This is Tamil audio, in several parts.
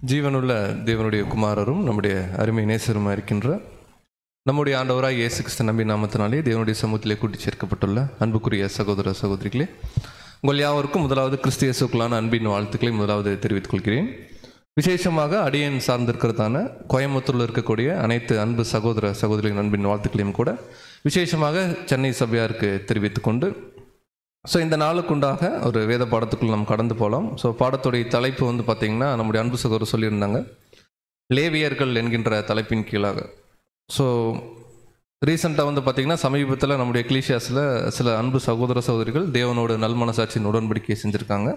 ஜீவனுள்ள தேவனுடைய குமாரரும் நம்முடைய அருமை நேசருமா இருக்கின்ற நம்முடைய ஆண்டவராய் இயேசு கிறிஸ்து நம்பி நாமத்தினாலே தேவனுடைய சமூகத்திலே கூட்டி சேர்க்கப்பட்டுள்ள அன்புக்குரிய சகோதர சகோதரிகளே, உங்கள் யாவருக்கும் முதலாவது கிறிஸ்து இயேசுக்குள்ளான அன்பின் வாழ்த்துக்களை முதலாவது தெரிவித்துக் கொள்கிறேன். விசேஷமாக அடியேன் சார்ந்திருக்கிறதான கோயம்புத்தூரில் இருக்கக்கூடிய அனைத்து அன்பு சகோதர சகோதரிகளின் அன்பின் வாழ்த்துக்களையும் கூட விசேஷமாக சென்னை சபையாருக்கு தெரிவித்துக் கொண்டு இந்த நாளுக்குண்டாக ஒரு வேத பாடத்துக்குள் நம்ம கடந்து போகலாம். பாடத்துடைய தலைப்பு பார்த்திங்கன்னா நம்முடைய அன்பு சகோதரர் சொல்லியிருந்தாங்க, லேவியர்கள் என்கின்ற தலைப்பின் கீழாக. ரீசெண்டாக பார்த்திங்கன்னா சமீபத்தில் நம்முடைய எக்லீசியாஸில் சில அன்பு சகோதர சகோதரிகள் தேவனோட நல்மனசாட்சியின் உடன்படிக்கையை செஞ்சுருக்காங்க.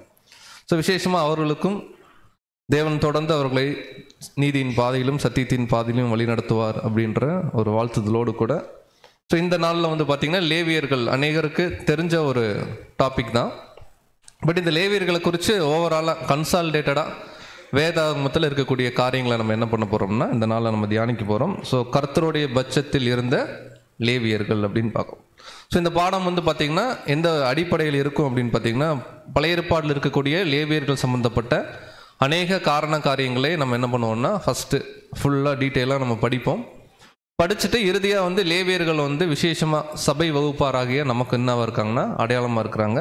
விசேஷமாக அவர்களுக்கும் தேவன் தொடர்ந்து அவர்களை நீதியின் பாதையிலும் சத்தியத்தின் பாதையிலும் வழிநடத்துவார் அப்படின்ற ஒரு வாழ்த்துதலோடு கூட இந்த நாளில் பார்த்திங்கன்னா லேவியர்கள் அநேகருக்கு தெரிஞ்ச ஒரு டாபிக் தான். பட் இந்த லேவியர்களை குறித்து ஓவராலாக கன்சாலிடேட்டடாக வேதாகமத்தில் இருக்கக்கூடிய காரியங்களை நம்ம என்ன பண்ண போகிறோம்னா இந்த நாளில் நம்ம தியானிக்க போகிறோம். கர்த்தருடைய பட்சத்தில் இருந்த லேவியர்கள் அப்படின்னு பார்க்கும். இந்த பாடம் பார்த்திங்கன்னா எந்த அடிப்படையில் இருக்கும் அப்படின்னு பார்த்திங்கன்னா பழைய ஏற்பாட்டில் இருக்கக்கூடிய லேவியர்கள் சம்மந்தப்பட்ட அநேக காரியங்களை நம்ம என்ன பண்ணுவோம்னா ஃபஸ்ட்டு ஃபுல்லாக டீட்டெயிலாக நம்ம படிச்சுட்டு இறுதியாக லேவியர்கள் விசேஷமாக சபை வகுப்பாராகிய நமக்கு என்னவாக இருக்காங்கன்னா அடையாளமாக இருக்கிறாங்க.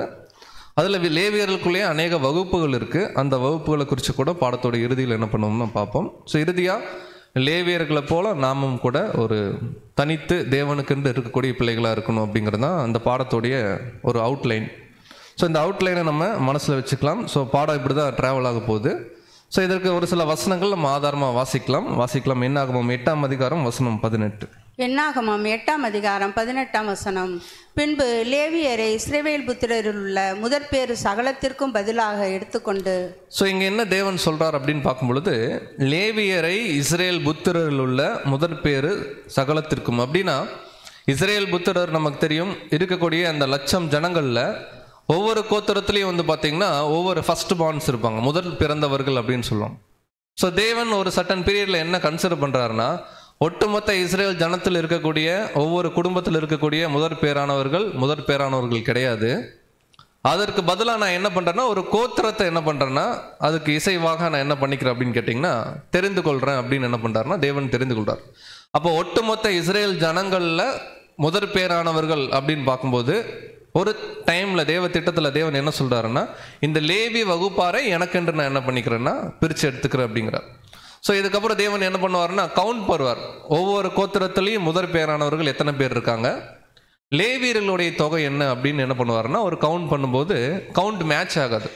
அதில் லேவியர்களுக்குள்ளேயே அநேக வகுப்புகள் இருக்குது. அந்த வகுப்புகளை குறித்து கூட பாடத்தோட இறுதியில் என்ன பண்ணுவோம்னா பார்ப்போம். இறுதியாக லேவியர்களை போல் நாமும் கூட ஒரு தனித்து தேவனுக்கென்று இருக்கக்கூடிய பிள்ளைகளாக இருக்கணும் அப்படிங்கிறது தான் அந்த பாடத்தோடைய ஒரு அவுட்லைன். இந்த அவுட்லைனை நம்ம மனசில் வச்சுக்கலாம். பாடம் இப்படி தான் ட்ராவல் ஆக போகுது. இதற்கு ஒரு சில வசனங்கள் நம்ம ஆதாரமாக வாசிக்கலாம். என்னாகமம் 8ஆம் அதிகாரம் வசனம் 18. என்னாகமம் 8ஆம் அதிகாரம் 18ஆம் வசனம். பின்பு லேவியரை இஸ்ரவேல் புத்திரரில் உள்ள முதற்பேறு சகலத்திற்கும் பதிலாக எடுத்துக்கொண்டு. இங்க என்ன தேவன் சொல்றார் அப்படின்னு பார்க்கும் பொழுது, லேவியரை இஸ்ரேல் புத்திரரில் உள்ள முதற்பேறு சகலத்திற்கும் அப்படின்னா, இஸ்ரேல் புத்திரர் நமக்கு தெரியும் இருக்கக்கூடிய அந்த 1,00,000 ஜனங்கள்ல ஒவ்வொரு கோத்திரத்துலேயும் பார்த்திங்கன்னா ஒவ்வொரு ஃபர்ஸ்ட் பார்ன்ஸ் இருப்பாங்க, முதல் பிறந்தவர்கள் அப்படின்னு சொல்லுவோம். தேவன் ஒரு சர்டன் பீரியடில் என்ன கன்சிடர் பண்ணுறாருன்னா, ஒட்டுமொத்த இஸ்ரேல் ஜனத்தில் இருக்கக்கூடிய ஒவ்வொரு குடும்பத்தில் இருக்கக்கூடிய முதற் பேரானவர்கள் கிடையாது. அதற்கு பதிலாக நான் என்ன பண்ணுறேன்னா ஒரு கோத்திரத்தை என்ன பண்ணுறேன்னா அதுக்கு இசைவாக நான் என்ன பண்ணிக்கிறேன் அப்படின்னு கேட்டிங்கன்னா தெரிந்து கொள்கிறேன் அப்படின்னு என்ன பண்ணுறாருன்னா தேவன் தெரிந்து கொள்கிறார். அப்போ ஒட்டுமொத்த இஸ்ரேல் ஜனங்களில் முதற் பேரானவர்கள் அப்படின்னு பார்க்கும்போது ஒரு டைமில் தேவ திட்டத்தில் தேவன் என்ன சொல்கிறாருன்னா, இந்த லேவி வகுப்பாரை எனக்கென்று நான் என்ன பண்ணிக்கிறேன்னா பிரித்து எடுத்துக்கிறேன் அப்படிங்கிறார். இதுக்கப்புறம் தேவன் என்ன பண்ணுவார்னா கவுண்ட் பண்ணுவார். ஒவ்வொரு கோத்திரத்துலேயும் முதற் பேரானவர்கள் எத்தனை பேர் இருக்காங்க, லேவியர்களுடைய தொகை என்ன அப்படின்னு என்ன பண்ணுவார்னா ஒரு கவுண்ட் பண்ணும்போது கவுண்ட் மேட்ச் ஆகாது.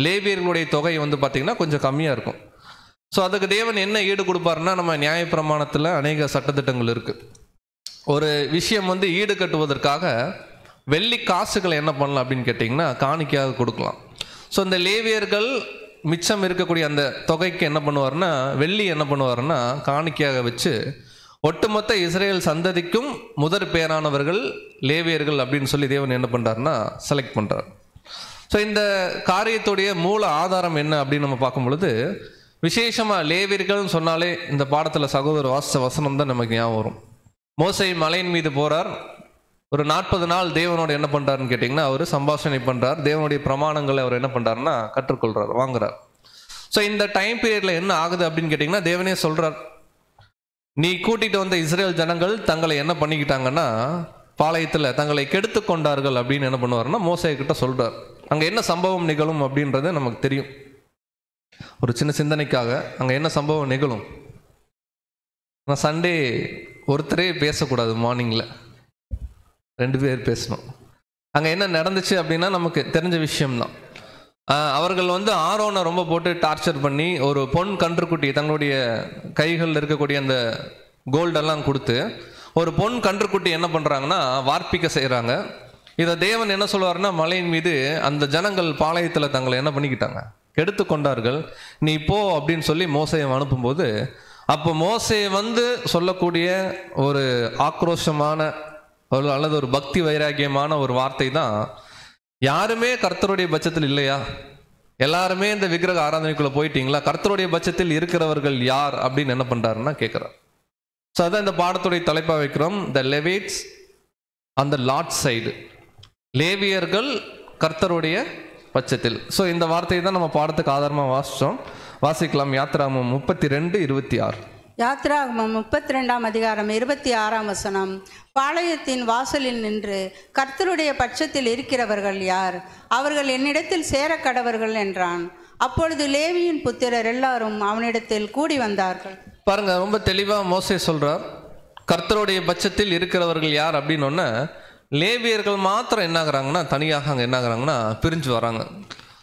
லேவியர்களுடைய தொகை பார்த்திங்கன்னா கொஞ்சம் கம்மியாக இருக்கும். அதுக்கு தேவன் என்ன ஈடு கொடுப்பாருன்னா, நம்ம நியாயப்பிரமாணத்தில் அநேக சட்டத்திட்டங்கள் இருக்குது. ஒரு விஷயம் ஈடு கட்டுவதற்காக வெள்ளி காசுகளை என்ன பண்ணலாம் அப்படின்னு கேட்டிங்கன்னா காணிக்கையாக கொடுக்கலாம். இந்த லேவியர்கள் மிச்சம் இருக்கக்கூடிய அந்த தொகைக்கு என்ன பண்ணுவார்னா வெள்ளி என்ன பண்ணுவார்னா காணிக்கையாக வச்சு ஒட்டுமொத்த இஸ்ரேல் சந்ததிக்கும் முதற் பேரானவர்கள் லேவியர்கள் அப்படின்னு சொல்லி தேவன் என்ன பண்ணுறாருன்னா செலக்ட் பண்ணுறார். இந்த காரியத்துடைய மூல ஆதாரம் என்ன அப்படின்னு நம்ம பார்க்கும் பொழுது, விசேஷமாக லேவியர்கள்னு சொன்னாலே இந்த பாடத்தில் சகோதரர் வாசித்த வசனம் தான் நமக்கு ஞாபகம் வரும். மோசே மலையின் மீது போகிறார். ஒரு 40 நாள் தேவனோட என்ன பண்ணுறாருன்னு கேட்டிங்கன்னா அவர் சம்பாஷணை பண்ணுறார். தேவனுடைய பிரமாணங்களை அவர் என்ன பண்ணுறாருன்னா கற்றுக்கொள்கிறார், வாங்குறார். இந்த டைம் பீரியடில் என்ன ஆகுது அப்படின்னு கேட்டிங்கன்னா தேவனே சொல்கிறார், நீ கூட்டிகிட்டு வந்த இஸ்ரேல் ஜனங்கள் தங்களை என்ன பண்ணிக்கிட்டாங்கன்னா பாளையத்தில் தங்களை கெடுத்து கொண்டார்கள் அப்படின்னு என்ன பண்ணுவார்னா மோசே கிட்ட சொல்கிறார். அங்கே என்ன சம்பவம் நிகழும் அப்படின்றது நமக்கு தெரியும். ஒரு சின்ன சிந்தனைக்காக அங்கே என்ன சம்பவம் நிகழும், நான் சண்டே ஒருத்தரே பேசக்கூடாது, மார்னிங்கில் 2 பேர் பேசணும். அங்கே என்ன நடந்துச்சு அப்படின்னா நமக்கு தெரிஞ்ச விஷயம்தான். அவர்கள் ஆரோனை ரொம்ப போட்டு டார்ச்சர் பண்ணி ஒரு பொன் கன்றுக்குட்டி தங்களுடைய கைகளில் இருக்கக்கூடிய அந்த கோல்டெல்லாம் கொடுத்து ஒரு பொன் கன்றுக்குட்டி என்ன பண்ணுறாங்கன்னா வார்ப்பிக்க செய்கிறாங்க. இதை தேவன் என்ன சொல்லுவார்னா, மலையின் மீது அந்த ஜனங்கள் பாளையத்தில் தங்களை என்ன பண்ணிக்கிட்டாங்க கெடுத்து கொண்டார்கள், நீ போ அப்படின்னு சொல்லி மோசையை அனுப்பும்போது, அப்போ மோசே சொல்லக்கூடிய ஒரு ஆக்ரோஷமான அல்லது ஒரு பக்தி வைராக்கியமான ஒரு வார்த்தை தான், யாருமே கர்த்தருடைய பட்சத்தில் இல்லையா, எல்லாருமே இந்த விக்கிரக ஆராதனைக்குள்ள போயிட்டீங்களா, கர்த்தருடைய பட்சத்தில் இருக்கிறவர்கள் யார் அப்படின்னு என்ன பண்றாருன்னா கேட்கிறார். அதான் இந்த பாடத்துடைய தலைப்பா வைக்கிறோம், த லெவிட்ஸ் ஆன் த லார்ட் சைடு, லேவியர்கள் கர்த்தருடைய பட்சத்தில். இந்த வார்த்தையை தான் நம்ம பாடத்துக்கு ஆதாரமாக வாசித்தோம். வாசிக்கலாம். யாத்திராகமம் 32:26. யாத்திராகமம் 32ஆம் அதிகாரம் 26ஆம் வசனம். பாளையத்தின் வாசலில் நின்று கர்த்தருடைய பட்சத்தில் இருக்கிறவர்கள் யார்? அவர்கள் என்னிடத்தில் சேர கடவர்கள் என்றான். அப்பொழுது லேவியின் புத்திரர் எல்லாரும் அவனிடத்தில் கூடி வந்தார்கள். பாருங்க, ரொம்ப தெளிவா மோசே சொல்றார், கர்த்தருடைய பட்சத்தில் இருக்கிறவர்கள் யார் அப்படின்னு. லேவியர்கள் மாத்திரம் என்ன ஆகுறாங்கன்னா, தனியாக அங்கே என்ன ஆகுறாங்கன்னா பிரிஞ்சு வராங்க.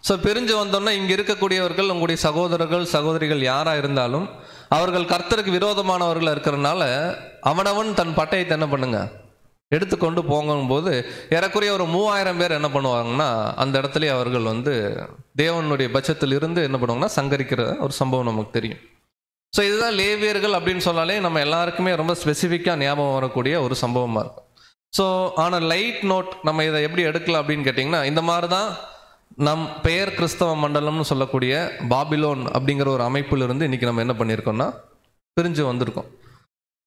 ஸோ பிரிஞ்சு வந்தோன்னா இங்கே இருக்கக்கூடியவர்கள் உங்களுடைய சகோதரர்கள் சகோதரிகள் யாராக இருந்தாலும் அவர்கள் கர்த்தருக்கு விரோதமானவர்கள் இருக்கிறதுனால அவனவன் தன் பட்டயத்தை என்ன பண்ணுங்க எடுத்துக்கொண்டு போகும்போது ஏறக்குறைய ஒரு 3000 பேர் என்ன பண்ணுவாங்கன்னா அந்த இடத்துல அவர்கள் தேவனுடைய பட்சத்தில் இருந்து என்ன பண்ணுவாங்கன்னா சங்கரிக்கிற ஒரு சம்பவம் நமக்கு தெரியும். ஸோ இதுதான் லேவியர்கள் அப்படின்னு சொன்னாலே நம்ம எல்லாருக்குமே ரொம்ப ஸ்பெசிஃபிக்காக ஞாபகம் வரக்கூடிய ஒரு சம்பவமாக இருக்கும். ஸோ ஆனால் லைட் நோட் நம்ம இதை எப்படி எடுக்கலாம் அப்படின்னு கேட்டிங்கன்னா, இந்த மாதிரி தான் நம் பெயர் கிறிஸ்தவ மண்டலம்னு சொல்லக்கூடிய பாபிலோன் அப்படிங்கிற ஒரு அமைப்பிலிருந்து இன்றைக்கி நம்ம என்ன பண்ணியிருக்கோம்னா பிரிஞ்சு வந்திருக்கோம்.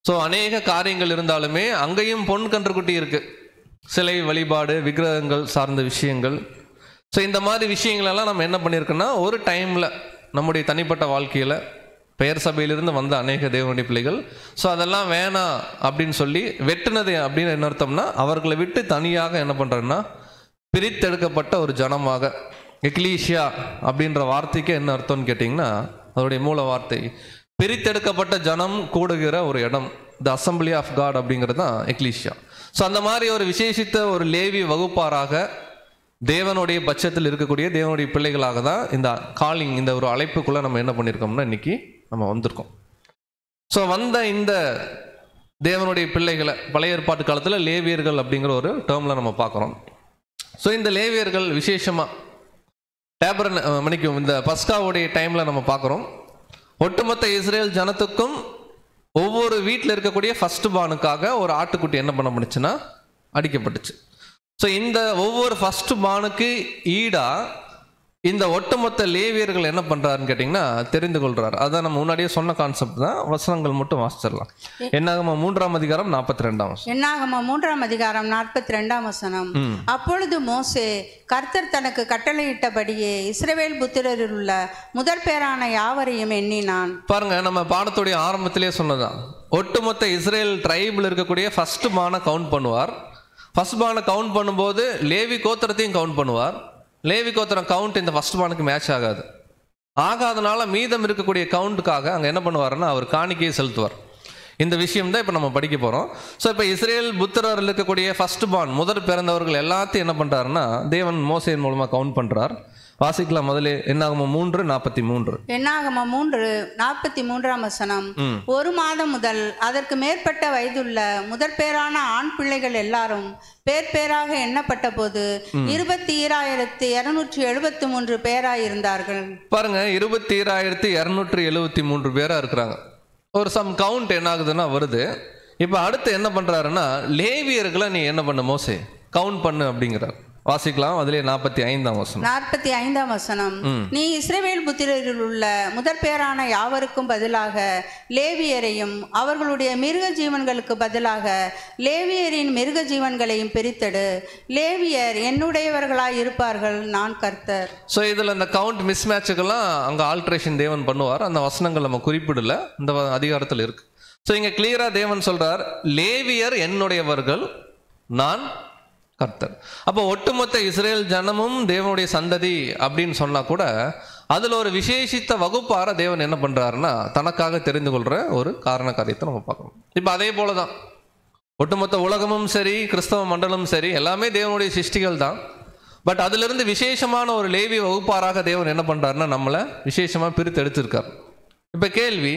ஸோ அநேக காரியங்கள் இருந்தாலுமே அங்கேயும் பொன் கன்றுக்குட்டி இருக்குது, சிலை வழிபாடு, விக்கிரகங்கள் சார்ந்த விஷயங்கள். ஸோ இந்த மாதிரி விஷயங்களெல்லாம் நம்ம என்ன பண்ணியிருக்கோன்னா ஒரு டைமில் நம்முடைய தனிப்பட்ட வாழ்க்கையில் பெயர் சபையிலிருந்து வந்த அநேக தேவனுடைய பிள்ளைகள் ஸோ அதெல்லாம் வேணாம் அப்படின்னு சொல்லி வெட்டுனது அப்படின்னு என்ன அர்த்தம்னா அவர்களை விட்டு தனியாக என்ன பண்ணுறேன்னா பிரித்தெடுக்கப்பட்ட ஒரு ஜனமாக. எக்லீஷியா அப்படின்ற வார்த்தைக்கு என்ன அர்த்தம்னு கேட்டிங்கன்னா, அதோடைய மூல வார்த்தை பிரித்தெடுக்கப்பட்ட ஜனம் கூடுகிற ஒரு இடம், த அசம்பிளி ஆஃப் காட் அப்படிங்கிறது தான் எக்லீஷியா. ஸோ அந்த மாதிரி ஒரு விசேஷித்த ஒரு லேவி வகுப்பாராக தேவனுடைய பட்சத்தில் இருக்கக்கூடிய தேவனுடைய பிள்ளைகளாக தான் இந்த காலிங், இந்த ஒரு அழைப்புக்குள்ளே நம்ம என்ன பண்ணியிருக்கோம்னா இன்றைக்கி நம்ம வந்திருக்கோம். ஸோ வந்த இந்த தேவனுடைய பிள்ளைகளை பழைய ஏற்பாட்டு காலத்தில் லேவியர்கள் அப்படிங்கிற ஒரு டேர்மில் நம்ம பார்க்குறோம். ஸோ இந்த லேவியர்கள் விசேஷமாக மணிக்கும் இந்த பஸ்காவுடைய டைமில் நம்ம பார்க்குறோம். ஒட்டுமொத்த இஸ்ரேல் ஜனத்துக்கும் ஒவ்வொரு வீட்டில் இருக்கக்கூடிய ஃபர்ஸ்ட் பானுக்காக ஒரு ஆட்டுக்குட்டி என்ன பண்ண முடிச்சுன்னா அடிக்கப்பட்டுச்சு. ஸோ இந்த ஒவ்வொரு ஃபர்ஸ்ட் பானுக்கு ஈடாக இந்த ஒட்டுமொத்த லேவியர்கள் என்ன பண்ணுறாருன்னு கேட்டிங்கன்னா தெரிந்து கொள்கிறார். அதான் நம்ம முன்னாடியே சொன்ன கான்செப்ட் தான். வசனங்கள் மட்டும் வாசிச்சிடலாம். என்னாகமம் 3ஆம் அதிகாரம் 42ஆம் வசனம். என்னாகமம் 3ஆம் அதிகாரம் 42ஆம் வசனம். அப்பொழுது மோசே கர்த்தர் தனக்கு கட்டளையிட்டபடியே இஸ்ரவேல் புத்திரரில் உள்ள முதற் பேரான யாவரையும் எண்ணினான். பாருங்க, நம்ம பாடத்துடைய ஆரம்பத்திலே சொன்னதான், ஒட்டுமொத்த இஸ்ரேல் ட்ரைபிள் இருக்கக்கூடிய ஃபர்ஸ்ட் பானை கவுண்ட் பண்ணுவார். ஃபர்ஸ்ட் பானை கவுண்ட் பண்ணும்போது லேவி கோத்திரத்தையும் கவுண்ட் பண்ணுவார். லேவி கோத்திரம் கவுண்ட் இந்த ஃபர்ஸ்ட் பானுக்கு மேட்ச் ஆகாதனால மீதம் இருக்கக்கூடிய கவுண்ட்டுக்காக அங்கே என்ன பண்ணுவாருன்னா அவர் காணிக்கையை செலுத்துவார். இந்த விஷயம் தான் இப்போ நம்ம படிக்க போகிறோம். ஸோ இப்போ இஸ்ரேல் புத்திரர் இருக்கக்கூடிய ஃபர்ஸ்ட் பான் முதல் பிறந்தவர்கள் எல்லாத்தையும் என்ன பண்ணுறாருன்னா தேவன் மோசேயின் மூலமாக கவுண்ட் பண்ணுறார். வாசிக்கலாம். முதலே என்னாகமம் 3:43. என்னாகமம் 3:43ஆம் வசனம். 1 மாதம் முதல் அதற்கு மேற்பட்ட வயதுள்ள முதற் பேரான ஆண் பிள்ளைகள் எல்லாரும் பேர் பேராக எண்ணப்பட்ட போது 22,273 பேராயிருந்தார்கள். பாருங்க, 22,273 பேரா இருக்கிறாங்க. ஒரு சம் கவுண்ட் என்ன ஆகுதுன்னா வருது. இப்போ அடுத்து என்ன பண்றாருன்னா லேவியர்களை நீ என்ன பண்ண மோசே கவுண்ட் பண்ணு அப்படிங்கிறார். வாசிக்கலாம். அதிலே 45ஆம் வசனம். 45ஆம் வசனம். நீ இஸ்ரவேல் புத்திரரில் உள்ள முதற் பேரான யாவருக்கும் பதிலாக லேவியரையும் அவர்களுடைய மிருக ஜீவன்களுக்கு பதிலாக லேவியரின் மிருக ஜீவன்களையும் பிரித்தெடு. லேவியர் என்னுடையவர்களாய் இருப்பார்கள், நான் கர்த்தர். ஸோ இதில் இந்த கவுண்ட் மிஸ் மேட்சுக்கெல்லாம் அங்கே ஆல்ட்ரேஷன் தேவன் பண்ணுவார். அந்த வசனங்கள் நம்ம குறிப்பிடல, இந்த அதிகாரத்தில் இருக்கு. ஸோ இங்கே கிளியராக தேவன் சொல்றார், லேவியர் என்னுடையவர்கள், நான் கர்த்தர். அப்போ ஒட்டுமொத்த இஸ்ரேல் ஜனமும் தேவனுடைய சந்ததி அப்படின்னு சொன்னா கூட அதுல ஒரு விசேஷித்த வகுப்பார தேவன் என்ன பண்றாருன்னா தனக்காக தெரிந்து கொள்ற ஒரு காரண காரியத்தை நம்ம பார்க்கணும். இப்போ அதே போலதான் ஒட்டுமொத்த உலகமும் சரி கிறிஸ்தவ மண்டலமும் சரி எல்லாமே தேவனுடைய சிருஷ்டிகள் தான். பட் அதுல இருந்து விசேஷமான ஒரு லேவி வகுப்பாராக தேவன் என்ன பண்றாருன்னா நம்மளை விசேஷமா பிரித்து எடுத்திருக்கார். இப்ப கேள்வி,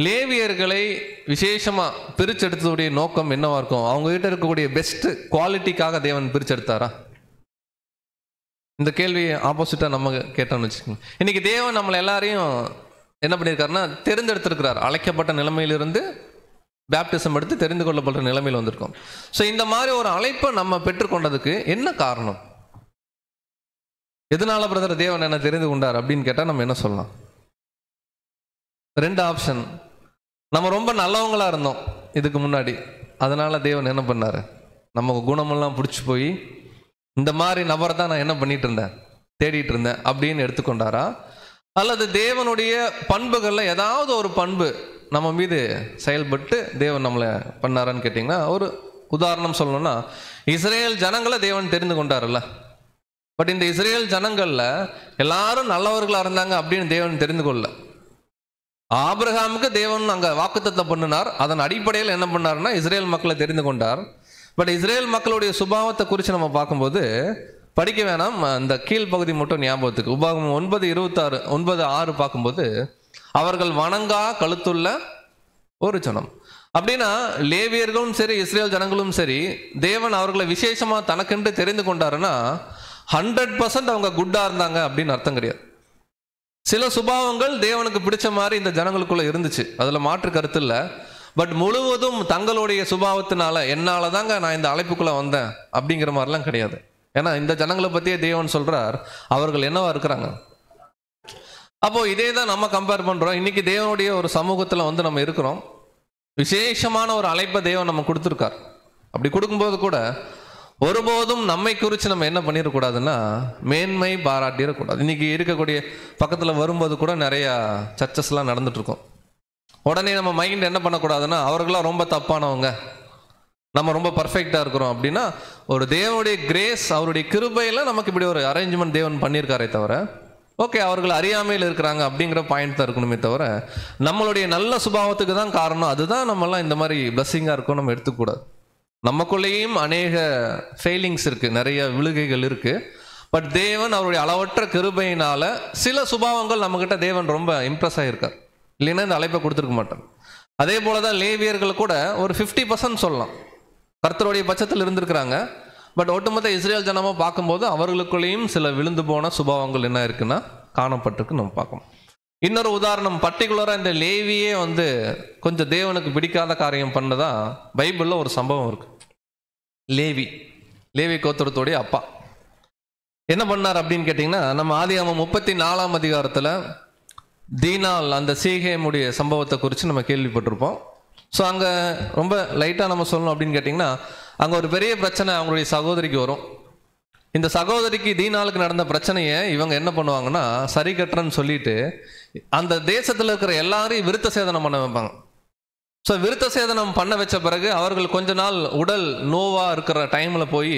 லேவியர்களை விசேஷமாக பிரிச்செடுத்ததுடைய நோக்கம் என்னவா இருக்கும்? அவங்க கிட்ட இருக்கக்கூடிய பெஸ்ட் குவாலிட்டிக்காக தேவன் பிரிச்செடுத்தாரா? இந்த கேள்வி ஆப்போசிட்டாக நம்ம கேட்டோம்னு வச்சுக்கோங்க. இன்னைக்கு தேவன் நம்மளை எல்லாரையும் என்ன பண்ணியிருக்காருன்னா தெரிந்தெடுத்திருக்கிறார். அழைக்கப்பட்ட நிலைமையிலிருந்து பேப்டிசம் எடுத்து தெரிந்து கொள்ளப்படுற நிலைமையில் வந்திருக்கோம். ஸோ இந்த மாதிரி ஒரு அழைப்பை நம்ம பெற்றுக்கொண்டதுக்கு என்ன காரணம்? எதனால பிரதர் தேவன் என்ன தெரிந்து கொண்டார் அப்படின்னு கேட்டால் நம்ம என்ன சொல்லலாம்? 2 ஆப்ஷன். நம்ம ரொம்ப நல்லவங்களா இருந்தோம் இதுக்கு முன்னாடி, அதனால தேவன் என்ன பண்ணாரு, நமக்கு குணமெல்லாம் பிடிச்சி போய் இந்த மாதிரி நபரை தான் நான் என்ன பண்ணிட்டு இருந்தேன், தேடிட்டு இருந்தேன் அப்படின்னு எடுத்துக்கொண்டாரா? அல்லது தேவனுடைய பண்புகளில் ஏதாவது ஒரு பண்பு நம்ம மீது செயல்பட்டு தேவன் நம்மளை பண்ணாரான்னு கேட்டிங்கன்னா, ஒரு உதாரணம் சொல்லணும்னா, இஸ்ரேல் ஜனங்களை தேவன் தெரிந்து கொண்டார்ல. பட் இந்த இஸ்ரேல் ஜனங்கள்ல எல்லாரும் நல்லவர்களாக இருந்தாங்க அப்படின்னு தேவன் தெரிந்து கொள்ள. ஆபிரகாமுக்கு தேவன் அங்கே வாக்குத்தத்தம் பண்ணினார். அதன் அடிப்படையில் என்ன பண்ணார்னா இஸ்ரேல் மக்களை தெரிந்து கொண்டார். பட் இஸ்ரேல் மக்களுடைய சுபாவத்தை குறித்து நம்ம பார்க்கும்போது படிக்க வேணாம், இந்த கீழ்ப்பகுதி மட்டும் ஞாபகத்துக்கு. உபாகமம் 9:6 பார்க்கும்போது, அவர்கள் வணங்கா கழுத்துள்ள ஒரு ஜனம். அப்படின்னா லேவியர்களும் சரி இஸ்ரேல் ஜனங்களும் சரி தேவன் அவர்களை விசேஷமா தனக்கென்று தெரிந்து கொண்டாருன்னா 100% அவங்க குட்டா இருந்தாங்க அப்படின்னு அர்த்தம் கிடையாது. சில சுபாவங்கள் தேவனுக்கு பிடிச்ச மாதிரி இந்த ஜனங்களுக்குள்ள இருந்துச்சு, அதுல மாற்று கருத்து இல்லை. பட் முழுவதும் தங்களுடைய சுபாவத்தினால என்னால தாங்க நான் இந்த அழைப்புக்குள்ள வந்தேன் அப்படிங்கிற மாதிரிலாம் கிடையாது. ஏன்னா இந்த ஜனங்களை பத்தியே தேவன் சொல்றார், அவர்கள் என்னவா இருக்கிறாங்க. அப்போ இதே தான் நம்ம கம்பேர் பண்றோம். இன்னைக்கு தேவனுடைய ஒரு சமூகத்துல நம்ம இருக்கிறோம். விசேஷமான ஒரு அழைப்பை தேவன் நம்ம கொடுத்துருக்கார். அப்படி கொடுக்கும்போது கூட ஒருபோதும் நம்மை குறித்து நம்ம என்ன பண்ணிடக்கூடாதுன்னா மேன்மை பாராட்டிடக்கூடாது. இன்னைக்கு இருக்கக்கூடிய பக்கத்தில் வரும்போது கூட நிறைய சர்ச்சஸ்லாம் நடந்துட்டு இருக்கோம். உடனே நம்ம மைண்ட் என்ன பண்ணக்கூடாதுன்னா அவர்களாம் ரொம்ப தப்பானவங்க, நம்ம ரொம்ப பர்ஃபெக்டாக இருக்கிறோம் அப்படின்னா, ஒரு தேவனுடைய கிரேஸ் அவருடைய கிருபையில் நமக்கு இப்படி ஒரு அரேஞ்ச்மெண்ட் தேவன் பண்ணியிருக்காரே தவிர, ஓகே அவர்கள் அறியாமையில் இருக்கிறாங்க அப்படிங்கிற பாயிண்ட் தான் இருக்கணுமே தவிர, நம்மளுடைய நல்ல சுபாவத்துக்கு தான் காரணம், அதுதான் நம்மெல்லாம் இந்த மாதிரி பிளஸ்ஸிங்காக இருக்கும் நம்ம எடுத்துக்கூடாது. நமக்குள்ளேயும் அநேக ஃபெயிலிங்ஸ் இருக்குது, நிறைய விழுகைகள் இருக்குது. பட் தேவன் அவருடைய அளவற்ற கிருபையினால சில சுபாவங்கள் நம்மக்கிட்ட தேவன் ரொம்ப இம்ப்ரெஸ் ஆகியிருக்கார், இல்லைன்னா இந்த அழைப்பை கொடுத்துருக்க மாட்டார். அதே போல தான் லேவியர்கள் கூட ஒரு 50% சொல்லலாம் கர்த்தருடைய பட்சத்தில் இருந்திருக்கிறாங்க. பட் ஒட்டுமொத்த இஸ்ரேல் ஜனமாக பார்க்கும்போது அவர்களுக்குள்ளேயும் சில விழுந்து போன சுபாவங்கள் என்ன இருக்குன்னா காணப்பட்டிருக்கு நம்ம பார்க்கணும். இன்னொரு உதாரணம், பர்டிகுலராக இந்த லேவியே கொஞ்சம் தேவனுக்கு பிடிக்காத காரியம் பண்ணதா பைபிளில் ஒரு சம்பவம் இருக்கு. லேவி கோத்திரத்துடைய அப்பா என்ன பண்ணார் அப்படின்னு கேட்டிங்கன்னா, நம்ம ஆதியாகமம் 34ஆம் அதிகாரத்தில் தீனால் அந்த சீகேமுடைய சம்பவத்தை குறித்து நம்ம கேள்விப்பட்டிருப்போம். ஸோ அங்கே ரொம்ப லைட்டாக நம்ம சொல்லணும் அப்படின்னு கேட்டிங்கன்னா, அங்கே ஒரு பெரிய பிரச்சனை அவங்களுடைய சகோதரிக்கு வரும். இந்த சகோதரிக்கு தீனாலுக்கு நடந்த பிரச்சனையை இவங்க என்ன பண்ணுவாங்கன்னா சரி கட்டுறன்னு சொல்லிட்டு அந்த தேசத்தில் இருக்கிற எல்லாரையும் விருத்த சேதனம் பண்ண வைப்பாங்க. ஸோ விருத்த சேதனம் பண்ண வச்ச பிறகு அவர்கள் கொஞ்ச நாள் உடல் நோவாக இருக்கிற டைமில் போய்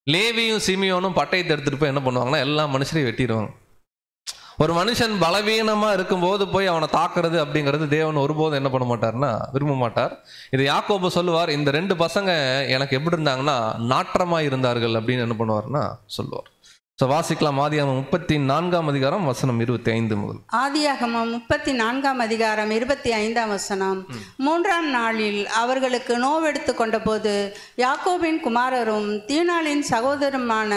லேவியும் சிமியோனும் பட்டயத்தை எடுத்துகிட்டு போய் என்ன பண்ணுவாங்கன்னா எல்லா மனுஷரையும் வெட்டிடுவாங்க. ஒரு மனுஷன் பலவீனமாக இருக்கும்போது போய் அவனை தாக்குறது அப்படிங்கிறது தேவன் ஒருபோதும் என்ன பண்ண மாட்டார்னா விரும்ப மாட்டார். இது யாக்கோபு சொல்லுவார், இந்த 2 பசங்க எனக்கு எப்படி இருந்தாங்கன்னா நாற்றமாக இருந்தார்கள் அப்படின்னு என்ன பண்ணுவார்னா சொல்லுவார். ஸோ வாசிக்கலாம் ஆதியாகமம் 34ஆம் அதிகாரம் வசனம் 25 முதல். ஆதியாகமம் 34ஆம் அதிகாரம் 25ஆம் வசனம். 3ஆம் நாளில் அவர்களுக்கு நோவெடுத்து கொண்ட போது யாக்கோபின் குமாரரும் தீனாளின் சகோதரருமான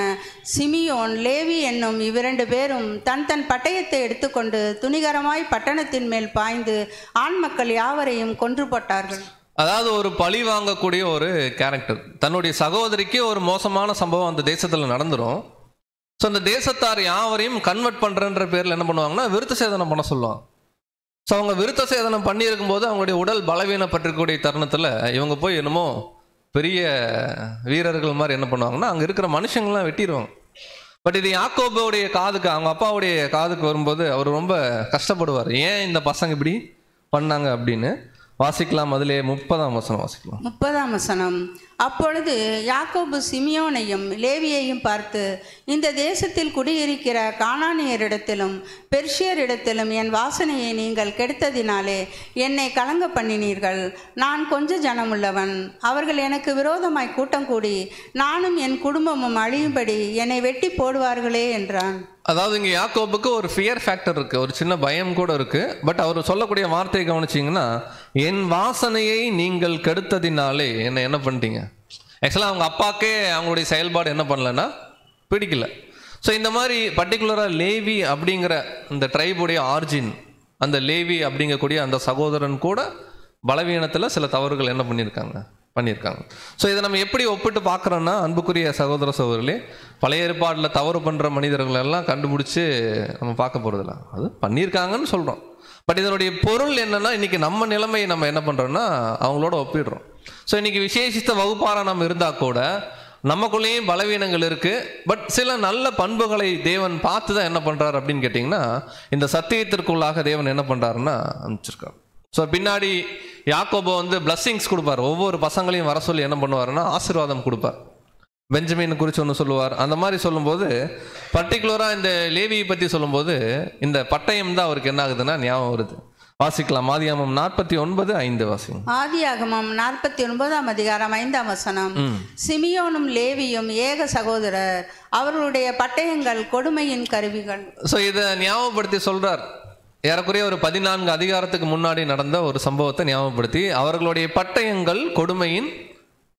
சிமியோன் லேவி என்னும் இவ்விரண்டு பேரும் தன் தன் பட்டயத்தை எடுத்துக்கொண்டு துணிகரமாய் பட்டணத்தின் மேல் பாய்ந்து ஆண் மக்கள் யாவரையும் கொன்று போட்டார்கள். அதாவது ஒரு பழி வாங்கக்கூடிய ஒரு கேரக்டர். தன்னுடைய சகோதரிக்கு ஒரு மோசமான சம்பவம் அந்த தேசத்தில் நடந்துடும். ஸோ அந்த தேசத்தார் யாவரையும் கன்வெர்ட் பண்ணுறன்ற பேரில் என்ன பண்ணுவாங்கன்னா விருத்த சேதனம் பண்ண சொல்லுவாங்க. ஸோ அவங்க விருத்த சேதனம் பண்ணியிருக்கும் போது அவங்களுடைய உடல் பலவீனப்பட்டிருக்கக்கூடிய தருணத்தில் இவங்க போய் என்னமோ பெரிய வீரர்கள் மாதிரி என்ன பண்ணுவாங்கன்னா அங்கே இருக்கிற மனுஷங்கள்லாம் வெட்டிடுவாங்க. பட் இது யாக்கோபுடைய காதுக்கு, அவங்க அப்பாவுடைய காதுக்கு வரும்போது அவர் ரொம்ப கஷ்டப்படுவார், ஏன் இந்த பசங்க இப்படி பண்ணாங்க அப்படின்னு. வாசிக்கலாம், அதிலே 30ஆம் வசனம் வாசிக்கலாம். 30ஆம் வசனம். அப்பொழுது யாக்கோபு சிமியோனையும் லேவியையும் பார்த்து, இந்த தேசத்தில் குடியிருக்கிற கானானியரிடத்திலும் பெர்ஷியரிடத்திலும் என் வாசனையை நீங்கள் கெடுத்ததினாலே என்னை கலங்க பண்ணினீர்கள். நான் கொஞ்ச ஜனமுள்ளவன், அவர்கள் எனக்கு விரோதமாய் கூட்டம் கூடி நானும் என் குடும்பமும் அழியும்படி என்னை வெட்டி போடுவார்களே என்றான். அதாவது இங்கே யாக்கோபுக்கு ஒரு ஃபியர் ஃபேக்டர் இருக்குது, ஒரு சின்ன பயம் கூட இருக்குது. பட் அவர் சொல்லக்கூடிய வார்த்தையை கவனிச்சிங்கன்னா, என் வாசனையை நீங்கள் கெடுத்ததினாலே என்ன பண்ணிட்டீங்க. ஆக்சுவலாக அவங்க அப்பாக்கே அவங்களுடைய செயல்பாடு என்ன பண்ணலன்னா பிடிக்கல. ஸோ இந்த மாதிரி பர்டிகுலராக லேவி அப்படிங்கிற இந்த ட்ரைபுடைய ஆர்ஜின், அந்த லேவி அப்படிங்கக்கூடிய அந்த சகோதரன் கூட பலவீனத்தில் சில தவறுகள் என்ன பண்ணியிருக்காங்க. ஸோ இதை நம்ம எப்படி ஒப்பிட்டு பார்க்குறோன்னா, அன்புக்குரிய சகோதர சகோதரர்களே, பழைய ஏற்பாட்டில் தவறு பண்ணுற மனிதர்கள் எல்லாம் கண்டுபிடிச்சி நம்ம பார்க்க போகிறதில்ல, அது பண்ணியிருக்காங்கன்னு சொல்கிறோம். பட் இதனுடைய பொருள் என்னென்னா, இன்றைக்கி நம்ம நிலைமையை நம்ம என்ன பண்ணுறோன்னா அவங்களோட ஒப்பிடுறோம். ஸோ இன்றைக்கி விசேஷித்த வகுப்பாராக நம்ம இருந்தால் கூட நமக்குள்ளேயும் பலவீனங்கள் இருக்கு. பட் சில நல்ல பண்புகளை தேவன் பார்த்து தான் என்ன பண்றாரு அப்படின்னு கேட்டிங்கன்னா, இந்த சத்தியத்திற்குள்ளாக தேவன் என்ன பண்றாருன்னா அனுப்பிச்சிருக்காரு. ஸோ பின்னாடி யாக்கோபு வந்து பிளஸ்ஸிங்ஸ் கொடுப்பார். ஒவ்வொரு பசங்களையும் வர சொல்லி என்ன பண்ணுவாருன்னா ஆசீர்வாதம் கொடுப்பார். பெஞ்சமின் குறித்து ஒன்று சொல்லுவார். அந்த மாதிரி சொல்லும்போது பர்டிகுலராக இந்த லேவியை பற்றி சொல்லும்போது இந்த பட்டயம் தான் அவருக்கு என்ன ஆகுதுன்னா ஞாபகம் வருது. வாசிக்கலாம். ஆதியாகமம் 49:5 வாசிக்கும். ஆதியாகமம் 49 அதிகாரம் 5ஆம் வசனம். சிமியோனும் லேவியும் ஏக சகோதரர், அவர்களுடைய பட்டயங்கள் கொடுமையின் கருவிகள். ஸோ இதை ஞாபகப்படுத்தி சொல்றார். ஏறக்குறைய ஒரு 14 அதிகாரத்துக்கு முன்னாடி நடந்த ஒரு சம்பவத்தை ஞாபகப்படுத்தி, அவர்களுடைய பட்டயங்கள் கொடுமையின்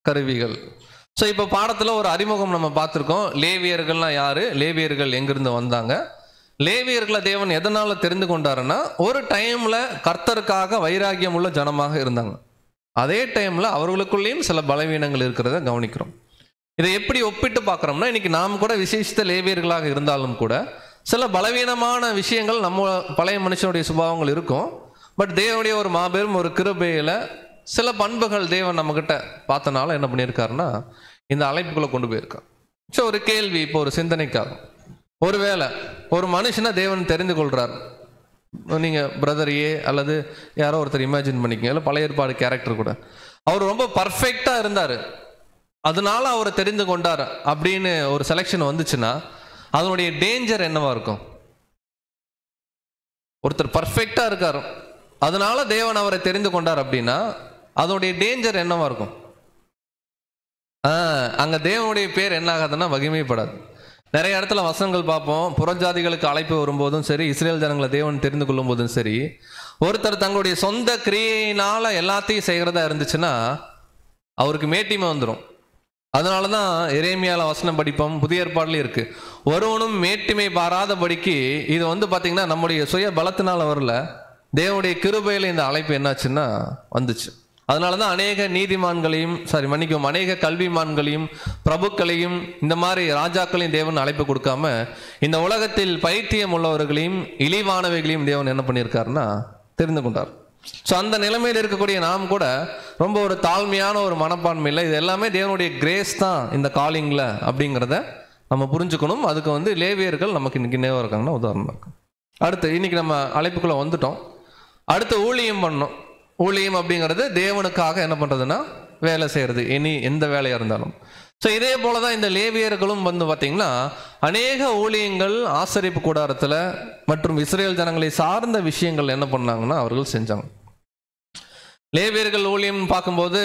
கருவிகள். ஸோ இப்போ பாடத்தில் ஒரு அறிமுகம் நம்ம பார்த்துருக்கோம். லேவியர்கள்லாம் யாரு, லேவியர்கள் எங்கிருந்து வந்தாங்க, லேவியர்களை தேவன் எதனால தெரிந்து கொண்டாருன்னா, ஒரு டைம்ல கர்த்தருக்காக வைராகியம் உள்ள ஜனமாக இருந்தாங்க. அதே டைம்ல அவர்களுக்குள்ளேயும் சில பலவீனங்கள் இருக்கிறத கவனிக்கிறோம். இதை எப்படி ஒப்பிட்டு பார்க்குறோம்னா, இன்னைக்கு நாம் கூட விசேஷித்த லேவியர்களாக இருந்தாலும் கூட சில பலவீனமான விஷயங்கள் நம்ம பழைய மனுஷனுடைய சுபாவங்கள் இருக்கும். பட் தேவனுடைய ஒரு மாபெரும் ஒரு கிருபையில சில பண்புகள் தேவன் நம்மகிட்ட பார்த்தனால என்ன பண்ணியிருக்காருன்னா இந்த அழைப்புக்குள்ள கொண்டு போயிருக்கார். ஸோ ஒரு கேள்வி, இப்போ ஒரு சிந்தனைக்காக, ஒருவேளை ஒரு மனுஷனை தேவன் தெரிந்து கொள்றார். நீங்க பிரதர் ஏ அல்லது யாரோ ஒருத்தர் இமேஜின் பண்ணிக்கங்க, இல்லை பழைய ஏற்பாடு கேரக்டர் கூட, அவர் ரொம்ப பர்ஃபெக்டா இருந்தார், அதனால அவரை தெரிந்து கொண்டார் அப்படின்னு ஒரு செலெக்ஷன் வந்துச்சுன்னா அதனுடைய டேஞ்சர் என்னவா இருக்கும்? ஒருத்தர் பர்ஃபெக்டா இருக்காரு, அதனால தேவன் அவரை தெரிந்து கொண்டார் அப்படின்னா அதனுடைய டேஞ்சர் என்னவா இருக்கும்? அங்க தேவனுடைய பேர் என்ன ஆகாதுன்னா மகிமைப்படாது. நிறைய இடத்துல வசனங்கள் பார்ப்போம். புறஜாதிகளுக்கு அழைப்பு வரும்போதும் சரி, இஸ்ரேல் ஜனங்களை தேவன் தெரிந்து கொள்ளும் போதும் சரி, ஒருத்தர் தங்களுடைய சொந்த கிரியையினால எல்லாத்தையும் செய்கிறதா இருந்துச்சுன்னா அவருக்கு மேட்டிமை வந்துடும். அதனாலதான் எரேமியால வசனம் படிப்போம், புதிய ஏற்பாடுலயும் இருக்கு, ஒருவனும் மேட்டிமை பாராதபடிக்கு. இது வந்து பாத்தீங்கன்னா நம்முடைய சுய பலத்தினால வரல, தேவனுடைய கிருபையில இந்த அழைப்பு என்னாச்சுன்னா வந்துச்சு. அதனாலதான் அநேக நீதிமான்களையும் அநேக கல்விமான்களையும் பிரபுக்களையும் இந்த மாதிரி ராஜாக்களையும் தேவன் அழைப்பு கொடுக்காம இந்த உலகத்தில் பைத்தியம் உள்ளவர்களையும் இழிவானவைகளையும் தேவன் என்ன பண்ணியிருக்காருன்னா தெரிந்து கொண்டார். ஸோ அந்த நிலைமையில் இருக்கக்கூடிய நாம் கூட ரொம்ப ஒரு தாழ்மையான ஒரு மனப்பான்மையில் இது எல்லாமே தேவனுடைய கிரேஸ் தான் இந்த காலிங்கில் அப்படிங்கிறத நம்ம புரிஞ்சுக்கணும். அதுக்கு வந்து லேவியர்கள் நமக்கு இன்னைக்கு நினைவாக இருக்காங்கன்னா உதாரணமாக இருக்கும். அடுத்து இன்னைக்கு நம்ம அழைப்புக்குள்ளே வந்துட்டோம். அடுத்து ஊழியம் பண்ணணும். ஊழியம் அப்படிங்கிறது தேவனுக்காக என்ன பண்ணுறதுன்னா வேலை செய்கிறது, எந்த வேலையாக இருந்தாலும். ஸோ இதே போல தான் இந்த லேவியர்களும் வந்து பார்த்தீங்கன்னா அநேக ஊழியங்கள் ஆசரிப்பு கூடாரத்தில் மற்றும் இஸ்ரேல் ஜனங்களை சார்ந்த விஷயங்கள் என்ன பண்ணாங்கன்னா அவர்கள் செஞ்சாங்க. லேவியர்கள் ஊழியம் பார்க்கும்போது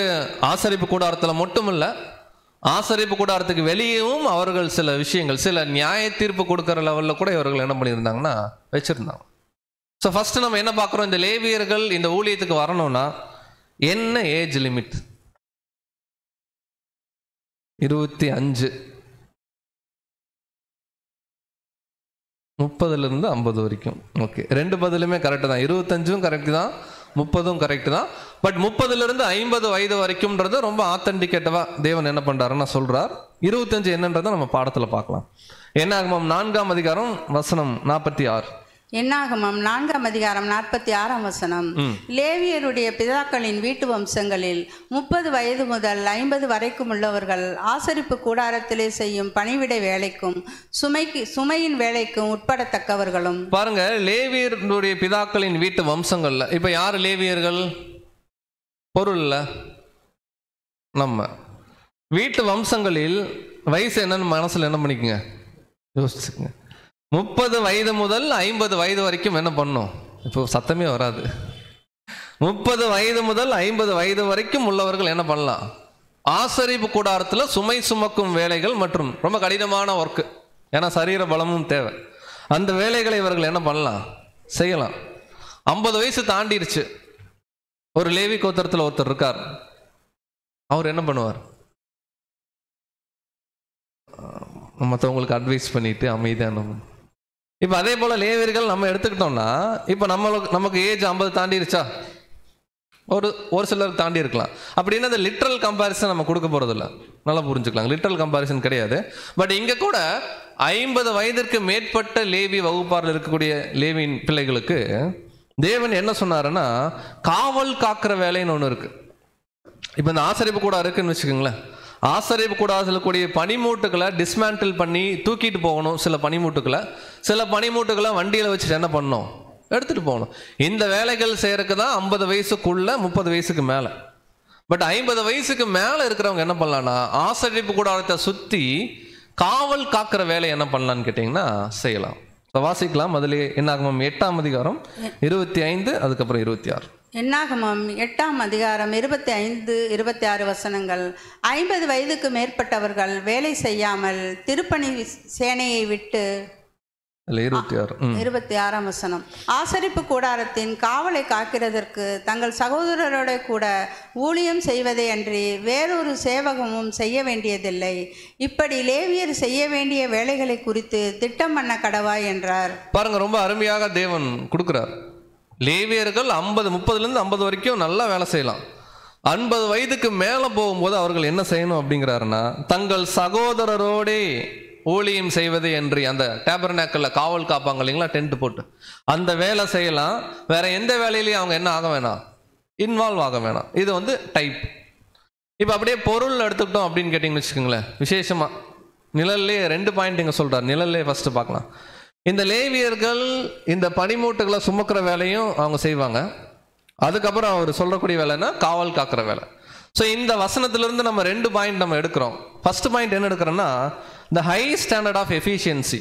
ஆசரிப்பு கூடாரத்தில் மட்டும் இல்லை, ஆசரிப்பு கூடாரத்துக்கு வெளியேவும் அவர்கள் சில விஷயங்கள், சில நியாய தீர்ப்பு கொடுக்குற லெவலில் கூட இவர்கள் என்ன பண்ணியிருந்தாங்கன்னா வச்சுருந்தாங்க. ஸோ ஃபர்ஸ்ட் நம்ம என்ன பார்க்குறோம், இந்த லேவியர்கள் இந்த ஊழியத்துக்கு வரணும்னா என்ன ஏஜ் லிமிட்? 25, 30 to 50 வரைக்கும். ஓகே, ரெண்டு பதிலுமே கரெக்டு தான். 25 கரெக்டு தான், 30 கரெக்டு தான். பட் 30 to 50 வயது வரைக்கும்ன்றது ரொம்ப ஆத்தன்டிகேட்டவா தேவன் என்ன பண்றாருன்னா சொல்றார். 25 என்னன்றதை நம்ம பாடத்துல பார்க்கலாம். என்னாகமம் 4ஆம் அதிகாரம் வசனம் 46. என்னாகமம் 4ஆம் அதிகாரம் 46ஆம் வசனம். லேவியருடைய பிதாக்களின் வீட்டு வம்சங்களில் 30 வயது முதல் 50 வரைக்கும் உள்ளவர்கள் ஆசரிப்பு கூடாரத்திலே செய்யும் பணிவிடை வேலைக்கும் சுமையின் வேலைக்கும் உட்படத்தக்கவர்களும். பாருங்க, லேவியருடைய பிதாக்களின் வீட்டு வம்சங்கள்ல இப்ப யாரு லேவியர்கள்? பொருள்ல நம்ம வீட்டு வம்சங்களில் வயசு என்னன்னு மனசுல என்ன பண்ணிக்கங்க, யோசிச்சுங்க. 30 வயது முதல் 50 வயது வரைக்கும் என்ன பண்ணும்? இப்போ சத்தமே வராது. 30 வயது முதல் 50 வயது வரைக்கும் உள்ளவர்கள் என்ன பண்ணலாம்? ஆசரிப்பு கூடாரத்தில் சுமை சுமக்கும் வேலைகள் மற்றும் ரொம்ப கடினமான ஒர்க்கு, ஏன்னா சரீர பலமும் தேவை, அந்த வேலைகளை இவர்கள் என்ன பண்ணலாம், செய்யலாம். 50 வயசு தாண்டிருச்சு, ஒரு லேவி கோத்திரத்தில் ஒருத்தர் இருக்கார், அவர் என்ன பண்ணுவார்? மற்றவங்களுக்கு அட்வைஸ் பண்ணிட்டு அமைதியான. இப்போ அதே போல லேவியர்கள் நம்ம எடுத்துக்கிட்டோம்னா இப்போ நமக்கு ஏஜ் 50 தாண்டிருச்சா? ஒரு சிலருக்கு தாண்டி இருக்கலாம். அப்படின்னா அந்த லிட்ரல் கம்பேரிசன் நம்ம கொடுக்க போறது இல்லை, நல்லா புரிஞ்சுக்கலாம். லிட்ரல் கம்பேரிசன் கிடையாது. பட் இங்க கூட 50 வயதிற்கு மேற்பட்ட லேவி வகுப்பாரில் இருக்கக்கூடிய லேவியின் பிள்ளைகளுக்கு தேவன் என்ன சொன்னாருன்னா காவல் காக்கிற வேலைன்னு ஒன்று இருக்கு. இப்போ இந்த ஆசரிப்பு கூட இருக்குன்னு வச்சுக்கோங்களேன், ஆசரிப்பு கூடாரத்தில் கூடிய பனிமூட்டுகளை டிஸ்மேண்டில் பண்ணி தூக்கிட்டு போகணும். சில பனிமூட்டுகளை வண்டியில் வச்சுட்டு என்ன பண்ணணும், எடுத்துகிட்டு போகணும். இந்த வேலைகள் செய்கிறதுக்கு தான் 50 வயசுக்குள்ள 30 வயசுக்கு மேலே. பட் 50 வயசுக்கு மேலே இருக்கிறவங்க என்ன பண்ணலான்னா ஆசரிப்பு கூடாரத்தை சுற்றி காவல் காக்கிற வேலையை என்ன பண்ணலான்னு கேட்டிங்கன்னா செய்யலாம். வாசிக்கலாம். அதிலே என்னாகமம் 8ஆம் அதிகாரம் 25 அதுக்கப்புறம் 26. என்னாகமம் 8ஆம் அதிகாரம் 25, 26 வசனங்கள். 50 வயதுக்கு மேற்பட்டவர்கள் வேலை செய்யாமல் திருப்பணி சேனையை விட்டு 26ஆம் வசனம். ஆசரிப்பு கூடாரத்தின் காவலை காக்கிறதற்கு தங்கள் சகோதரரோட கூட ஊழியம் செய்வதே அன்றி வேறொரு சேவகமும் செய்ய வேண்டியதில்லை. இப்படி லேவியர் செய்ய வேண்டிய வேலைகளை குறித்து திட்டம் பண்ண கடவாய் என்றார். பாருங்க, ரொம்ப அருமையாக தேவன் கொடுக்கிறார். லேவியர்கள் 30 50 வரைக்கும் நல்லா வேலை செய்யலாம். 50 வயதுக்கு மேலே போகும்போது அவர்கள் என்ன செய்யணும் அப்படிங்கிறாருன்னா தங்கள் சகோதரரோடே ஊழியம் செய்வது என்று அந்த டேபர்நாக்கல்ல காவல் காப்பாங்க இல்லைங்களா, டென்ட் போட்டு அந்த வேலை செய்யலாம். வேற எந்த வேலையிலையும் அவங்க என்ன ஆக வேணாம், இன்வால்வ் ஆக வேணாம். இது டைப். இப்போ அப்படியே பொருள் எடுத்துக்கிட்டோம் அப்படின்னு கேட்டிங்கன்னு வச்சுக்கோங்களேன். விசேஷமா நிழல்லே 2 பாயிண்ட் இங்கே சொல்றார். நிழல்லே ஃபர்ஸ்ட் பார்க்கலாம். இந்த லேவியர்கள் இந்த பனிமூட்டுகளை சுமக்கிற வேலையும் அவங்க செய்வாங்க. அதுக்கப்புறம் அவர் சொல்லக்கூடிய வேலைன்னா காவல் காக்கிற வேலை. ஸோ இந்த வசனத்திலிருந்து நம்ம 2 பாயிண்ட் நம்ம எடுக்கிறோம். ஃபர்ஸ்ட் பாயிண்ட் என்ன எடுக்கிறோன்னா the high standard of efficiency.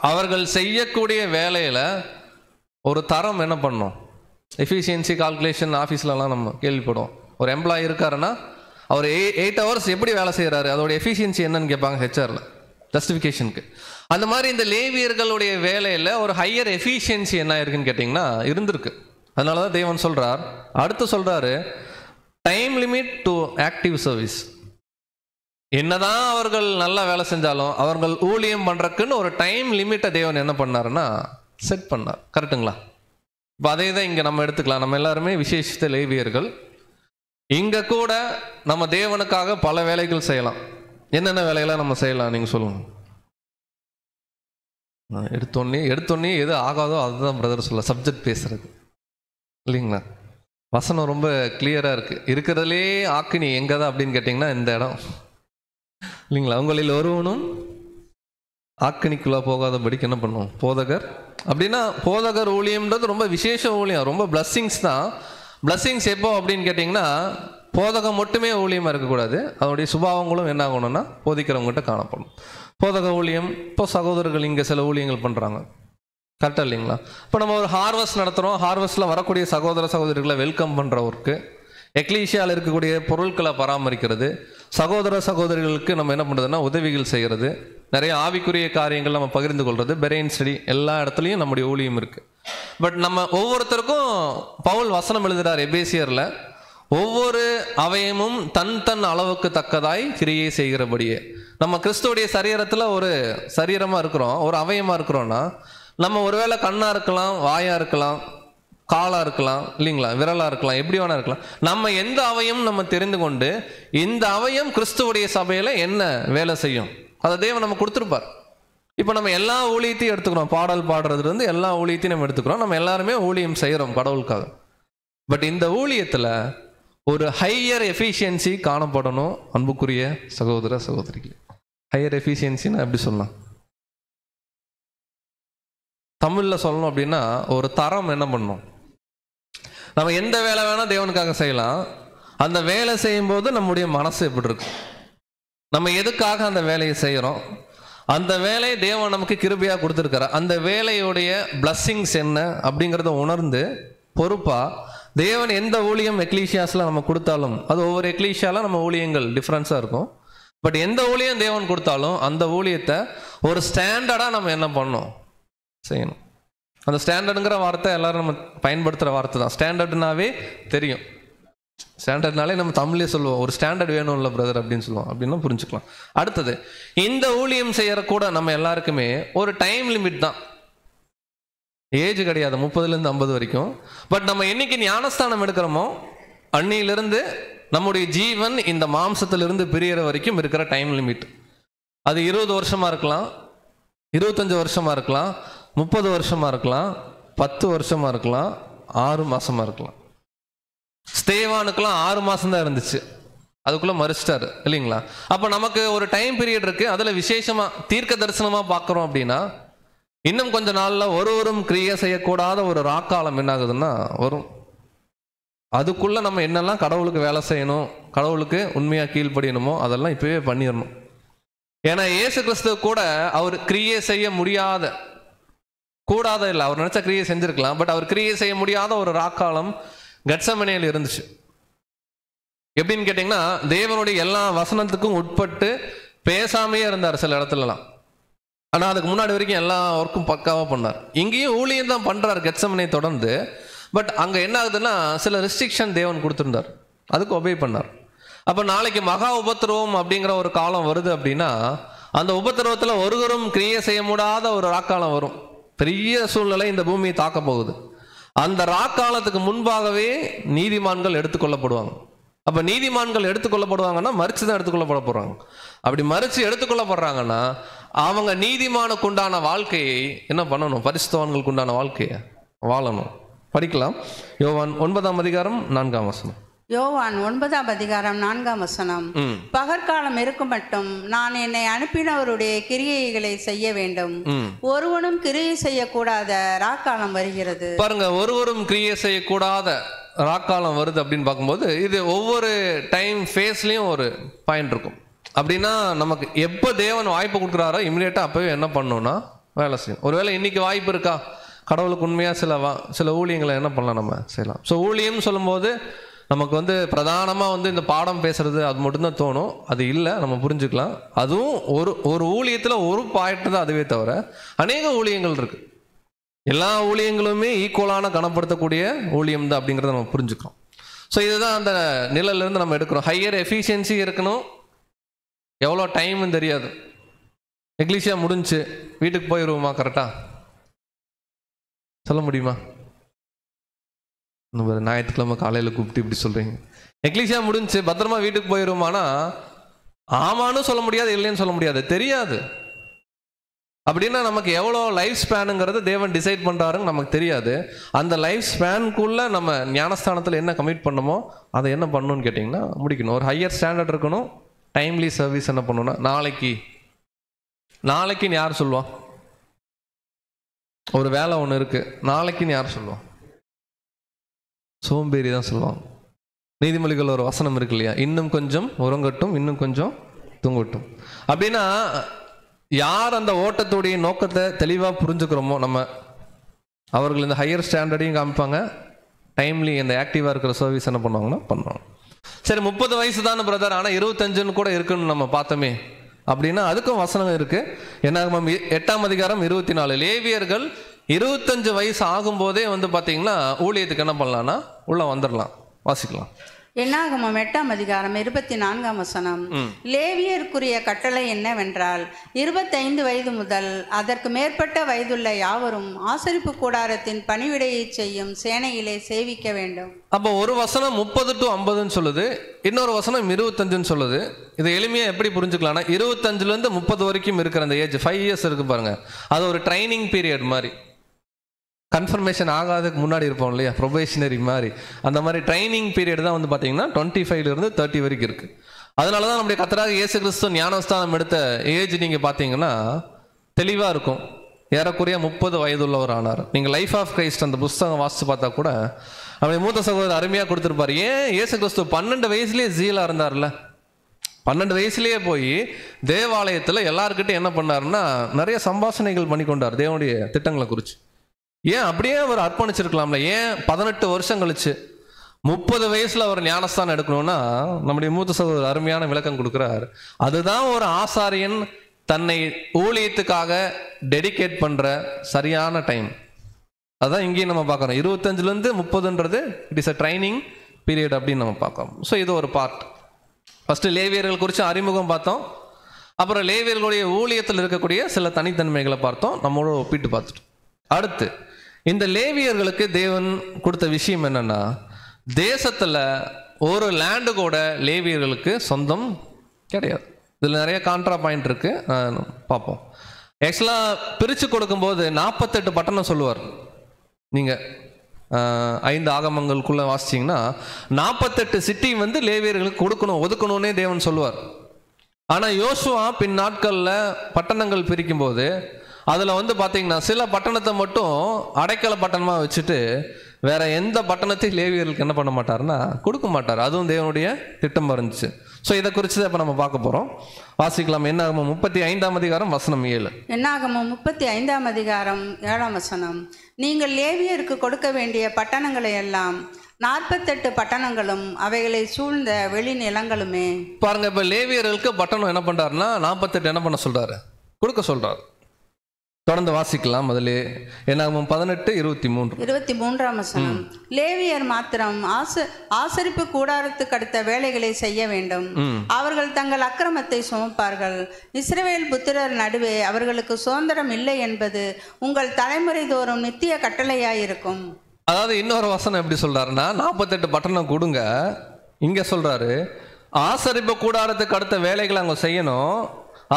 அவர்கள் செய்யக்கூடிய வேலையில் ஒரு தரம் என்ன பண்ணணும், எஃபிஷியன்சி கால்குலேஷன் ஆஃபீஸ்லலாம் நம்ம கேள்விப்படுவோம். ஒரு எம்ப்ளாயி இருக்காருன்னா அவர் 8 ஹவர்ஸ் எப்படி வேலை செய்கிறாரு, அதோட எஃபிஷியன்சி என்னன்னு கேட்பாங்க ஹெச்ஆரில் ஜஸ்டிஃபிகேஷனுக்கு. அந்த மாதிரி இந்த லேவியர்களுடைய வேலையில் ஒரு ஹையர் எஃபிஷியன்சி என்ன இருக்குன்னு கேட்டிங்கன்னா இருந்திருக்கு. அதனால தான் தேவன் சொல்கிறார், அடுத்து சொல்கிறாரு time limit to active service. என்னதான் அவர்கள் நல்லா வேலை செஞ்சாலும் அவர்கள் ஊழியம் பண்ணுறக்குன்னு ஒரு டைம் லிமிட்டை தேவன் என்ன பண்ணாருன்னா செட் பண்ணார். கரெக்டுங்களா? இப்போ அதே தான் இங்கே நம்ம எடுத்துக்கலாம். நம்ம எல்லாருமே விசேஷித்த லேவியர்கள். இங்கே கூட நம்ம தேவனுக்காக பல வேலைகள் செய்யலாம். என்னென்ன வேலைகளை நம்ம செய்யலாம் நீங்கள் சொல்லுங்க. எடுத்தோன்னே எது ஆகாதோ அதுதான் பிரதர் சொல்ல சப்ஜெக்ட் பேசுறது இல்லைங்களா? வசனம் ரொம்ப கிளியராக இருக்குது. இருக்கிறதுலே ஆக்கினி எங்கே தான் அப்படின்னு கேட்டிங்கன்னா இந்த இடம் இல்லைங்களா? உங்களில் ஒருவனும் ஆக்கினிக்குள்ளே போகாதபடிக்கு என்ன பண்ணுவோம், போதகர். அப்படின்னா போதகர் ஊழியம்ன்றது ரொம்ப விசேஷ ஊழியம், ரொம்ப பிளஸ்ஸிங்ஸ் தான். பிளஸ்ஸிங்ஸ் எப்போ அப்படின்னு கேட்டிங்கன்னா போதகம் மட்டுமே ஊழியமாக இருக்கக்கூடாது, அதனுடைய சுபாவங்களும் என்ன ஆகணும்னா போதிக்கிறவங்ககிட்ட காணப்படும். போதக ஊழியம் இப்போ சகோதரர்கள் இங்கே சில ஊழியங்கள் பண்ணுறாங்க, கரெக்டாக இல்லைங்களா? இப்போ நம்ம ஒரு ஹார்வெஸ்ட் நடத்துகிறோம். ஹார்வெஸ்ட்டில் வரக்கூடிய சகோதர சகோதரிகளை வெல்கம் பண்ணுற ஒர்க்கு, எக்லீஷியாவில் இருக்கக்கூடிய பொருட்களை பராமரிக்கிறது, சகோதர சகோதரிகளுக்கு நம்ம என்ன பண்ணுறதுன்னா உதவிகள் செய்கிறது, நிறைய ஆவிக்குரிய காரியங்கள் நம்ம பகிர்ந்து கொள்வது, பெரைன் ஸ்டடி, எல்லா இடத்துலையும் நம்முடைய ஊழியம் இருக்குது. பட் நம்ம ஒவ்வொருத்தருக்கும் பவுல் வசனம் எழுதுகிறார் எபேசியரில், ஒவ்வொரு அவயமும் தன் அளவுக்கு தக்கதாய் கிரியை செய்கிறபடியே. நம்ம கிறிஸ்துவுடைய சரீரத்தில் ஒரு சரீரமாக இருக்கிறோம், ஒரு அவயமாக இருக்கிறோன்னா நம்ம ஒருவேளை கண்ணாக இருக்கலாம், வாயாக இருக்கலாம், காலாக இருக்கலாம் இல்லைங்களா, விரலாக இருக்கலாம், எப்படி வேணா இருக்கலாம். நம்ம எந்த அவயம் நம்ம தெரிந்து கொண்டு இந்த அவயம் கிறிஸ்துவுடைய சபையில் என்ன வேலை செய்யும் அதை தேவன் நம்ம கொடுத்துருப்பார். இப்போ நம்ம எல்லா ஊழியத்தையும் எடுத்துக்கிறோம், பாடல் பாடுறதுலேருந்து எல்லா ஊழியத்தையும் நம்ம எடுத்துக்கிறோம். நம்ம எல்லாருமே ஊழியம் செய்கிறோம் கடவுளுக்காக. பட் இந்த ஊழியத்தில் ஒரு ஹையர் எஃபிஷியன்சி காணப்படணும். அன்புக்குரிய சகோதர சகோதரிக்கு ஹையர் எஃபிஷியன்சின்னு எப்படி சொல்லலாம், தமிழில் சொல்லணும் அப்படின்னா ஒரு தரம் என்ன பண்ணணும். நம்ம எந்த வேலை வேணால் தேவனுக்காக செய்யலாம். அந்த வேலை செய்யும்போது நம்முடைய மனசு எப்படி இருக்கு, நம்ம எதுக்காக அந்த வேலையை செய்கிறோம், அந்த வேலையை தேவன் நமக்கு கிருபையாக கொடுத்துருக்காரு, அந்த வேலையுடைய பிளஸ்ஸிங்ஸ் என்ன அப்படிங்கிறத உணர்ந்து பொறுப்பாக தேவன் எந்த ஊழியம் எக்லீஷியாஸில் நம்ம கொடுத்தாலும், அது ஒவ்வொரு எக்லீஷியாவில் நம்ம ஊழியங்கள் டிஃப்ரென்ஸாக இருக்கும். பட் எந்த ஊழியம் தேவன் கொடுத்தாலும் அந்த ஊழியத்தை ஒரு ஸ்டாண்டர்டாக நம்ம என்ன பண்ணணும், செய்யணும். அந்த ஸ்டாண்டர்டுங்கிற வார்த்தை எல்லாரும் நம்ம பயன்படுத்துகிற வார்த்தை தான். ஸ்டாண்டர்டுனாவே தெரியும், ஸ்டாண்டர்ட்னாலே நம்ம தமிழ்லேயே சொல்லுவோம், ஒரு ஸ்டாண்டர்ட் வேணும் இல்லை பிரதர் அப்படின்னு சொல்லுவோம், அப்படின்னா புரிஞ்சுக்கலாம். அடுத்தது, இந்த ஊழியம் செய்கிற கூட நம்ம எல்லாருக்குமே ஒரு டைம் லிமிட் தான், ஏஜ் கிடையாது, 30லேருந்து 50 வரைக்கும். பட் நம்ம என்னைக்கு ஞானஸ்தானம் எடுக்கிறோமோ அன்னியிலிருந்து நம்முடைய ஜீவன் இந்த மாம்சத்திலிருந்து பிரியற வரைக்கும் இருக்கிற டைம் லிமிட். அது 20 வருஷமாக இருக்கலாம், 25 வருஷமாக இருக்கலாம், 30 வருஷமாக இருக்கலாம், 10 வருஷமாக இருக்கலாம், 6 மாதமாக இருக்கலாம். ஸ்தேவானுக்கெல்லாம் 6 மாதம் தான் இருந்துச்சு. அதுக்குள்ளே மறிச்சிட்டாரு இல்லைங்களா? அப்போ நமக்கு ஒரு டைம் பீரியட் இருக்குது, அதில் விசேஷமாக தீர்க்க தரிசனமாக பார்க்குறோம் அப்படின்னா இன்னும் கொஞ்ச நாளில் ஒருவரும் கிரியை செய்யக்கூடாத ஒரு ராக்காலம் என்ன ஆகுதுன்னா வரும். அதுக்குள்ளே நம்ம என்னெல்லாம் கடவுளுக்கு வேலை செய்யணும், கடவுளுக்கு உண்மையாக கீழ்ப்படியணுமோ அதெல்லாம் இப்போவே பண்ணிடணும். ஏன்னா இயேசு கிறிஸ்து கூட அவர் கிரியை செய்ய முடியாத, கூடாத இல்லை, அவர் நினச்சா கிரியை செஞ்சுருக்கலாம், பட் அவர் கிரியை செய்ய முடியாத ஒரு ராக்காலம் கெத்செமனேல இருந்துச்சு. எப்படின்னு கேட்டிங்கன்னா, தேவனுடைய எல்லா வசனத்துக்கும் உட்பட்டு பேசாமையே இருந்தார் சில இடத்துலலாம். ஆனால் அதுக்கு முன்னாடி வரைக்கும் எல்லா ஒர்க்கும் பக்காவாக பண்ணார். இங்கேயும் ஊழியம் தான் பண்ணுறார் கெத்செமனே தொடர்ந்து. பட் அங்கே என்ன ஆகுதுன்னா சில ரெஸ்ட்ரிக்ஷன் தேவன் கொடுத்துருந்தார், அதுக்கு ஒபே பண்ணார். அப்போ நாளைக்கு மகா உபத்திரவம் அப்படிங்கிற ஒரு காலம் வருது அப்படின்னா அந்த உபத்திரவத்தில் ஒருவரும் கிரியை செய்ய முடியாத ஒரு ராக்காலம் வரும். பெரிய சூழ்நிலை இந்த பூமியை தாக்க போகுது. அந்த ராக்காலத்துக்கு முன்பாகவே நீதிமான்கள் எடுத்துக்கொள்ளப்படுவாங்க. அப்போ நீதிமான்கள் எடுத்துக்கொள்ளப்படுவாங்கன்னா மறித்து தான் எடுத்துக்கொள்ளப்பட போகிறாங்க. அப்படி மறித்து எடுத்துக்கொள்ளப்படுறாங்கன்னா அவங்க நீதிமானுக்கு உண்டான வாழ்க்கையை என்ன பண்ணணும்? பரிசுத்தவான்களுக்கு உண்டான வாழ்க்கையை வாழணும். படிக்கலாம். யோவான் 9:4. யோவான் 9:4. பகற்காலம் இருக்கும் மட்டும் நான் என்னை அனுப்பினவருடைய கிரியைகளை செய்ய வேண்டும், ஒருவனும் கிரியை செய்யக்கூடாத ராக்காலம் வருகிறது. பாருங்க, ஒருவரும் கிரியை செய்யக்கூடாத ராக்காலம் வருது அப்படின்னு பார்க்கும்போது இது ஒவ்வொரு டைம் ஃபேஸ்லயும் ஒரு பாயிண்ட் இருக்கும். அப்படின்னா நமக்கு எப்போ தேவன் வாய்ப்பு கொடுக்குறாரோ இமிடியேட்டாக அப்போவே என்ன பண்ணணும்னா வேலை செய்யும். ஒருவேளை இன்னைக்கு வாய்ப்பு இருக்கா, கடவுளுக்கு உண்மையாக சில ஊழியங்களை என்ன பண்ணலாம், நம்ம செய்யலாம். ஸோ ஊழியம்னு சொல்லும்போது நமக்கு பிரதானமாக இந்த பாடம் பேசுறது அது மட்டும்தான் தோணும். அது இல்லை, நம்ம புரிஞ்சுக்கலாம். அதுவும் ஒரு ஊழியத்தில் ஒரு பாயிண்ட் தான், அதுவே தவிர அநேக ஊழியங்கள் இருக்கு. எல்லா ஊழியங்களுமே ஈக்குவலான கனப்படுத்தக்கூடிய ஊழியம் தான் அப்படிங்கிறத நம்ம புரிஞ்சுக்கிறோம். ஸோ இதுதான் அந்த நிலையிலேருந்து நம்ம எடுக்கிறோம். ஹையர் எஃபிஷியன்சி இருக்கணும். எவ்வளோ டைம்னு தெரியாது. எக்லீசியா முடிஞ்சு வீட்டுக்கு போயிடுவோமா? கரெக்டாக சொல்ல முடியுமா? ஞாயிற்றுக்கிழமை காலையில் கூப்பிட்டு இப்படி சொல்கிறீங்க. எக்லீசியா முடிஞ்சு பத்திரமா வீட்டுக்கு போயிடுவோமானா ஆமான்னு சொல்ல முடியாது, இல்லைன்னு சொல்ல முடியாது, தெரியாது. அப்படின்னா நமக்கு எவ்வளோ லைஃப் ஸ்பேனுங்கிறது தேவன் டிசைட் பண்ணுறாருன்னு நமக்கு தெரியாது. அந்த லைஃப் ஸ்பேனுக்குள்ளே நம்ம ஞானஸ்தானத்தில் என்ன கமிட் பண்ணணுமோ அதை என்ன பண்ணணும்னு கேட்டிங்கன்னா முடிக்கணும். ஒரு ஹையர் ஸ்டாண்டர்ட் இருக்கணும். டைம்லி சர்வீஸ் என்ன பண்ணணும்னா நாளைக்குன்னு யார் சொல்லுவான்? ஒரு வேலை ஒன்று இருக்குது, நாளைக்குன்னு யார் சொல்லுவான்? சோம்பேறி தான் சொல்லுவாங்க. நீதிமொழிகள் ஒரு வசனம் இருக்கு இல்லையா, இன்னும் கொஞ்சம் உறங்கட்டும், இன்னும் கொஞ்சம் தூங்கட்டும். அப்படின்னா யார் அந்த ஓட்டத்துடைய நோக்கத்தை தெளிவாக புரிஞ்சுக்கிறோமோ நம்ம, அவர்கள் இந்த ஹையர் ஸ்டாண்டர்டையும் காமிப்பாங்க. டைம்லி இந்த ஆக்டிவாக இருக்கிற சர்வீஸ் என்ன பண்ணுவாங்கன்னா பண்ணுவாங்க. சரி, 30 வயசு தானே பிரதர், ஆனால் 25 கூட இருக்குன்னு நம்ம பார்த்தோமே அப்படின்னா அதுக்கும் வசனம் இருக்கு. என்னாகமம் 8:24. லேவியர்கள் 25 வயசு ஆகும்போதே பார்த்தீங்கன்னா ஊழியத்துக்கு என்ன பண்ணலாம்னா உள்ள வந்துடலாம். வாசிக்கலாம். என்னாகமம் 8:24. லேவியருக்குரிய கட்டளை என்னவென்றால் 25 வயது முதல் அதற்கு மேற்பட்ட வயதுள்ள யாவரும் ஆசரிப்பு கூடாரத்தின் பணிவிடையை செய்யும் சேனையிலே சேவிக்க வேண்டும். அப்போ ஒரு வசனம் 30 to 50 சொல்லுது, இன்னொரு வசனம் 25 சொல்லுது. இது எளிமையாக எப்படி புரிஞ்சுக்கலாம்னா 25லேருந்து 30 வரைக்கும் இருக்கிற அந்த ஏஜ் 5 years இருக்கு பாருங்க, அது ஒரு ட்ரைனிங் பீரியட் மாதிரி. கன்ஃபர்மேஷன் ஆகாததுக்கு முன்னாடி இருப்போம் இல்லையா, ப்ரொபேஷனரி மாதிரி. அந்த மாதிரி ட்ரைனிங் பீரியட் தான் பார்த்தீங்கன்னா 25லேருந்து 30 வரைக்கும் இருக்குது. அதனால தான் நம்முடைய கர்த்தராக இயேசு கிறிஸ்து ஞானஸ்தானம் எடுத்த ஏஜ் நீங்கள் பார்த்தீங்கன்னா தெளிவாக இருக்கும். ஏறக்குறைய 30 வயதுள்ளவர் ஆனார். நீங்கள் லைஃப் ஆஃப் கிரைஸ்ட் அந்த புஸ்தகம் வாசித்து பார்த்தா கூட அவருடைய மூத்த சகோதரர் அருமையாக கொடுத்துருப்பார். ஏன் இயேசு கிறிஸ்து 12 வயசுலேயே ஜீலாக இருந்தார்ல, 12 வயசுலேயே போய் தேவாலயத்தில் எல்லாருக்கிட்டையும் என்ன பண்ணாருன்னா நிறைய சம்பாஷணைகள் பண்ணி கொண்டார் தேவனுடைய திட்டங்களை குறித்து. ஏன் அப்படியே அவர் அர்ப்பணிச்சிருக்கலாம்ல? ஏன் 18 வருஷம் கழிச்சு 30 வயசுல அவர் ஞானஸ்தானம் எடுக்கணும்னா நம்முடைய மூத்த சகோதரர் அருமையான விளக்கம் கொடுக்கிறார். அதுதான் ஒரு ஆசாரியன் தன்னை ஊழியத்துக்காக டெடிகேட் பண்ற சரியான டைம். அதான் இங்கேயும் நம்ம பார்க்குறோம். 25லேருந்து 30ன்றது it is a training period அப்படின்னு நம்ம பார்க்குறோம். ஸோ இது ஒரு பார்ட். ஃபர்ஸ்ட் லேவியர்கள் குறித்து அறிமுகம் பார்த்தோம். அப்புறம் லேவியர்களுடைய ஊழியத்தில் இருக்கக்கூடிய சில தனித்தன்மைகளை பார்த்தோம், நம்மளோட ஒப்பிட்டு பார்த்துட்டோம். அடுத்து இந்த லேவியர்களுக்கு தேவன் கொடுத்த விஷயம் என்னன்னா, தேசத்துல ஒரு லேண்டு கூட லேவியர்களுக்கு சொந்தம் கிடையாது. இதுல நிறைய கான்ட்ரா பாயிண்ட் இருக்கு, பார்ப்போம். ஆக்சுவலா பிரிச்சு கொடுக்கும்போது 48 பட்டணம் சொல்லுவார். நீங்க 5 ஆகமங்களுக்குள்ள வாசிச்சிங்கன்னா 48 சிட்டி வந்து லேவியர்களுக்கு கொடுக்கணும், ஒதுக்கணும்னே தேவன் சொல்லுவார். ஆனால் யோசுவா பின் நாட்களில் பட்டணங்கள் பிரிக்கும் போது அதில் வந்து பார்த்தீங்கன்னா சில பட்டணத்தை மட்டும் அடைக்கல பட்டணமாக வச்சுட்டு வேற எந்த பட்டணத்தையும் லேவியர்களுக்கு என்ன பண்ண மாட்டாருன்னா கொடுக்க மாட்டார். அதுவும் தேவனுடைய திட்டமாக இருந்துச்சு. ஸோ இதை குறித்து இப்போ நம்ம பார்க்க போகிறோம். வாசிக்கலாம். என்னாகமம் 35ஆம் அதிகாரம் வசனம் 7. என்னாகமம் 35ஆம் அதிகாரம் 7ஆம் வசனம். நீங்கள் லேவியருக்கு கொடுக்க வேண்டிய பட்டணங்களை எல்லாம் 48 பட்டணங்களும் அவைகளை சூழ்ந்த வெளி நிலங்களுமே. பாருங்க, இப்போ லேவியர்களுக்கு பட்டணம் என்ன பண்றாருன்னா 48 என்ன பண்ண சொல்றாரு, கொடுக்க சொல்றாரு. தொடர்ந்து வாசிக்கலாம். முதல்ல என்னாகமம் 18:23ஆம் வசனம். லேவியர் மாத்திரம் ஆசரிப்பு கூடாரத்துக்கு அடுத்த வேலைகளை செய்ய வேண்டும். அவர்கள் தங்கள் அக்கிரமத்தை சுமப்பார்கள். இஸ்ரவேல் புத்திரர் நடுவே அவர்களுக்கு சுதந்திரம் இல்லை என்பது உங்கள் தலைமுறை தோறும் நித்திய கட்டளையாயிருக்கும். அதாவது இன்னொரு வசனம் எப்படி சொல்றாருன்னா 48 பட்டணம் கொடுங்க. இங்க சொல்றாரு ஆசரிப்பு கூடாரத்துக்கு அடுத்த வேலைகளை அவங்க செய்யணும்.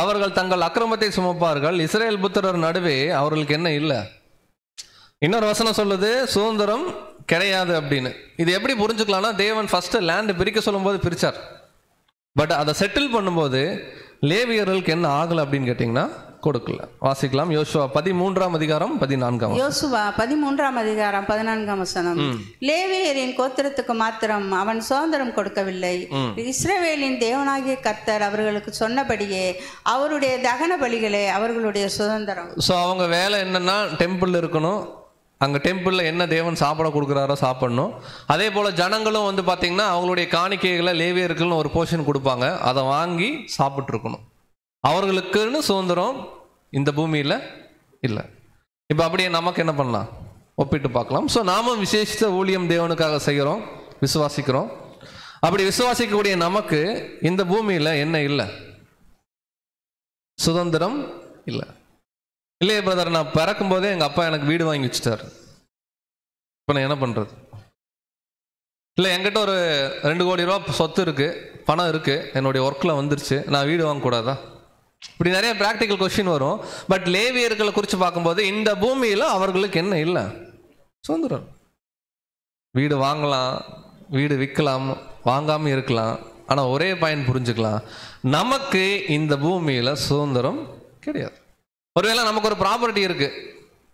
அவர்கள் தங்கள் அக்கிரமத்தை சுமப்பார்கள். இஸ்ரேல் புத்திரர் நடுவே அவர்களுக்கு என்ன இல்லை. இன்னொரு வசனம் சொல்லுது சுதந்திரம் கிடையாது அப்படின்னு. இது எப்படி புரிஞ்சுக்கலாம்னா தேவன் ஃபர்ஸ்ட் லேண்ட் பிரிக்க சொல்லும் போது பிரிச்சார். பட் அதை செட்டில் பண்ணும்போது லேவியர்களுக்கு என்ன ஆகலை அப்படின்னு கேட்டிங்கன்னா கொடுக்கல. வாசிக்கலாம். யோசுவா 13ஆம் அதிகாரம் 14. யோசுவா 13ஆம் அதிகாரம் 14ஆம் வசனம். லேவியரின் கோத்திரத்துக்கு மாத்திரம் அவன் சுதந்திரம் கொடுக்கவில்லை. இஸ்ரவேலின் தேவனாகிய கர்த்தர் அவர்களுக்கு சொன்னபடியே அவருடைய தகன பலிகளே அவர்களுடைய சுதந்திரம். ஸோ அவங்க வேலை என்னன்னா டெம்பிள் இருக்கணும். அங்கே டெம்பிளில் என்ன தேவன் சாப்பிட கொடுக்குறாரோ சாப்பிடணும். அதே போல் ஜனங்களும் வந்து பார்த்திங்கன்னா அவங்களுடைய காணிக்கைகளை லேவியர்களுன்னு ஒரு போர்ஷன் கொடுப்பாங்க. அதை வாங்கி சாப்பிட்ருக்கணும். அவர்களுக்குன்னு சுதந்திரம் இந்த பூமியில் இல்லை. இப்போ அப்படியே நமக்கு என்ன பண்ணலாம் ஒப்பிட்டு பார்க்கலாம். ஸோ நாமும் விசேஷித்த ஊழியம் தேவனுக்காக செய்கிறோம், விசுவாசிக்கிறோம். அப்படி விசுவாசிக்கக்கூடிய நமக்கு இந்த பூமியில் என்ன இல்லை, சுதந்திரம் இல்லை. இல்லையே பிரதர், நான் பிறக்கும் போதே எங்கள் அப்பா எனக்கு வீடு வாங்கி வச்சுட்டார், இப்போ நான் என்ன பண்ணுறது? இல்லை என்கிட்ட ஒரு 2 கோடி ரூபா சொத்து இருக்குது, பணம் இருக்குது, என்னுடைய ஒர்க்கில் வந்துருச்சு, நான் வீடு வாங்கக்கூடாதா? இப்படி நிறைய ப்ராக்டிக்கல் கொஸ்டின் வரும். பட் லேவியர்களை குறித்து பார்க்கும்போது இந்த பூமியில் அவர்களுக்கு என்ன இல்லை, சுதந்திரம். வீடு வாங்கலாம், வீடு விற்கலாம், வாங்காமல் இருக்கலாம். ஆனால் ஒரே பாயிண்ட் புரிஞ்சுக்கலாம், நமக்கு இந்த பூமியில் சுதந்திரம் கிடையாது. ஒருவேளை நமக்கு ஒரு ப்ராப்பர்ட்டி இருக்குது,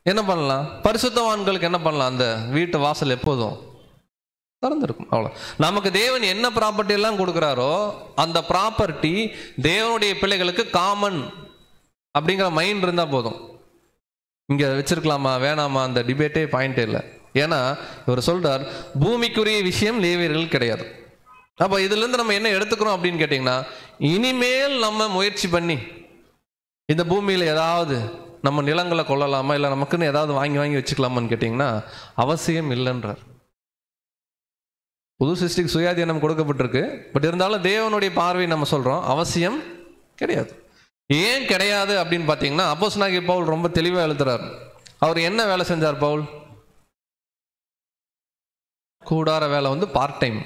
என்ன பண்ணலாம்? பரிசுத்தவான்களுக்கு என்ன பண்ணலாம்? அந்த வீட்டு வாசல் எப்போதும் திறந்திருக்கும். அவ்வளோ. நமக்கு தேவன் என்ன ப்ராப்பர்ட்டி எல்லாம் கொடுக்குறாரோ அந்த ப்ராப்பர்ட்டி தேவனுடைய பிள்ளைகளுக்கு காமன் அப்படிங்கிற மைண்ட் இருந்தால் போதும். இங்கே வச்சிருக்கலாமா வேணாமா அந்த டிபேட்டே பாயிண்டே இல்லை. ஏன்னா இவர் சொல்றார் பூமிக்குரிய விஷயம் லேவியர்கள் கிடையாது. அப்போ இதுலேருந்து நம்ம என்ன எடுத்துக்கிறோம் அப்படின்னு கேட்டிங்கன்னா, இனிமேல் நம்ம முயற்சி பண்ணி இந்த பூமியில் ஏதாவது நம்ம நிலங்களை கொள்ளலாமா, இல்லை நமக்குன்னு ஏதாவது வாங்கி வச்சுக்கலாமான்னு கேட்டிங்கன்னா அவசியம் இல்லைன்றார். புது சிருஷ்டிக்கு சுயாதீனம் கொடுக்கப்பட்டிருக்கு. பட் இருந்தாலும் தேவனுடைய பார்வை நம்ம சொல்கிறோம் அவசியம் கிடையாது. ஏன் கிடையாது அப்படின்னு பார்த்தீங்கன்னா அப்போஸ்தலனாகிய பவுல் ரொம்ப தெளிவாக எழுதுறார். அவர் என்ன வேலை செஞ்சார் பவுல்? கூடார வேலை வந்து பார்ட் டைம்.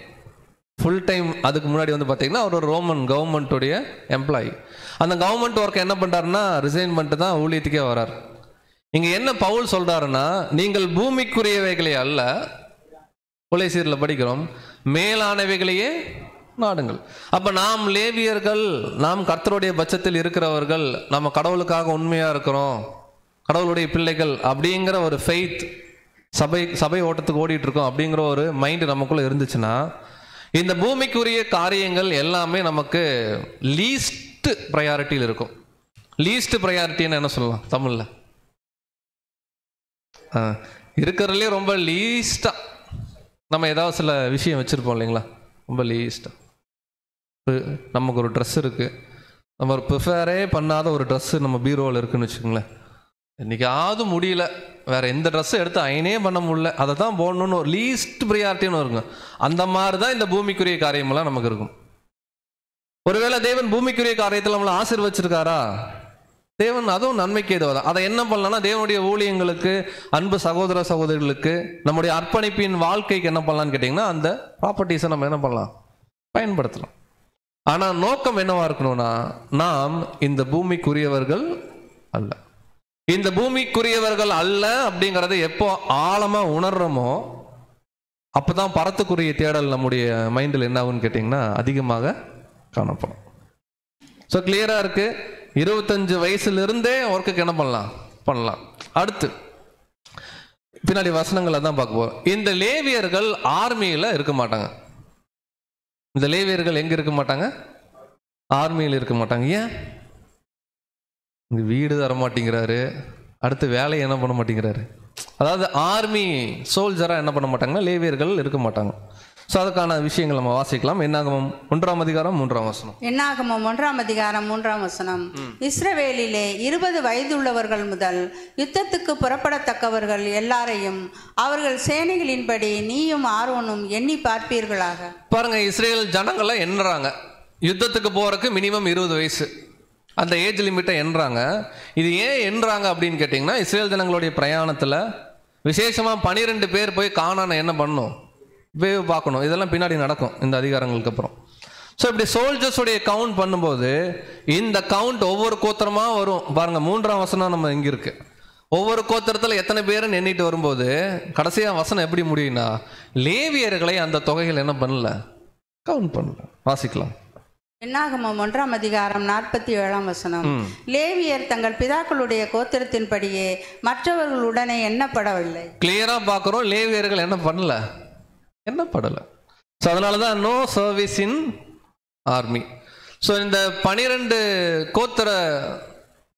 ஃபுல் டைம் அதுக்கு முன்னாடி வந்து பார்த்தீங்கன்னா அவர் ஒரு ரோமன் கவர்மெண்ட்டுடைய எம்ப்ளாயி. அந்த கவர்மெண்ட் ஒர்க்கை என்ன பண்ணுறாருன்னா ரிசைன் பண்ணிட்டு தான் ஊழியத்துக்கே வரார். இங்கே என்ன பவுல் சொல்கிறாருன்னா, நீங்கள் பூமிக்குரியவைகளே அல்ல, கொலைசீரில் படிக்கிறோம், மேலானவைகளையே நாடுங்கள். அப்போ நாம் லேவியர்கள், நாம் கர்த்தருடைய பட்சத்தில் இருக்கிறவர்கள், நம்ம கடவுளுக்காக உண்மையாக இருக்கிறோம், கடவுளுடைய பிள்ளைகள் அப்படிங்கிற ஒரு ஃபெய்த், சபை ஓட்டத்துக்கு ஓடிட்டு இருக்கோம் அப்படிங்கிற ஒரு மைண்டு நமக்குள்ளே இருந்துச்சுன்னா இந்த பூமிக்குரிய காரியங்கள் எல்லாமே நமக்கு லீஸ்ட் ப்ரையாரிட்டியில் இருக்கும். லீஸ்ட் ப்ரையாரிட்டின்னு என்ன சொல்லலாம் தமிழில்? இருக்கிறதுலே ரொம்ப லீஸ்டாக நம்ம ஏதாவது சில விஷயம் வச்சுருப்போம் இல்லைங்களா, ரொம்ப லீஸ்டாக. நமக்கு ஒரு ட்ரெஸ் இருக்குது, நம்ம ஒரு ப்ரிஃபேரே பண்ணாத ஒரு ட்ரெஸ்ஸு நம்ம பீரோவில் இருக்குதுன்னு வச்சுக்கோங்களேன். என்றைக்காவது முடியல, வேறு எந்த ட்ரெஸ்ஸும் எடுத்து அயனே பண்ண முடியல, அதை தான் போடணுன்னு ஒரு லீஸ்ட் ப்ரியாரிட்டின்னு இருக்கும். அந்த மாதிரி தான் இந்த பூமிக்குரிய காரியமெல்லாம் நமக்கு இருக்கும். ஒருவேளை தேவன் பூமிக்குரிய காரியத்தில் நம்மளை ஆசீர்வச்சிருக்காரா? தேவன் அதுவும் நன்மைக்கு ஏதுவாதான். அதை என்ன பண்ணலாம்னா தேவனுடைய ஊழியங்களுக்கு, அன்பு சகோதர சகோதரிகளுக்கு, நம்முடைய அர்ப்பணிப்பின் வாழ்க்கைக்கு என்ன பண்ணலான்னு கேட்டிங்கன்னா அந்த ப்ராப்பர்ட்டிஸை நம்ம என்ன பண்ணலாம், பயன்படுத்தலாம். ஆனால் நோக்கம் என்னவா இருக்கணும்னா, நாம் இந்த பூமிக்குரியவர்கள் அல்ல. இந்த பூமிக்குரியவர்கள் அல்ல அப்படிங்கிறத எப்போ ஆழமாக உணர்றோமோ அப்போதான் பரத்துக்குரிய தேடல் நம்முடைய மைண்டில் என்ன ஆகுன்னு கேட்டிங்கன்னா அதிகமாக காணப்படும். ஸோ கிளியராக இருக்கு. 25 வயசுலேருந்தே ஒர்க்குக்கு என்ன பண்ணலாம். அடுத்து பின்னாடி வசனங்களை தான் பார்க்க போகிறோம். இந்த லேவியர்கள் ஆர்மியில் இருக்க மாட்டாங்க. இந்த லேவியர்கள் எங்கே இருக்க மாட்டாங்க? ஆர்மியில் இருக்க மாட்டாங்க. ஏன்? இந்த வீடு தர மாட்டேங்கிறாரு, அடுத்து வேலையை என்ன பண்ண மாட்டேங்கிறாரு. அதாவது ஆர்மி சோல்ஜராக என்ன பண்ண மாட்டாங்கன்னா லேவியர்கள் இருக்க மாட்டாங்க. ஸோ அதுக்கான விஷயங்கள் நம்ம வாசிக்கலாம். என்னாகமம் 1ஆம் அதிகாரம் 3ஆம் வசனம். என்னாகமம் 1ஆம் அதிகாரம் 3ஆம் வசனம். இஸ்ரவேலிலே 20 வயதுள்ளவர்கள் முதல் யுத்தத்துக்கு புறப்படத்தக்கவர்கள் எல்லாரையும் அவர்கள் சேனைகளின்படி நீயும் ஆரோனும் எண்ணி பார்ப்பீர்களாக. பாருங்க, இஸ்ரேல் ஜனங்களை எண்ணுறாங்க. யுத்தத்துக்கு போறதுக்கு மினிமம் 20 வயசு அந்த ஏஜ் லிமிட்டை எண்ணுறாங்க. இது ஏன் எண்ணுறாங்க அப்படின்னு கேட்டிங்கன்னா, இஸ்ரேல் ஜனங்களுடைய பிரயாணத்தில் விசேஷமாக 12 பேர் போய் கானானை என்ன பண்ணணும், வேவ் பார்க்கணும். இதெல்லாம் பின்னாடி நடக்கும் இந்த அதிகாரங்களுக்கு அப்புறம். ஸோ இப்படி சோல்ஜர்ஸுடைய கவுண்ட் பண்ணும்போது இந்த கவுண்ட் ஒவ்வொரு கோத்திரமாக வரும். பாருங்கள், 3ஆம் வசனம் நம்ம இங்கே இருக்கு. ஒவ்வொரு கோத்திரத்தில் எத்தனை பேருன்னு எண்ணிட்டு வரும்போது கடைசியாக வசனம் எப்படி முடியும்னா, லேவியர்களை அந்த தொகைகள் என்ன பண்ணல, கவுண்ட் பண்ணல. வாசிக்கலாம். என்னாகமம் 1ஆம் அதிகாரம் 47ஆம் வசனம். லேவியர் தங்கள் பிதாக்களுடைய கோத்திரத்தின்படியே மற்றவர்களுடனே எண்ணப்படவில்லை. கிளியரா பார்க்கிறோம், லேவியர்கள் என்ன பண்ணல, எண்ணப்படலை. ஸோ அதனால தான் no service in army. So இந்த 12 கோத்திர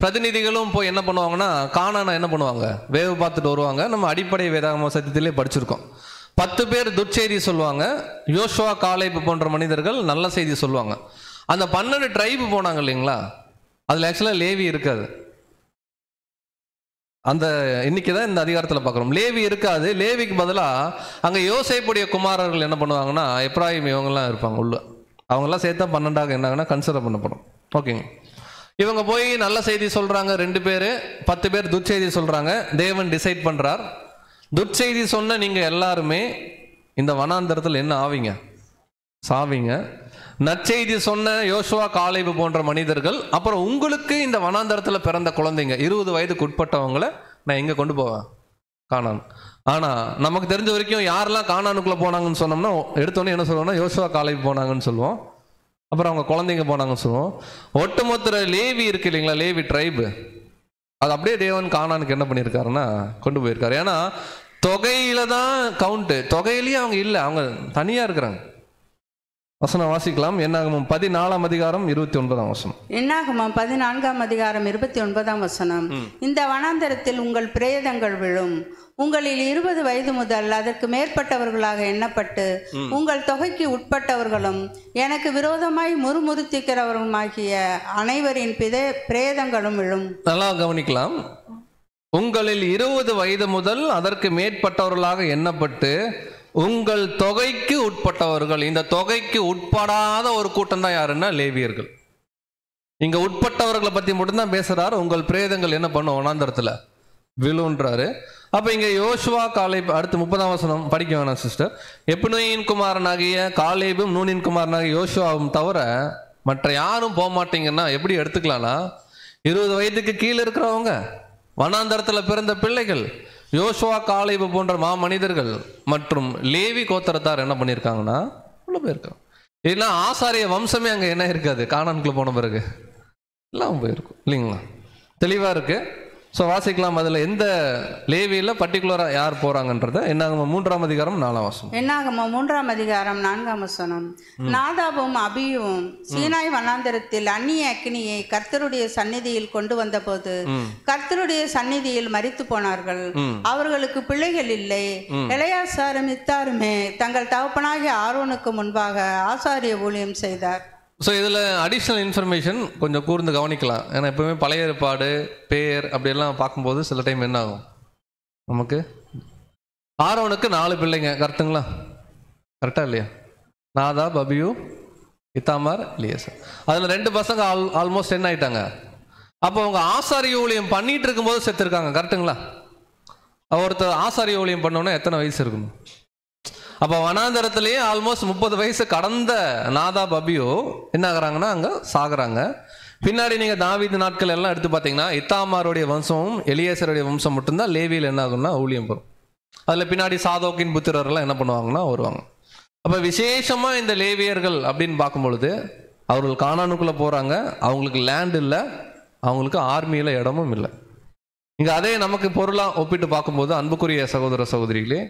பிரதிநிதிகளும் போய் என்ன பண்ணுவாங்கன்னா, கானானை என்ன பண்ணுவாங்க, வேவு பார்த்துட்டு வருவாங்க. நம்ம அடிப்படை வேதாகம சத்தியத்திலே படிச்சிருக்கோம். 10 பேர் துர்ச்செய்தி சொல்லுவாங்க. யோசுவா, காலேப் போன்ற மனிதர்கள் நல்ல செய்தி சொல்லுவாங்க. அந்த 12 ட்ரைபு போனாங்க இல்லைங்களா, அதில் ஆக்சுவலாக லேவி இருக்காது. அந்த இன்னைக்கு தான் இந்த அதிகாரத்தில் பார்க்குறோம், லேவி இருக்காது. லேவிக்கு பதிலாக அங்கே யோசேப்புடைய குமாரர்கள் என்ன பண்ணுவாங்கன்னா, எப்ராஹிம் இவங்கெல்லாம் இருப்பாங்க உள்ள. அவங்கெல்லாம் சேர்த்தா 12ஆக என்னாங்கன்னா கன்சிடர் பண்ணப்படும். ஓகேங்க. இவங்க போய் நல்ல செய்தி சொல்கிறாங்க 2 பேர், 10 பேர் துர்ச்செய்தி சொல்கிறாங்க. தேவன் டிசைட் பண்ணுறார், துர்ச்செய்தி சொன்ன நீங்கள் எல்லாருமே இந்த வனாந்தரத்தில் என்ன ஆவீங்க, சாவீங்க. நற்செய்தி சொன்ன யோசுவா, காலேப் போன்ற மனிதர்கள், அப்புறம் உங்களுக்கு இந்த வனாந்தரத்தில் பிறந்த குழந்தைங்க 20 வயதுக்கு உட்பட்டவங்களை நான் எங்கே கொண்டு போவேன், கானான். ஆனால் நமக்கு தெரிஞ்ச வரைக்கும் யாரெல்லாம் கானானுக்குள்ளே போனாங்கன்னு சொன்னோம்னா எடுத்தோன்னே என்ன சொல்லுவோம்னா, யோசுவா, காலேப் போனாங்கன்னு சொல்லுவோம். அப்புறம் அவங்க குழந்தைங்க போனாங்கன்னு சொல்லுவோம். ஒட்டுமொத்த லேவி இருக்கு இல்லைங்களா, லேவி ட்ரைபு, அது அப்படியே தேவன் கானானுக்கு என்ன பண்ணியிருக்காருன்னா கொண்டு போயிருக்காரு. ஏன்னா தொகையில தான் கவுண்ட்டு, தொகையிலேயே அவங்க இல்லை, அவங்க தனியாக இருக்கிறாங்க. வசனம் வாசிக்கலாம். என்னாகமம் 14ஆம் அதிகாரம் 29ஆம் வசனம். என்னாகமம் 14ஆம் அதிகாரம் 29ஆம் வசனம். இந்த வனாந்தரத்தில் உங்கள் பிரேதங்கள் விழும். உங்களில் 20 வயது முதல் அதற்கு மேற்பட்டவர்களாக எண்ணப்பட்டு உங்கள் தொகைக்கு உட்பட்டவர்களும் எனக்கு விரோதமாய் முறுமுறுத்திக்கிறவர்களுமாகிய அனைவரின் பிரேதங்களும் விழும். நல்லா கவனிக்கலாம். உங்களில் 20 வயது முதல் அதற்கு மேற்பட்டவர்களாக எண்ணப்பட்டு உங்கள் தொகைக்கு உட்பட்டவர்கள். இந்த தொகைக்கு உட்படாத ஒரு கூட்டம் தான் யாருன்னா லேவியர்கள். இங்க உட்பட்டவர்களை பத்தி மட்டும்தான் பேசுறாரு. உங்கள் பிரேதங்கள் என்ன பண்ணும், வனாந்தரத்துல விழுன்றாரு. அப்ப இங்க யோசுவா, காலேப், அடுத்து 30ஆம் வசனம் படிக்க வேணாம் சிஸ்டர். எப்னூயின் குமாரனாகிய காலேபும் நூனின் குமாரனாகிய யோசுவாவும் தவிர மற்ற யாரும் போக மாட்டீங்கன்னா எப்படி எடுத்துக்கலாம்னா, 20 வயதுக்கு கீழே இருக்கிறவங்க, வனாந்தரத்துல பிறந்த பிள்ளைகள், யோசுவா, காலேப் போன்ற மனிதர்கள் மற்றும் லேவி கோத்திரத்தார் என்ன பண்ணியிருக்காங்கன்னா உள்ள போயிருக்காங்க. இல்லைன்னா ஆசாரிய வம்சமே அங்கே என்ன இருக்காது, கானானுக்குள்ள போன பிறகு எல்லாம் போயிருக்கும் இல்லைங்களா. தெளிவாக இருக்கு. ஸோ வாசிக்கலாம். அதில் எந்த லேவியில் பர்டிகுலராக யார் போகிறாங்கன்றத என்னாகமம் 3ஆம் அதிகாரம் 4ஆம் வசனம். என்னாகமம் 3ஆம் அதிகாரம் 4ஆம் வசனம். நாதாபும் அபியும் சீனாய் வனாந்தரத்தில் அந்நிய அக்கினியை கர்த்தருடைய சந்நிதியில் கொண்டு வந்த போது கர்த்தருடைய சந்நிதியில் மரித்து போனார்கள். அவர்களுக்கு பிள்ளைகள் இல்லை. எலெயாசாரும் இத்தாருமே தங்கள் தகப்பனாகிய ஆரோனுக்கு முன்பாக ஆசாரிய ஊழியம் செய்தார். ஸோ இதில் அடிஷ்னல் இன்ஃபர்மேஷன் கொஞ்சம் கூர்ந்து கவனிக்கலாம். ஏன்னா எப்பவுமே பழைய ஏற்பாடு பேர் அப்படியெல்லாம் பார்க்கும்போது சில டைம் என்ன ஆகும், நமக்கு ஆரோனுக்கு 4 பிள்ளைங்க, கரெக்டுங்களா? கரெக்டா இல்லையா? Nadab, abiu, Ithamar, Eleazar. அதில் 2 பசங்க ஆல்மோஸ்ட் என்ன ஆயிட்டாங்க. அப்போ அவங்க ஆசாரிய ஊழியம் பண்ணிட்டு இருக்கும்போது செத்துருக்காங்க, கரெக்டுங்களா? ஒருத்தர் ஆசாரிய ஊழியம் பண்ணோன்னா எத்தனை வயசு இருக்கணும்? அப்போ வனாந்தரத்திலேயே ஆல்மோஸ்ட் 30 வயசு கடந்த நாதாப், அபியூ என்ன ஆகுறாங்கன்னா அங்கே சாகுறாங்க. பின்னாடி நீங்கள் தாவீது நாட்கள் எல்லாம் எடுத்து பார்த்தீங்கன்னா இத்தாமாருடைய வம்சமும் எலியாசருடைய வம்சம் மட்டும்தான் லேவியில் என்ன ஆகும்னா ஊழியம் பெறும். அதில் பின்னாடி சாதோக்கின் புத்திரர்லாம் என்ன பண்ணுவாங்கன்னா வருவாங்க. அப்போ விசேஷமாக இந்த லேவியர்கள் அப்படின்னு பார்க்கும் பொழுது அவர்கள் கானானுக்குள்ளே போகிறாங்க, அவங்களுக்கு லேண்ட் இல்லை, அவங்களுக்கு ஆர்மியில் இடமும் இல்லை. இங்கே அதே நமக்கு பொருளாக ஒப்பிட்டு பார்க்கும்போது அன்புக்குரிய சகோதர சகோதரிகளே,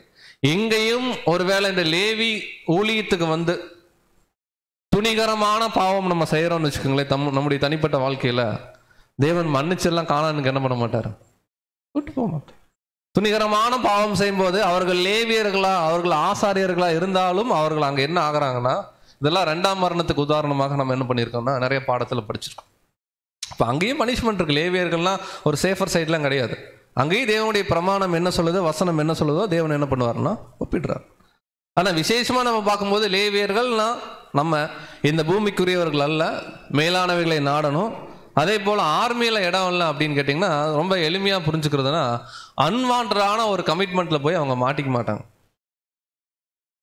இங்கேயும் ஒருவேளை இந்த லேவி ஊழியத்துக்கு வந்து துணிகரமான பாவம் நம்ம செய்கிறோம்னு வச்சுக்கோங்களேன், நம்முடைய தனிப்பட்ட வாழ்க்கையில் தேவன் மன்னிச்செல்லாம் கானானுக்கு என்ன பண்ண மாட்டார், விட்டு போக மாட்டார். துணிகரமான பாவம் செய்யும்போது அவர்கள் லேவியர்களா அவர்கள் ஆசாரியர்களா இருந்தாலும் அவர்கள் அங்கே என்ன ஆகுறாங்கன்னா, இதெல்லாம் 2ஆம் மரணத்துக்கு உதாரணமாக நம்ம என்ன பண்ணியிருக்கோம்னா நிறைய பாடத்தில் படிச்சிருக்கோம். இப்போ அங்கேயும் பனிஷ்மெண்ட் இருக்கு. லேவியர்கள்லாம் ஒரு சேஃபர் சைட்லாம் கிடையாது. அங்கேயும் தேவனுடைய பிரமாணம் என்ன சொல்லுதோ, வசனம் என்ன சொல்லுதோ, தேவன் என்ன பண்ணுவார்னா ஒப்பிடுறார். ஆனால் விசேஷமாக நம்ம பார்க்கும்போது லேவியர்கள்னா நம்ம இந்த பூமிக்குரியவர்கள் அல்ல, மேலானவைகளை நாடணும். அதே போல் ஆர்மியில் இடம் இல்லை அப்படின்னு கேட்டிங்கன்னா ரொம்ப எளிமையாக புரிஞ்சுக்கிறதுனா, அன்வான்டான ஒரு கமிட்மெண்ட்டில் போய் அவங்க மாட்டிக்க மாட்டாங்க.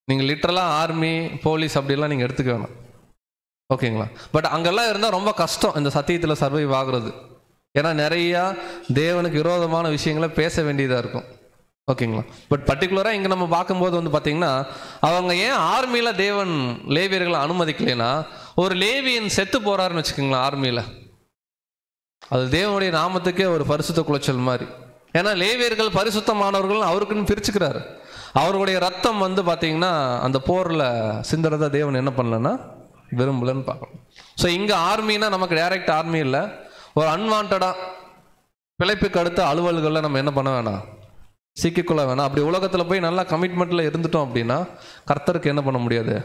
நீங்கள் லிட்டரலாக ஆர்மி போலீஸ் அப்படிலாம் நீங்கள் எடுத்துக்க வேணாம், ஓகேங்களா? பட் அங்கெல்லாம் இருந்தால் ரொம்ப கஷ்டம் இந்த சத்தியத்தில் சர்வைவ் ஆகுறது. ஏன்னா நிறையா தேவனுக்கு விரோதமான விஷயங்களை பேச வேண்டியதாக இருக்கும், ஓகேங்களா? பட் பர்டிகுலராக இங்கே நம்ம பார்க்கும்போது வந்து பார்த்திங்கன்னா, அவங்க ஏன் ஆர்மியில் தேவன் லேவியர்களை அனுமதிக்கலைன்னா, ஒரு லேவியன் செத்து போகிறாருன்னு வச்சுக்கோங்களேன் ஆர்மியில், அது தேவனுடைய நாமத்துக்கே ஒரு பரிசுத்த குலைச்சல் மாதிரி. ஏன்னா லேவியர்கள் பரிசுத்தமானவர்கள் அவருக்குன்னு பிரிச்சுக்கிறாரு. அவருடைய ரத்தம் வந்து பார்த்தீங்கன்னா அந்த போரில் சிந்துறத தேவன் என்ன பண்ணலன்னா விரும்பலன்னு பார்க்கணும். ஸோ இங்கே ஆர்மின்னா நமக்கு டைரக்ட் ஆர்மி இல்லை, ஒரு அன்வான்டாக பிழைப்புக்கு அடுத்த அலுவல்களில் நம்ம என்ன பண்ண வேணாம், சிக்கிக்கொள்ள வேணாம். அப்படி உலகத்தில் போய் நல்லா கமிட்மெண்ட்டில் இருந்துட்டோம் அப்படின்னா கர்த்தருக்கு என்ன பண்ண முடியாது,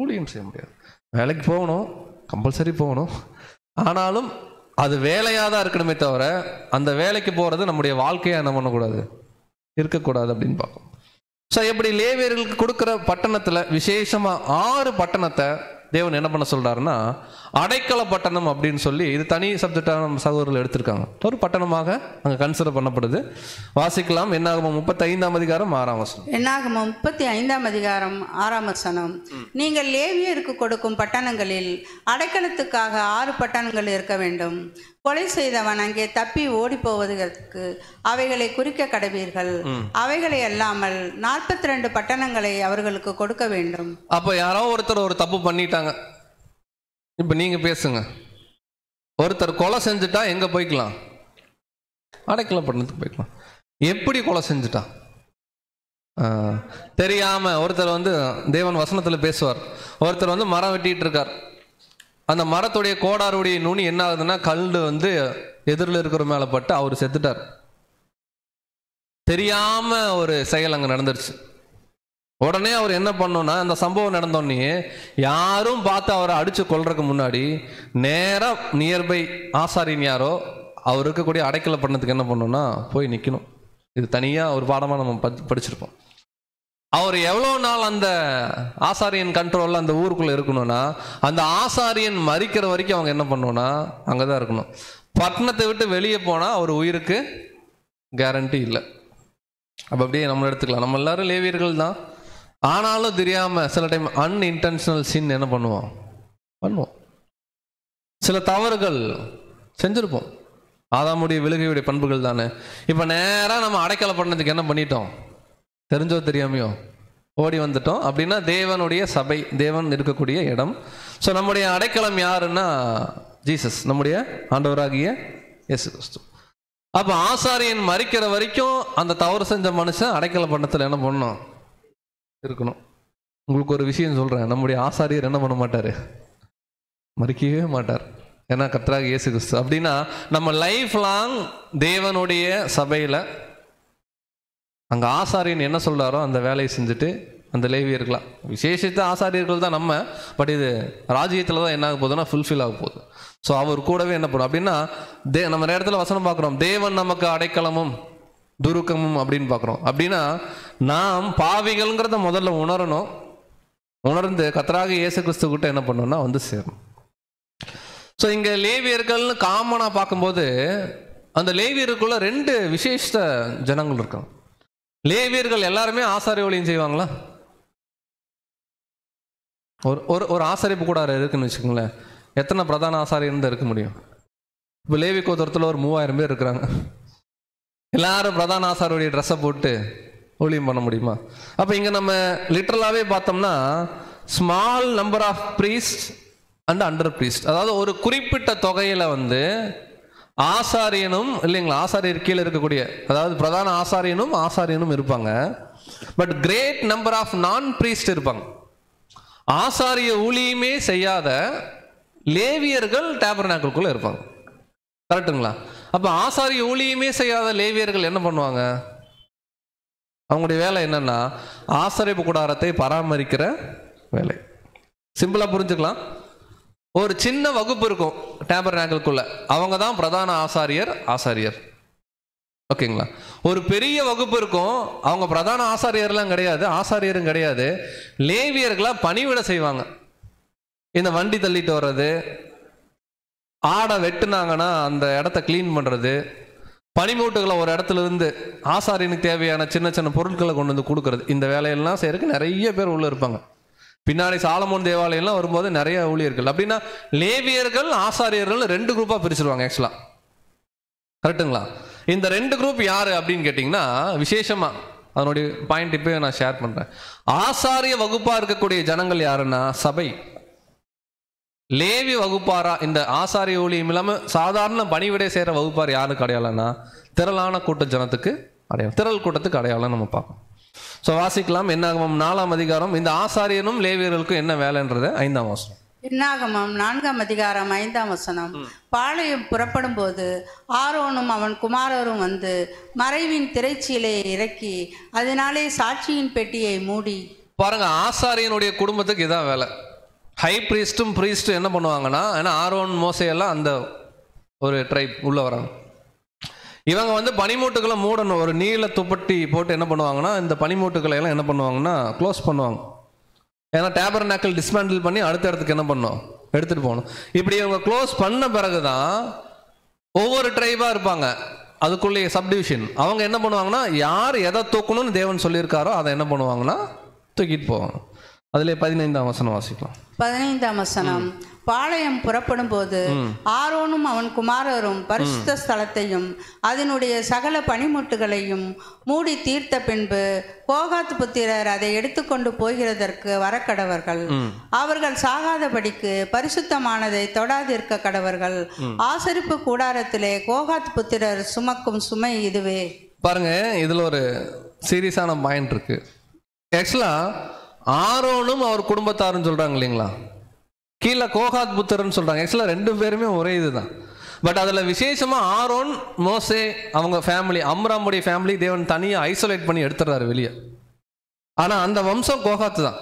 ஊழியம் செய்ய முடியாது. வேலைக்கு போகணும், கம்பல்சரி போகணும், ஆனாலும் அது வேலையாக தான் இருக்கணுமே தவிர அந்த வேலைக்கு போகிறது நம்முடைய வாழ்க்கையாக என்ன பண்ணக்கூடாது, இருக்கக்கூடாது அப்படின்னு பார்க்கணும். ஸோ எப்படி லேவியர்களுக்கு கொடுக்குற பட்டணத்தில் விசேஷமாக 6 பட்டணத்தை தேவன் என்ன பண்ண சொல்கிறாருன்னா அடைக்கல பட்டணம் அப்படின்னு சொல்லி, இது தனி சப்ஜெக்டாக நம்ம சகோதரர்கள் எடுத்திருக்காங்க, ஒரு பட்டணமாக அங்கே கன்சிடர் பண்ணப்படுது. வாசிக்கலாம். என்னாகமம் 35ஆம் அதிகாரம் 6ஆம் வசனம். என்னாகமம் 35ஆம் அதிகாரம் 6ஆம் வசனம். நீங்கள் லேவியருக்கு கொடுக்கும் பட்டணங்களில் அடைக்கலத்துக்காக 6 பட்டணங்கள் இருக்க வேண்டும். கொலை செய்தவன் அங்கே தப்பி ஓடி போவதற்கு அவைகளை குறிக்க கடவீர்கள். அவைகளை அல்லாமல் 42 பட்டணங்களை அவர்களுக்கு கொடுக்க வேண்டும். அப்போ யாரோ ஒருத்தர் ஒரு தப்பு பண்ணிட்டாங்க, இப்போ நீங்க பேசுங்க. ஒருத்தர் கொலை செஞ்சுட்டா எங்க போய்க்கலாம், அடைக்கல பட்டணத்துக்கு போய்க்கலாம். எப்படி கொலை செஞ்சுட்டா தெரியாம ஒருத்தர் வந்து தேவன் வசனத்துல பேசுவார். ஒருத்தர் வந்து மரம் வெட்டிட்டு இருக்கார், அந்த மரத்துடைய கோடாருடைய நுனி என்ன ஆகுதுன்னா கல்டு வந்து எதிரில் இருக்கிற மேல பட்டு அவர் செத்துட்டார். தெரியாம ஒரு செயல் அங்க நடந்துருச்சு. உடனே அவர் என்ன பண்ணோன்னா, அந்த சம்பவம் நடந்தோடனே யாரும் பார்த்து அவரை அடிச்சு கொள்றதுக்கு முன்னாடி நேராக நியர்பை ஆசாரியன் யாரோ அவர் இருக்கக்கூடிய அடைக்கல பட்டணத்துக்கு என்ன பண்ணோன்னா போய் நிற்கணும். இது தனியாக ஒரு பாடமாக நம்ம படிச்சிருப்போம். அவர் எவ்வளோ நாள் அந்த ஆசாரியன் கண்ட்ரோலில் அந்த ஊருக்குள்ளே இருக்கணும்னா, அந்த ஆசாரியன் மறிக்கிற வரைக்கும் அவங்க என்ன பண்ணணும்னா அங்கே தான் இருக்கணும். பட்டணத்தை விட்டு வெளியே போனால் அவர் உயிருக்கு கேரண்டி இல்லை. அப்போ அப்படியே நம்ம எடுத்துக்கலாம். நம்ம எல்லாரும் லேவியர்கள் தான், ஆனாலும் தெரியாமல் சில டைம் அன்இன்டென்ஷனல் சின் என்ன பண்ணுவோம், சில தவறுகள் செஞ்சுருப்போம். ஆதாமுடைய விழுகையுடைய பண்புகள் தானே. இப்போ நேராக நம்ம அடைக்கல பட்டணத்துக்கு என்ன பண்ணிட்டோம், தெரிஞ்சோ தெரியாமையோ ஓடி வந்துட்டோம். அப்படின்னா தேவனுடைய சபை, தேவன் இருக்கக்கூடிய இடம். ஸோ நம்முடைய அடைக்கலம் யாருன்னா ஜீசஸ், நம்முடைய ஆண்டவராகிய இயேசு கிறிஸ்து. அப்போ ஆசாரியன் மறிக்கிற வரைக்கும் அந்த தவறு செஞ்ச மனுஷன் அடைக்கல பட்டணத்தில் என்ன பண்ணணும், இருக்கணும். உங்களுக்கு ஒரு விஷயம் சொல்கிறேன், நம்முடைய ஆசாரியர் என்ன பண்ண மாட்டார், மறிக்கவே மாட்டார். ஏன்னா கர்த்தராகிய இயேசு கிறிஸ்து. அப்படின்னா நம்ம லைஃப் லாங் தேவனுடைய சபையில் அங்கே ஆசாரியன் என்ன சொல்கிறாரோ அந்த வேலையை செஞ்சுட்டு அந்த லேவியர்களா விசேஷித்த ஆசாரியர்கள் தான் நம்ம. பட் இது ராஜ்யத்தில் தான் என்ன ஆக போகுதுன்னா ஃபுல்ஃபில் ஆக போகுது. ஸோ அவர் கூடவே என்ன பண்ணும் அப்படின்னா நம்ம இடத்துல வசனம் பார்க்குறோம், தேவன் நமக்கு அடைக்கலமும் துருக்கமும் அப்படின்னு பார்க்குறோம். அப்படின்னா நாம் பாவிகள்ங்கிறத முதல்ல உணரணும். உணர்ந்து கர்த்தராகிய இயேசு கிறிஸ்து கிட்ட என்ன பண்ணணும்னா வந்து சேரணும். ஸோ இங்கே லேவியர்கள்னு காமனாக பார்க்கும்போது அந்த லேவியருக்குள்ள 2 விசேஷ ஜனங்கள் இருக்காங்க. லேவியர்கள் எல்லாருமே ஆசாரிய ஊழியம் செய்வாங்களா? ஒரு ஆசாரிப்பு கூட இருக்குன்னு வச்சுக்கோங்களேன், எத்தனை பிரதான ஆசாரியன் தான் இருக்க முடியும்? இப்போ லேவி கோத்திரத்தில் ஒரு 3000 பேர் இருக்கிறாங்க. எல்லாரும் பிரதான ஆசாரியுடைய ட்ரெஸ்ஸை போட்டு ஊழியம் பண்ண முடியுமா? அப்போ இங்கே நம்ம லிட்டரலாகவே பார்த்தோம்னா small number of priest and under priest, அதாவது ஒரு குறிப்பிட்ட தொகையில் ஆசாரியனும் இல்லைங்களா, ஆசாரியர் கீழே இருக்கக்கூடிய, அதாவது பிரதான ஆசாரியனும் இருப்பாங்க. பட் கிரேட் நம்பர் ஆஃப் நான் ப்ரீஸ்ட் இருப்பாங்க. ஆசாரிய ஊழியமே செய்யாத லேவியர்கள் டேபர்நாக்கிள்குள்ள இருப்பாங்க. கரெக்டுங்களா? அப்போ ஆசாரிய ஊழியமே செய்யாத லேவியர்கள் என்ன பண்ணுவாங்க? அவங்களுடைய வேலை என்னன்னா ஆசரிப்பு கூடாரத்தை பராமரிக்கிற வேலை. சிம்பிளா புரிஞ்சுக்கலாம். ஒரு சின்ன வகுப்பு இருக்கும் டேபர்நாக்கிள்குள்ள, அவங்க தான் பிரதான ஆசாரியர். ஓகேங்களா? ஒரு பெரிய வகுப்பு இருக்கும், அவங்க பிரதான ஆசாரியரும் கிடையாது, லேவியர்களா பணிவிட செய்வாங்க. இந்த வண்டி தள்ளிட்டு வர்றது, ஆடை வெட்டுனாங்கன்னா அந்த இடத்த கிளீன் பண்றது, பனிமூட்டுகளை ஒரு இடத்துல இருந்து ஆசாரியனுக்கு தேவையான சின்ன சின்ன பொருட்களை கொண்டு வந்து கொடுக்கறது, இந்த வேலையெல்லாம் செய்யறதுக்கு நிறைய பேர் உள்ள இருப்பாங்க. பின்னாடி சாலமோன் தேவாலயம்லாம் வரும்போது நிறைய ஊழியர்கள். அப்படின்னா லேவியர்கள் ஆசாரியர்கள் 2 குரூப்பா பிரிச்சிருவாங்க ஆக்சுவலா. கரெக்டுங்களா? இந்த 2 குரூப் யாரு அப்படின்னு கேட்டீங்கன்னா, விசேஷமா அதனுடைய பாயிண்ட் இப்போ நான் ஷேர் பண்றேன். ஆசாரிய வகுப்பா இருக்கக்கூடிய ஜனங்கள் யாருன்னா சபை. லேவி வகுப்பாரா, இந்த ஆசாரிய ஊழியம் இல்லாம சாதாரண பணிவிடை செய்யற வகுப்பார் யாருக்கு அடையாளம்னா திரளான கூட்ட ஜனத்துக்கு அடையாளம், திரள் கூட்டத்துக்கு அடையாளம் நம்ம பார்ப்போம். ஸோ வாசிக்கலாம். என்னாகமம் 4ஆம் அதிகாரம். இந்த ஆசாரியனும் லேவியர்களுக்கும் என்ன வேலைன்றது 5ஆம் வசனம். என்னாகமம் 4ஆம் அதிகாரம் 5ஆம் வசனம். பாளையம் புறப்படும் போது ஆரோனும் அவன் குமாரரும் வந்து மறைவின் திரைச்சீலையை இறக்கி அதனாலே சாட்சியின் பெட்டியை மூடி. பாருங்க, ஆசாரியனுடைய குடும்பத்துக்கு இதான் வேலை. ஹை ப்ரீஸ்டும் என்ன பண்ணுவாங்கன்னா, ஏன்னா ஆரோன் மோசையெல்லாம் அந்த ஒரு ட்ரைப் உள்ள வராங்க. இவங்க பனிமூட்டுகளை மூடணும். ஒரு நீல துப்பட்டி போட்டு என்ன பண்ணுவாங்கன்னா, இந்த பனிமூட்டுகளை எல்லாம் என்ன பண்ணுவாங்கன்னா க்ளோஸ் பண்ணுவாங்க. ஏன்னா டேபர்நாக்கிள் டிஸ்மேண்டில் பண்ணி அடுத்த இடத்துக்கு என்ன பண்ணணும், எடுத்துட்டு போகணும். இப்படி இவங்க க்ளோஸ் பண்ண பிறகுதான் ஒவ்வொரு ட்ரைபா இருப்பாங்க, அதுக்குள்ளே சப்டிவிஷன். அவங்க என்ன பண்ணுவாங்கன்னா, யார் எதை தூக்கணும்னு தேவன் சொல்லியிருக்காரோ அதை என்ன பண்ணுவாங்கன்னா தூக்கிட்டு போவாங்க. அதிலே 15ஆம் வசனம் வாசிக்கலாம். 15ஆம் வசனம். பாளையம் புறப்படும் போது ஆரோனும் அவன் குமாரரும் பரிசுத்த ஸ்தலத்தையும் அதனுடைய சகல பனிமுட்டுகளையும் மூடி தீர்த்த பின்பு கோகாத் புத்திரர் அதை எடுத்துக்கொண்டு போகிறதற்கு வரக்கடவர்கள். அவர்கள் சாகாதபடிக்கு பரிசுத்தமானதை தொடாதிருக்க கடவர்கள். ஆசரிப்பு கூடாரத்திலே கோகாத் புத்திரர் சுமக்கும் சுமை இதுவே. பாருங்க, இதுல ஒரு சீரியஸான பாயிண்ட் இருக்கு. ஆக்சுவலா ஆரோனும் அவர் குடும்பத்தாரும் சொல்றாங்க இல்லைங்களா, கீழே கோகாத் புத்திரன்னு சொல்றாங்க. ஆக்சுவலா 2 பேருமே ஒரே இதுதான். பட் அதுல விசேஷமா ஆரோன் மோசே அவங்க ஃபேமிலி, அம்ராமுடைய ஃபேமிலி தேவன் தனியா ஐசோலேட் பண்ணி எடுத்துறாரு வெளியே. ஆனா அந்த வம்சம் கோகாத்து தான்.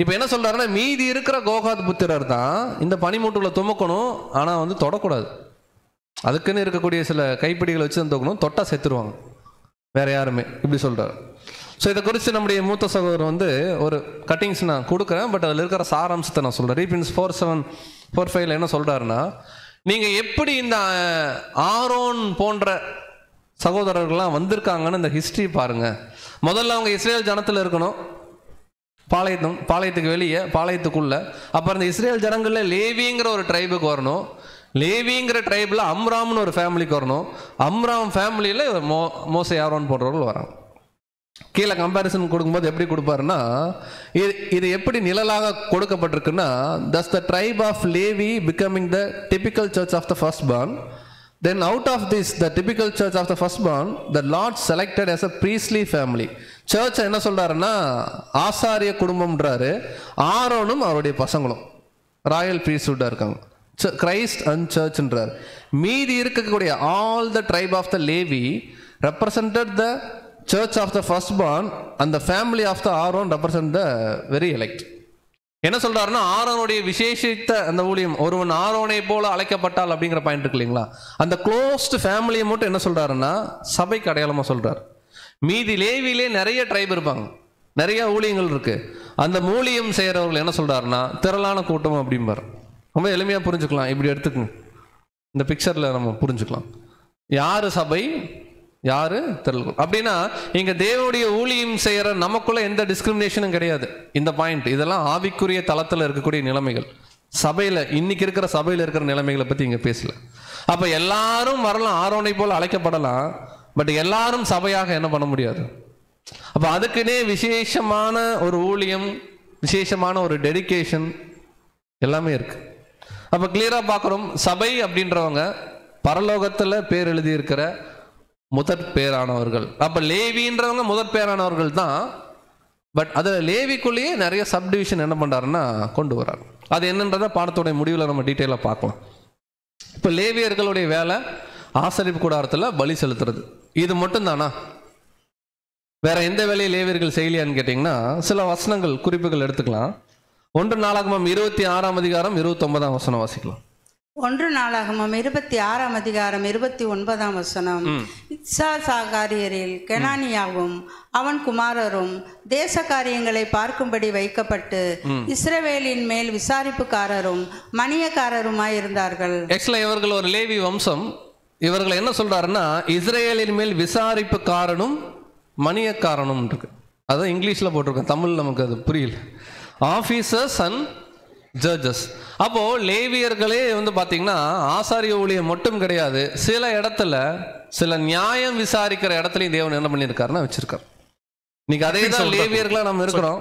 இப்ப என்ன சொல்றாருன்னா, மீதி இருக்கிற கோகாத் புத்திரர் தான் இந்த பனிமூட்டுகளை துமக்கணும், ஆனா தொடக்கூடாது. அதுக்குன்னு இருக்கக்கூடிய சில கைப்பிடிகளை வச்சு தான் தூக்கணும், தொட்டா செத்துருவாங்க வேற யாருமே, இப்படி சொல்றாரு. ஸோ இதை குறித்து நம்முடைய மூத்த சகோதரர் ஒரு கட்டிங்ஸ் நான் கொடுக்குறேன், பட் அதில் இருக்கிற சாராம்சத்தை நான் சொல்கிறேன். ரீபின்ஸ் 4:7-4:5 என்ன சொல்கிறாருன்னா, நீங்கள் எப்படி இந்த ஆரோன் போன்ற சகோதரர்கள்லாம் வந்திருக்காங்கன்னு இந்த ஹிஸ்ட்ரி பாருங்கள். முதல்ல அவங்க இஸ்ரேல் ஜனத்தில் இருக்கணும், பாளையத்துக்கு வெளியே, பாளையத்துக்குள்ள. அப்புறம் இந்த இஸ்ரேல் ஜனங்களில் லேவிங்கிற ஒரு ட்ரைபுக்கு வரணும், லேவிங்கிற ட்ரைபில் அம்ராம்னு ஒரு ஃபேமிலிக்கு வரணும், அம்ராம் ஃபேமிலியில் மோசே ஆரோன் போன்றவர்கள் வராங்க. கீழே கம்பேரிசன் கொடுக்கும்போது எப்படி கொடுப்பாருன்னா, இது எப்படி நிழலாக கொடுக்கப்பட்டிருக்குன்னா, thus the tribe of Levi becoming the typical church of the firstborn, then out of this the typical church of the firstborn the Lord selected as a priestly family. Church என்ன சொல்றாருன்னா ஆசாரிய குடும்பம்ன்றாரு. ஆரோனும் அவருடைய பசங்களும் ராயல் பிரீஸ்ட்ஹுட்டா இருக்காங்க, கிரைஸ்ட் அண்ட் சர்ச்ன்றார். மீதி இருக்கக்கூடிய all the tribe of the Levi represented the church of the firstborn and the family of the Aaron represent the very elect. என்ன சொல்றாருன்னா, ஆரோனுடைய விசேஷித்த அந்த ஊழியம், ஒருவன் ஆரோனை போல அழைக்கப்பட்டால் அப்படிங்கிற பாயிண்ட் இருக்கு இல்லைங்களா, அந்த க்ளோஸ்ட் ஃபேமிலியை மட்டும் என்ன சொல்றாருன்னா சபைக்கு அடையாளமா சொல்றாரு. மீதி லேவிலே நிறைய ட்ரைப் இருப்பாங்க, நிறைய ஊழியங்கள் இருக்கு. அந்த ஊழியம் செய்யறவர்கள் என்ன சொல்றாருன்னா திரளான கூட்டம் அப்படிம்பார். ரொம்ப எளிமையா புரிஞ்சுக்கலாம், இப்படி எடுத்துக்கணும். இந்த பிக்சர்ல நம்ம புரிஞ்சுக்கலாம் யாரு சபை, யாரு திரள். அப்படின்னா இங்க தேவனுடைய ஊழியம் செய்யற நமக்குள்ள எந்த டிஸ்கிரிமினேஷனும் கிடையாது. இந்த பாயிண்ட் இதெல்லாம் ஆவிக்குரிய தளத்துல இருக்கக்கூடிய நிலைமைகள். சபையில இன்னைக்கு இருக்கிற சபையில இருக்கிற நிலைமைகளை பத்தி இங்க பேசல. அப்ப எல்லாரும் வரலாம், ஆரோனை போல அழைக்கப்படலாம். பட் எல்லாரும் சபையாக என்ன பண்ண முடியாது, அப்போ அதுக்குன்னே விசேஷமான ஒரு ஊழியம், விசேஷமான ஒரு டெடிகேஷன் எல்லாமே இருக்கு. அப்போ கிளியராக பார்க்குறோம், சபை அப்படின்றவங்க பரலோகத்தில் பேர் எழுதியிருக்கிற முதற் பேரானவர்கள். அப்போ லேவின்றவங்க முதற் பேரானவர்கள் தான். பட் அதில் லேவிக்குள்ளேயே நிறைய சப்டிவிஷன் என்ன பண்ணுறாருன்னா கொண்டு வர்றாரு. அது என்னன்றதை பாடத்தோடைய முடிவில் நம்ம டீட்டெயிலாக பார்க்கலாம். இப்போ லேவியர்களுடைய வேலை ஆசரிப்பு கூடாரத்தில் பலி செலுத்துறது. இது மட்டும்தானா? வேற எந்த வேலையை லேவியர்கள் செய்யலையான்னு கேட்டிங்கன்னா சில வசனங்கள் குறிப்புகள் எடுத்துக்கலாம். 1 நாளாகமம் 26ஆம் அதிகாரம் 29ஆம் வசனம் வாசிக்கலாம். 1 நாளாகமம் 26ஆம் அதிகாரம் 29ஆம் வசனம். இத்சாகாரியரில் கெனானியாவும் அவன் குமாரரும் தேச காரியங்களை பார்க்கும்படி வைக்கப்பட்டு இஸ்ரவேலின் மேல் விசாரிப்புக்காரரும் மணியக்காரருமாயிருந்தார்கள். ஆக்சுவலா இவர்கள் ஒரு லேவி வம்சம். இவர்கள் என்ன சொல்றாருன்னா இஸ்ரேலின் மேல் விசாரிப்புக்காரனும் மணியக்காரனும் இருக்கு. அதான் இங்கிலீஷ்ல போட்டிருக்கேன், தமிழ் நமக்கு அது புரியல. Officers and judges. அப்போ லேவியர்களே பாத்தீங்கன்னா ஆசாரிய ஊழியம் மட்டும் கிடையாது, சில இடத்துல சில நியாயம் விசாரிக்கிற இடத்துலயும் தேவன் என்ன பண்ணியிருக்காருன்னா வச்சிருக்காரு. இன்னைக்கு அதே தான் லேவியர்களா நம்ம இருக்கிறோம்.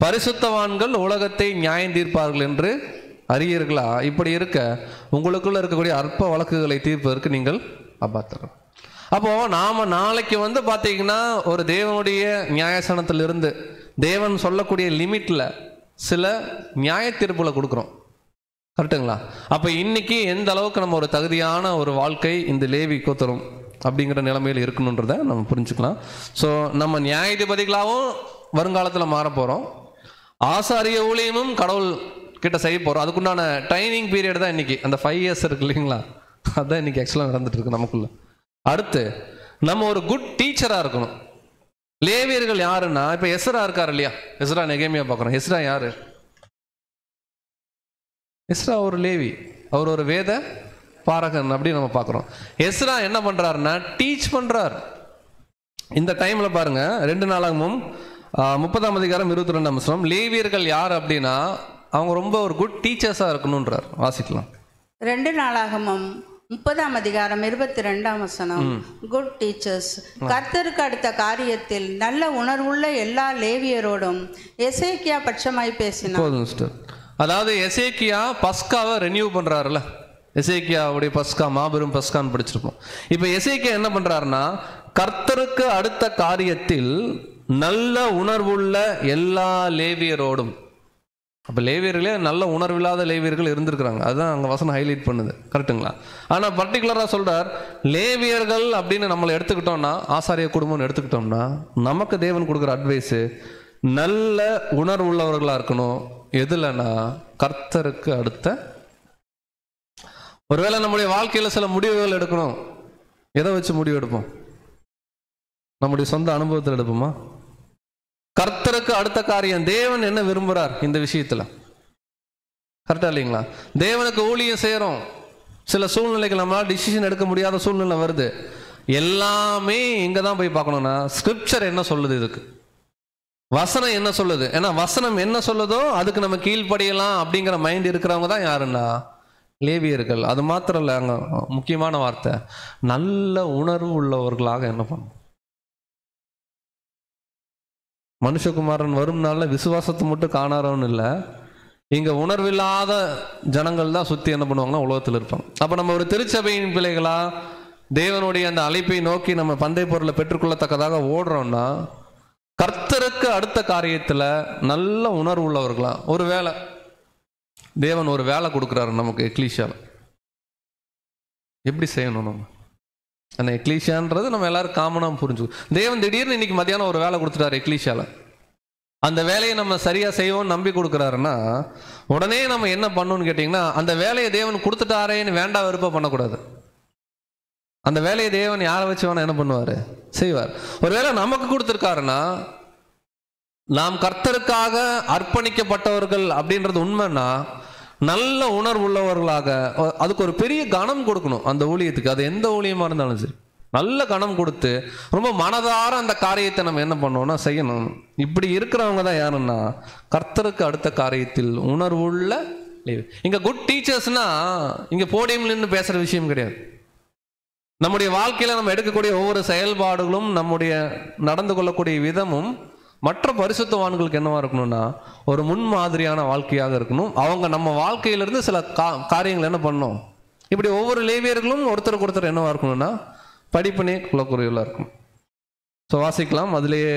பரிசுத்தவான்கள் உலகத்தை நியாயம் தீர்ப்பார்கள் என்று அறியீர்களா? இப்படி இருக்க உங்களுக்குள்ள இருக்கக்கூடிய அற்ப வழக்குகளை தீர்ப்பதற்கு நீங்கள் அபாத்திரம். அப்போ நாம நாளைக்கு பாத்தீங்கன்னா ஒரு தேவனுடைய நியாயசனத்திலிருந்து தேவன் சொல்லக்கூடிய லிமிட்ல சில நியாய தீர்ப்புகளை கொடுக்குறோம். கரெக்டுங்களா? அப்போ இன்னைக்கு எந்த அளவுக்கு நம்ம ஒரு தகுதியான ஒரு வாழ்க்கை இந்த லேவி கோத்தரும் அப்படிங்கிற நிலைமையில் இருக்கணுன்றதை நம்ம புரிஞ்சுக்கலாம். ஸோ நம்ம நியாயாதிபதிகளாகவும் வருங்காலத்தில் மாற போகிறோம். ஆசாரிய ஊழியமும் கடவுள் கிட்ட செய்ய போகிறோம். அதுக்குண்டான ட்ரைனிங் பீரியட் தான் இன்னைக்கு, அந்த 5 years இருக்கு இல்லைங்களா, அதுதான் இன்னைக்கு ஆக்சுவலாக நடந்துட்டு இருக்கு நமக்குள்ள. அடுத்து நம்ம ஒரு குட் டீச்சராக இருக்கணும். லேவியர்கள் யாருன்னா இப்போ எஸ்ரா இருக்கார் இல்லையா, எஸ்ரா நெகேமியா பார்க்குறோம். எஸ்ரா யாரு? எஸ்ரா ஒரு லேவி, அவர் ஒரு வேத பாரகன் அப்படின்னு நம்ம பார்க்குறோம். எஸ்ரா என்ன பண்ணுறாருன்னா டீச் பண்ணுறார். இந்த டைமில் பாருங்க 2 நாளாகமும் 30ஆம் அதிகாரம் 22ஆம் வசனம். லேவியர்கள் யார் அப்படின்னா அவங்க ரொம்ப ஒரு குட் டீச்சர்ஸாக இருக்கணுன்றார். வாசிக்கலாம். 2 நாளாகமும் 30ஆம் அதிகாரம் 22ஆம் வசனம். Good teachers. கர்த்தருக்கு அடுத்த காரியத்தில் நல்ல உணர்வுள்ள எல்லா லேவியரோடும் எசேக்கியா பட்சமாய் பேசினார். அதாவது எசேக்கியா பஸ்காவை ரெனியூ பண்றாருல, எசேக்கியாவுடைய பஸ்கா மாபெரும் பஸ்கான்னு படிச்சிருப்போம். இப்போ எசேக்கியா என்ன பண்றாருன்னா கர்த்தருக்கு அடுத்த காரியத்தில் நல்ல உணர்வுள்ள எல்லா லேவியரோடும். அப்போ லேவியர்களே நல்ல உணர்வில்லாத லேவியர்கள் இருந்திருக்கிறாங்க, அதுதான் அங்கே வசனம் ஹைலைட் பண்ணுது. கரெக்டுங்களா? ஆனால் பர்டிகுலராக சொல்றார் லேவியர்கள் அப்படின்னு நம்மளை எடுத்துக்கிட்டோம்னா, ஆசாரிய குடும்பம்னு எடுத்துக்கிட்டோம்னா நமக்கு தேவன் கொடுக்குற அட்வைஸு நல்ல உணர்வு உள்ளவர்களாக இருக்கணும். எதுலன்னா கர்த்தருக்கு அடுத்த. ஒருவேளை நம்முடைய வாழ்க்கையில் சில முடிவுகள் எடுக்கணும். எதை வச்சு முடிவு எடுப்போம்? நம்முடைய சொந்த அனுபவத்தில் எடுப்போமா? கர்த்தருக்கு அடுத்த காரியம் தேவன் என்ன விரும்புகிறார் இந்த விஷயத்தில்? கரெக்டா இல்லைங்களா? தேவனுக்கு ஊழியம் செய்கிறோம், சில சூழ்நிலைகள் நம்மளால் டிசிஷன் எடுக்க முடியாத சூழ்நிலை வருது. எல்லாமே இங்கே தான் போய் பார்க்கணும்னா ஸ்கிரிப்சர் என்ன சொல்லுது, இதுக்கு வசனம் என்ன சொல்லுது. ஏன்னா வசனம் என்ன சொல்லுதோ அதுக்கு நம்ம கீழ்ப்படியலாம் அப்படிங்கிற மைண்ட் இருக்கிறவங்க தான் யாருன்னா லேவியர்கள். அது மாத்திரம் இல்லை, அங்கே முக்கியமான வார்த்தை நல்ல உணர்வு உள்ளவர்களாக என்ன பண்ணணும். மனுஷகுமாரன் வரும் நாளில் விசுவாசத்தை மட்டும் காணாரவன்னு இல்லை, இங்கே உணர்வில்லாத ஜனங்கள் தான் சுற்றி என்ன பண்ணுவாங்கன்னா உலகத்தில் இருப்பாங்க. அப்போ நம்ம ஒரு திருச்சபையின் பிள்ளைகளா தேவனுடைய அந்த அழைப்பை நோக்கி நம்ம பந்தய பொருளை பெற்றுக்கொள்ளத்தக்கதாக ஓடுறோம்னா கர்த்தருக்கு அடுத்த காரியத்தில் நல்ல உணர்வு உள்ளவர்களா. ஒரு வேலை தேவன் ஒரு வேலை கொடுக்குறாரு நமக்கு எக்லீஷியாவில், எப்படி செய்யணும் நம்ம? அந்த எக்லீஷியான்றது நம்ம எல்லாரும் காமனாக புரிஞ்சுக்கணும். தேவன் திடீர்னு இன்னைக்கு மத்தியானம் ஒரு வேலை கொடுத்துட்டாரு எக்லீஷியாவில், அந்த வேலையை நம்ம சரியாக செய்வோம்னு நம்பி கொடுக்குறாருன்னா உடனே நம்ம என்ன பண்ணணும்னு கேட்டிங்கன்னா அந்த வேலையை தேவன் கொடுத்துட்டாரேன்னு வேண்டாம் விருப்பம் பண்ணக்கூடாது. அந்த வேலையை தேவன் யாரை வச்சு வேணா என்ன பண்ணுவார், செய்வார். ஒருவேளை நமக்கு கொடுத்துருக்காருன்னா நாம் கர்த்தருக்காக அர்ப்பணிக்கப்பட்டவர்கள் அப்படின்றது உண்மைன்னா நல்ல உணர்வு உள்ளவர்களாக அதுக்கு ஒரு பெரிய கனம் கொடுக்கணும் அந்த ஊழியத்துக்கு. அது எந்த ஊழியமாக இருந்தாலும் சரி நல்ல கனம் கொடுத்து ரொம்ப மனதார அந்த காரியத்தை நம்ம என்ன பண்ணோம்னா செய்யணும். இப்படி இருக்கிறவங்க தான் யாருன்னா கர்த்தருக்கு அடுத்த காரியத்தில் உணர்வுள்ள. இங்கே குட் டீச்சர்ஸ்னா இங்கே போடியம்ல நின்று பேசுகிற விஷயம் கிடையாது. நம்முடைய வாழ்க்கையில நம்ம எடுக்கக்கூடிய ஒவ்வொரு செயல்பாடுகளும், நம்முடைய நடந்து கொள்ளக்கூடிய விதமும் மற்ற பரிசுத்தவான்களுக்கு என்னவா இருக்கணும்னா ஒரு முன்மாதிரியான வாழ்க்கையாக இருக்கணும். அவங்க நம்ம வாழ்க்கையிலிருந்து சில காரியங்கள் என்ன பண்ணணும். இப்படி ஒவ்வொரு லேவியர்களும் ஒருத்தருக்கு ஒருத்தர் என்னவா இருக்கணும்னா படிப்பினை குலக்குறைவுல இருக்கணும். ஸோ வாசிக்கலாம். அதுலேயே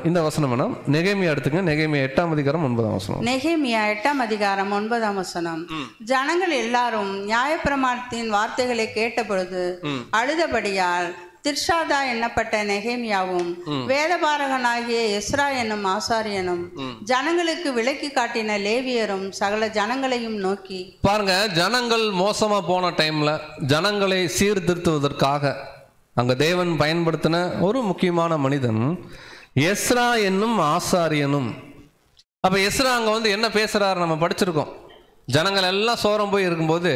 இந்த வசனம் வேணாம். நெகேமியா எடுத்துங்க. நெகேமியா 8ஆம் அதிகாரம் 9ஆம் வசனம். நெகேமியா 8ஆம் அதிகாரம் 9ஆம் வசனம். ஜனங்கள் எல்லாரும் நியாயப்பிரமாணத்தின் வார்த்தைகளை கேட்ட பொழுது அழுதபடியால் திர்ஷாதா எண்ணப்பட்ட நெகேமியாவும் வேதபாரகனாகிய எஸ்ரா என்னும் ஆசாரியனும் ஜனங்களுக்கு விலக்கி காட்டின லேவியரும் சகல ஜனங்களையும் நோக்கி. பாருங்க, ஜனங்கள் மோசமா போன டைம்ல ஜனங்களை சீர்திருத்துவதற்காக அங்க தேவன் பயன்படுத்தின ஒரு முக்கியமான மனிதன் எஸ்ரா என்னும் ஆசாரியனும். அப்ப எஸ்ரா அங்க என்ன பேசுறாரு நம்ம படிச்சிருக்கோம். ஜனங்கள் எல்லாம் சோரம் போய் இருக்கும்போது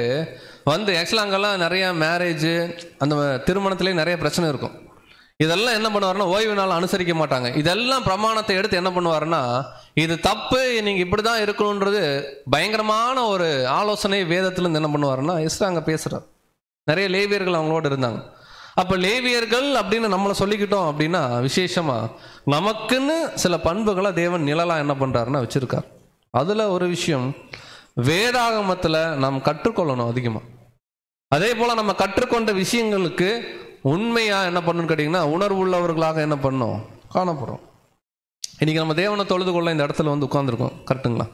ஆக்சுவலாக அங்கெல்லாம் நிறைய மேரேஜ், அந்த திருமணத்திலே நிறைய பிரச்சனை இருக்கும். இதெல்லாம் என்ன பண்ணுவாருன்னா ஓய்வு நாள் அனுசரிக்க மாட்டாங்க. இதெல்லாம் பிரமாணத்தை எடுத்து என்ன பண்ணுவாருன்னா இது தப்பு, நீங்க இப்படிதான் இருக்கணுன்றது பயங்கரமான ஒரு ஆலோசனை வேதத்திலிருந்து என்ன பண்ணுவாருன்னா எஸ்ரா அங்க பேசுறாரு. நிறைய லேவியர்கள் அவங்களோட இருந்தாங்க. அப்ப லேவியர்கள் அப்படின்னு நம்மளை சொல்லிக்கிட்டோம் அப்படின்னா விசேஷமா நமக்குன்னு சில பண்புகளை தேவன் நிழலா என்ன பண்றாருன்னா வச்சிருக்கார். அதுல ஒரு விஷயம் வேதாகமத்துல நாம் கற்றுக்கொள்ளணும் அதிகமா. அதே போல நம்ம கற்றுக்கொண்ட விஷயங்களுக்கு உண்மையா என்ன பண்ணணும்னு கேட்டீங்கன்னா உணர்வு உள்ளவர்களாக என்ன பண்ணணும் காணப்படும். இன்னைக்கு நம்ம தேவனை தொழுது கொள்ள இந்த இடத்துல உட்கார்ந்துருக்கோம், கரெக்டுங்களா?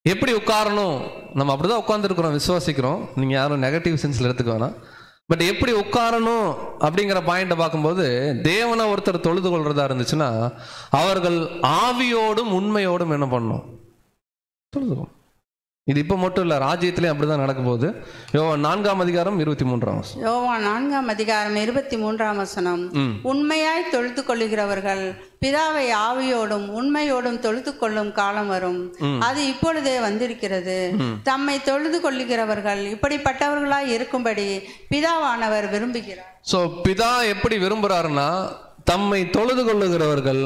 எப்படி உட்காரணும், நம்ம அப்படிதான் உட்கார்ந்துருக்கிறோம், விசுவாசிக்கிறோம். நீங்க யாரும் நெகட்டிவ் சென்ஸ்ல எடுத்துக்க வேணாம். பட் எப்படி உட்காரணும் அப்படிங்கிற பாயிண்ட பார்க்கும்போது தேவனை ஒருத்தர் தொழுது கொள்றதா இருந்துச்சுன்னா அவர்கள் ஆவியோடும் உண்மையோடும் என்ன பண்ணணும் தொழுதுக்கணும். இது இப்ப மட்டும் இல்ல, ராஜ்யத்திலே அப்படிதான் நடக்க போகுது. யோவான் 4ஆம் அதிகாரம் 23ஆம் வசனம். யோவான் 4ஆம் அதிகாரம் 23ஆம் வசனம். உண்மையாய் தொழுது கொள்ளுகிறவர்கள் பிதாவை ஆவியோடும் உண்மையோடும் தொழுது கொள்ளும் காலம் வரும், அது இப்பொழுதே வந்திருக்கிறது. தம்மை தொழுது கொள்ளுகிறவர்கள் இப்படிப்பட்டவர்களாய் இருக்கும்படி பிதாவானவர் விரும்புகிறார். சோ பிதா எப்படி விரும்புறாருன்னா தம்மை தொழுது கொள்ளுகிறவர்கள்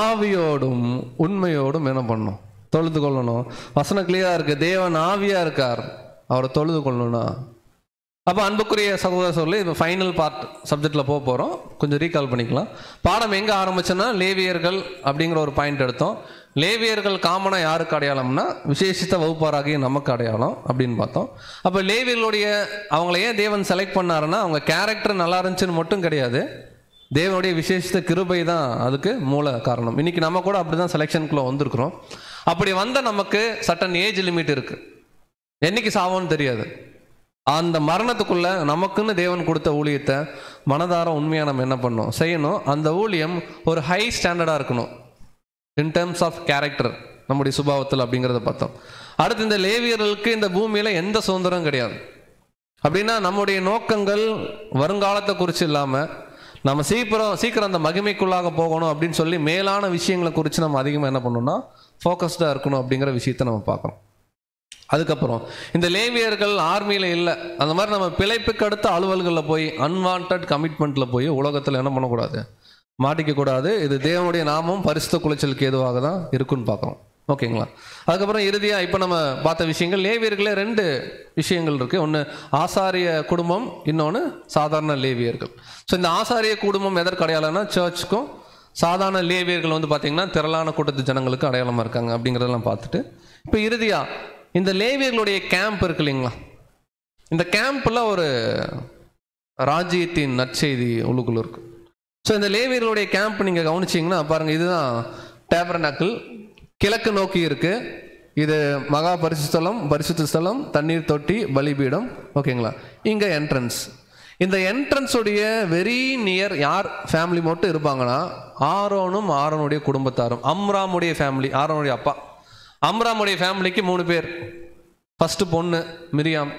ஆவியோடும் உண்மையோடும் என்ன பண்ணணும் தொழுது கொள்ளணும். வசனம் கிளியரா இருக்கு. தேவன் ஆவியா இருக்கார், அவரை தொழுது கொள்ளணும்னா. அப்ப அன்புக்குரிய சகோதர சொல்லி இப்போ ஃபைனல் பார்ட் சப்ஜெக்ட்ல போறோம். கொஞ்சம் ரீகால் பண்ணிக்கலாம். பாடம் எங்க ஆரம்பிச்சோன்னா லேவியர்கள் அப்படிங்கிற ஒரு பாயிண்ட் எடுத்தோம். லேவியர்கள் காமனா யாருக்கு அடையாளம்னா விசேஷித்த வகுப்பாராகிய நமக்கு அடையாளம் அப்படின்னு பார்த்தோம். அப்ப லேவியர்களுடைய அவங்கள ஏன் தேவன் செலக்ட் பண்ணாருன்னா அவங்க கேரக்டர் நல்லா இருந்துச்சுன்னு மட்டும் கிடையாது, தேவனுடைய விசேஷித்த கிருபை தான் அதுக்கு மூல காரணம். இன்னைக்கு நம்ம கூட அப்படிதான் செலெக்ஷனுக்குள்ள வந்திருக்கிறோம். அப்படி வந்த நமக்கு சட்டன் ஏஜ் லிமிட் இருக்கு, என்னைக்கு சாவோன்னு தெரியாது. அந்த மரணத்துக்குள்ள நமக்குன்னு தேவன் கொடுத்த ஊழியத்தை மனதார உண்மையா நம்ம என்ன பண்ணணும் செய்யணும். அந்த ஊழியம் ஒரு ஹை ஸ்டாண்டர்டா இருக்கணும் இன் டர்ம்ஸ் ஆஃப் கேரக்டர், நம்முடைய சுபாவத்தில் அப்படிங்கிறத பார்த்தோம். அடுத்து இந்த லேவியர்களுக்கு இந்த பூமியில எந்த சுதந்திரம் கிடையாது. அப்படின்னா நம்முடைய நோக்கங்கள் வருங்காலத்தை குறித்து இல்லாம நம்ம சீக்கிரம் அந்த மகிமைக்குள்ளாக போகணும் அப்படின்னு சொல்லி மேலான விஷயங்களை குறித்து நம்ம அதிகமாக என்ன பண்ணணும்னா ஃபோக்கஸ்டாக இருக்கணும் அப்படிங்கிற விஷயத்த நம்ம பார்க்கணும். அதுக்கப்புறம் இந்த லேவியர்கள் ஆர்மியில் இல்லை, அந்த மாதிரி நம்ம பிழைப்புக்கு அடுத்த அலுவல்களில் போய் அன்வான்ட் கமிட்மெண்ட்டில் போய் உலகத்தில் என்ன பண்ணக்கூடாது மாட்டிக்கக்கூடாது. இது தேவனுடைய நாமும் பரிசுத்த குலைச்சலுக்கு ஏதுவாக தான் இருக்குன்னு பார்க்குறோம். ஓகேங்களா? அதுக்கப்புறம் இறுதியாக இப்போ நம்ம பார்த்த விஷயங்கள் லேவியர்களே 2 விஷயங்கள் இருக்குது. ஒன்று ஆசாரிய குடும்பம், இன்னொன்று சாதாரண லேவியர்கள். ஸோ இந்த ஆசாரிய குடும்பம் எதற்கு அடையாளம்னா சர்ச்சுக்கும், சாதாரண லேவியர்கள் பார்த்தீங்கன்னா திரளான கூட்டத்து ஜனங்களுக்கு அடையாளமாக இருக்காங்க அப்படிங்கிறதெல்லாம் பார்த்துட்டு இப்போ இறுதியாக இந்த லேவியர்களுடைய கேம்ப் இருக்கு இல்லைங்களா, இந்த கேம்பில் ஒரு ராஜ்யத்தின் நற்செய்தி உள்ளுக்குள்ள இருக்கு. ஸோ இந்த லேவியர்களுடைய கேம்ப் நீங்கள் கவனிச்சிங்கன்னா பாருங்கள், இதுதான் டேபர்னாக்கிள், கிழக்கு நோக்கி இருக்கு. இது மகா பரிசுத்த ஸ்தலம், தண்ணீர் தொட்டி, பலிபீடம். ஓகேங்களா? இங்கே என்ட்ரன்ஸ். இந்த என்ட்ரன்ஸுடைய வெரி நியர் யார் ஃபேமிலி மட்டும் இருப்பாங்கன்னா ஆரோனும் ஆரோனுடைய குடும்பத்தாரும். அம்ராமுடைய ஃபேமிலி, ஆரோனுடைய அப்பா. அம்ராமுடைய ஃபேமிலிக்கு 3 பேர். ஃபர்ஸ்ட் பொண்ணு மிரியாம்,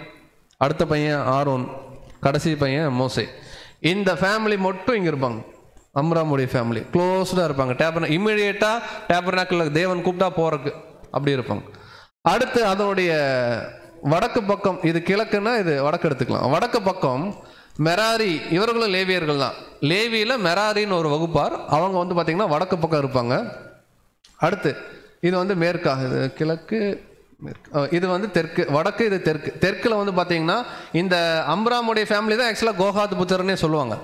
அடுத்த பையன் ஆரோன், கடைசி பையன் மோசே. இந்த ஃபேமிலி மட்டும் இங்கே இருப்பாங்க. அம்ராமுடைய ஃபேமிலி க்ளோஸ்டாக இருப்பாங்க. இம்மிடியேட்டாக டேபர்னாக்கில் தேவன் கூப்பிட்டா போறதுக்கு அப்படி இருப்பாங்க. அடுத்து அதனுடைய வடக்கு பக்கம், இது கிழக்குன்னா இது வடக்கு எடுத்துக்கலாம். வடக்கு பக்கம் மெராரி, இவர்களும் லேவியர்கள் தான். லேவியில் மெராரின்னு ஒரு வகுப்பார், அவங்க பார்த்தீங்கன்னா வடக்கு பக்கம் இருப்பாங்க. அடுத்து இது மேற்கா, இது கிழக்கு இது வந்து தெற்கு, வடக்கு, இது தெற்கு. தெற்கில் வந்து பார்த்தீங்கன்னா இந்த அம்ராமுடைய ஃபேமிலி தான் ஆக்சுவலாக கோகாத் புத்திரர்னே சொல்லுவாங்க.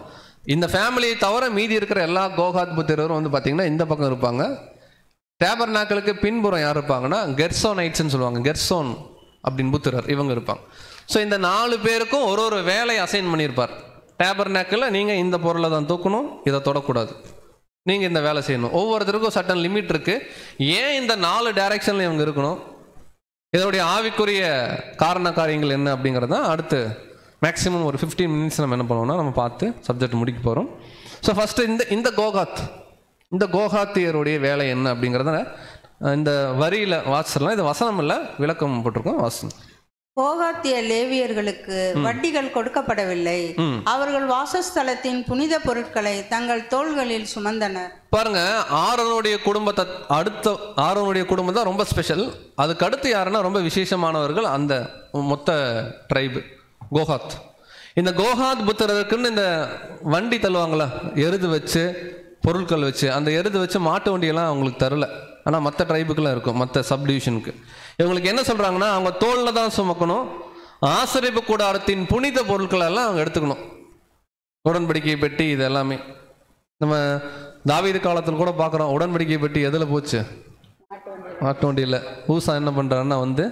இந்த ஃபேமிலியை தவிர மீதி இருக்கிற எல்லா கோகாத் புத்திரரும் வந்து பார்த்தீங்கன்னா இந்த பக்கம் இருப்பாங்க. டேபர்நாக்களுக்கு பின்புறம் யார் இருப்பாங்கன்னா கெர்சோனைட்ஸ்ன்னு சொல்லுவாங்க. கெர்சோன் அப்படின்னு புத்திரர் இவங்க இருப்பாங்க. ஸோ இந்த 4 பேருக்கும் ஒரு ஒரு வேலையை அசைன் பண்ணியிருப்பார். டேபர்நாக்கில் நீங்கள் இந்த பொருளை தான் தூக்கணும், இதை தொடக்கூடாது, நீங்கள் இந்த வேலை செய்யணும். ஒவ்வொருத்தருக்கும் சட்டன் லிமிட் இருக்குது. ஏன் இந்த 4 டைரக்ஷனில் இவங்க இருக்கணும், இதோடைய ஆவிக்குரிய காரண காரியங்கள் என்ன அப்படிங்கிறது தான் அடுத்து மேக்ஸிமம் ஒரு 15 மினிட்ஸ் நம்ம என்ன பண்ணுவோம்னா நம்ம பார்த்து சப்ஜெக்ட் முடிக்க போகிறோம். ஸோ ஃபஸ்ட்டு இந்த கோகாத்தியருடைய வேலை என்ன அப்படிங்கிறத இந்த வரியில் வாசிடலாம். இது வசனம் இல்லை, விளக்கம் போட்டிருக்கோம், வாசனம். கோகாத்திய லேவியர்களுக்கு வட்டிகள் கொடுக்கப்படவில்லை. அவர்கள் வாசஸ்தலத்தின் புனித பொருட்களை தங்கள் தோள்களில் சுமந்தனர். பாருங்க, ஆரோனுடைய குடும்பத்தை அடுத்த ஆரோனுடைய குடும்பம் தான் ரொம்ப ஸ்பெஷல். அதுக்கு அடுத்து யாருன்னா ரொம்ப விசேஷமானவர்கள் அந்த மொத்த ட்ரைபு கோகாத். இந்த கோகாத் புத்திரருக்குன்னு இந்த வண்டி தள்ளுவாங்களா, எருது வச்சு பொருட்கள் வச்சு, அந்த எருது வச்சு மாட்டு வண்டியெல்லாம் அவங்களுக்கு தரல. ஆனால் மற்ற ட்ரைபுக்கெல்லாம் இருக்கும், மற்ற சப்டிவிஷனுக்கு. இவங்களுக்கு என்ன சொல்கிறாங்கன்னா, அவங்க தோளில் தான் சுமக்கணும். ஆசரிப்பு கூடாரத்தின் புனித பொருட்களை எல்லாம் அவங்க எடுத்துக்கணும். உடன்படிக்கை பெட்டி, இது எல்லாமே நம்ம தாவீது காலத்தில் கூட பார்க்குறோம். உடன்படிக்கை பெட்டி எதில் போச்சு? மாட்டு வண்டியில். ஊசா என்ன பண்ணுறாருன்னா வந்து